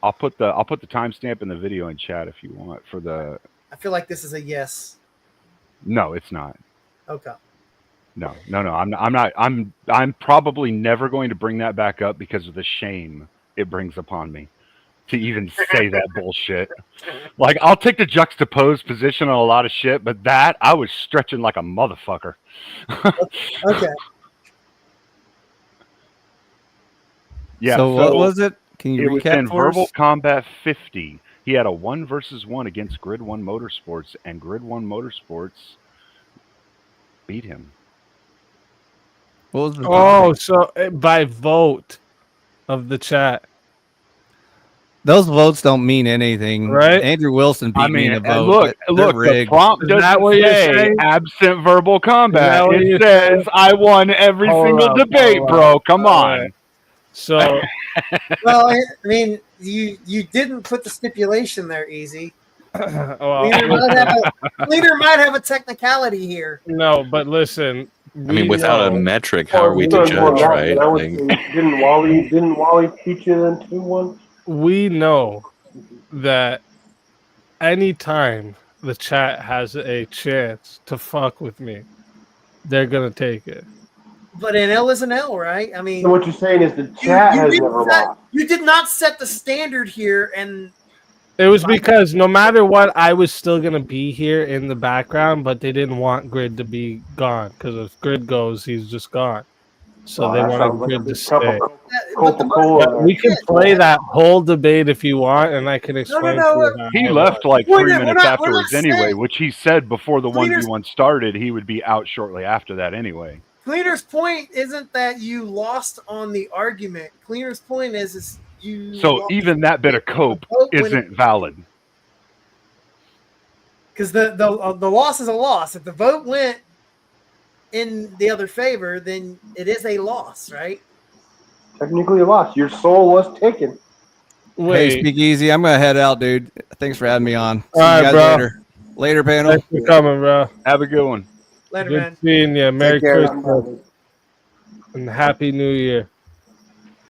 I'll put the timestamp in the video in chat if you want for the. I feel like this is a yes. No, it's not. Okay. No. I'm not. I'm probably never going to bring that back up because of the shame it brings upon me to even say that bullshit. Like, I'll take the juxtaposed position on a lot of shit, but that I was stretching like a motherfucker. Okay. Yeah. So what was it? Can you it was recap in for Verbal us? Combat 50. He had a 1-versus-1 against Grid 1 Motorsports, and Grid 1 Motorsports beat him. What was the so by vote of the chat. Those votes don't mean anything, right? Andrew Wilson beat me in a vote. Look, They're the rigged. prompt doesn't say absent verbal combat. It says I won every single debate, bro. Come on. Right. So, well, I mean, you didn't put the stipulation there, Easy. Leader might have a technicality here. No, but listen. I mean, without a metric, how are we to judge, right? Didn't Wally teach you then too once? We know that anytime the chat has a chance to fuck with me, they're gonna take it. But an L is an L, right? I mean, so what you're saying is the chat has never lost. You did not set the standard here, and it was because no matter what, I was still gonna be here in the background, but they didn't want Grid to be gone because if Grid goes, he's just gone. So they wanted Grid to stay. Coca-Cola. We can play that whole debate if you want, and I can explain. He left like 3 minutes afterwards anyway, which he said before the 1v1 started he would be out shortly after that anyway. Cleaner's point isn't that you lost on the argument. Cleaner's point is you. So even that bit of cope isn't valid. Because the loss is a loss. If the vote went in the other favor, then it is a loss, right? Technically a loss. Your soul was taken. Hey, Speak Easy. I'm gonna head out, dude. Thanks for having me on. See All right, you guys bro. later. Later, panel. Thanks for coming, bro. Have a good one. Later, Good man. seeing you. Merry Take care. Christmas and Happy New Year.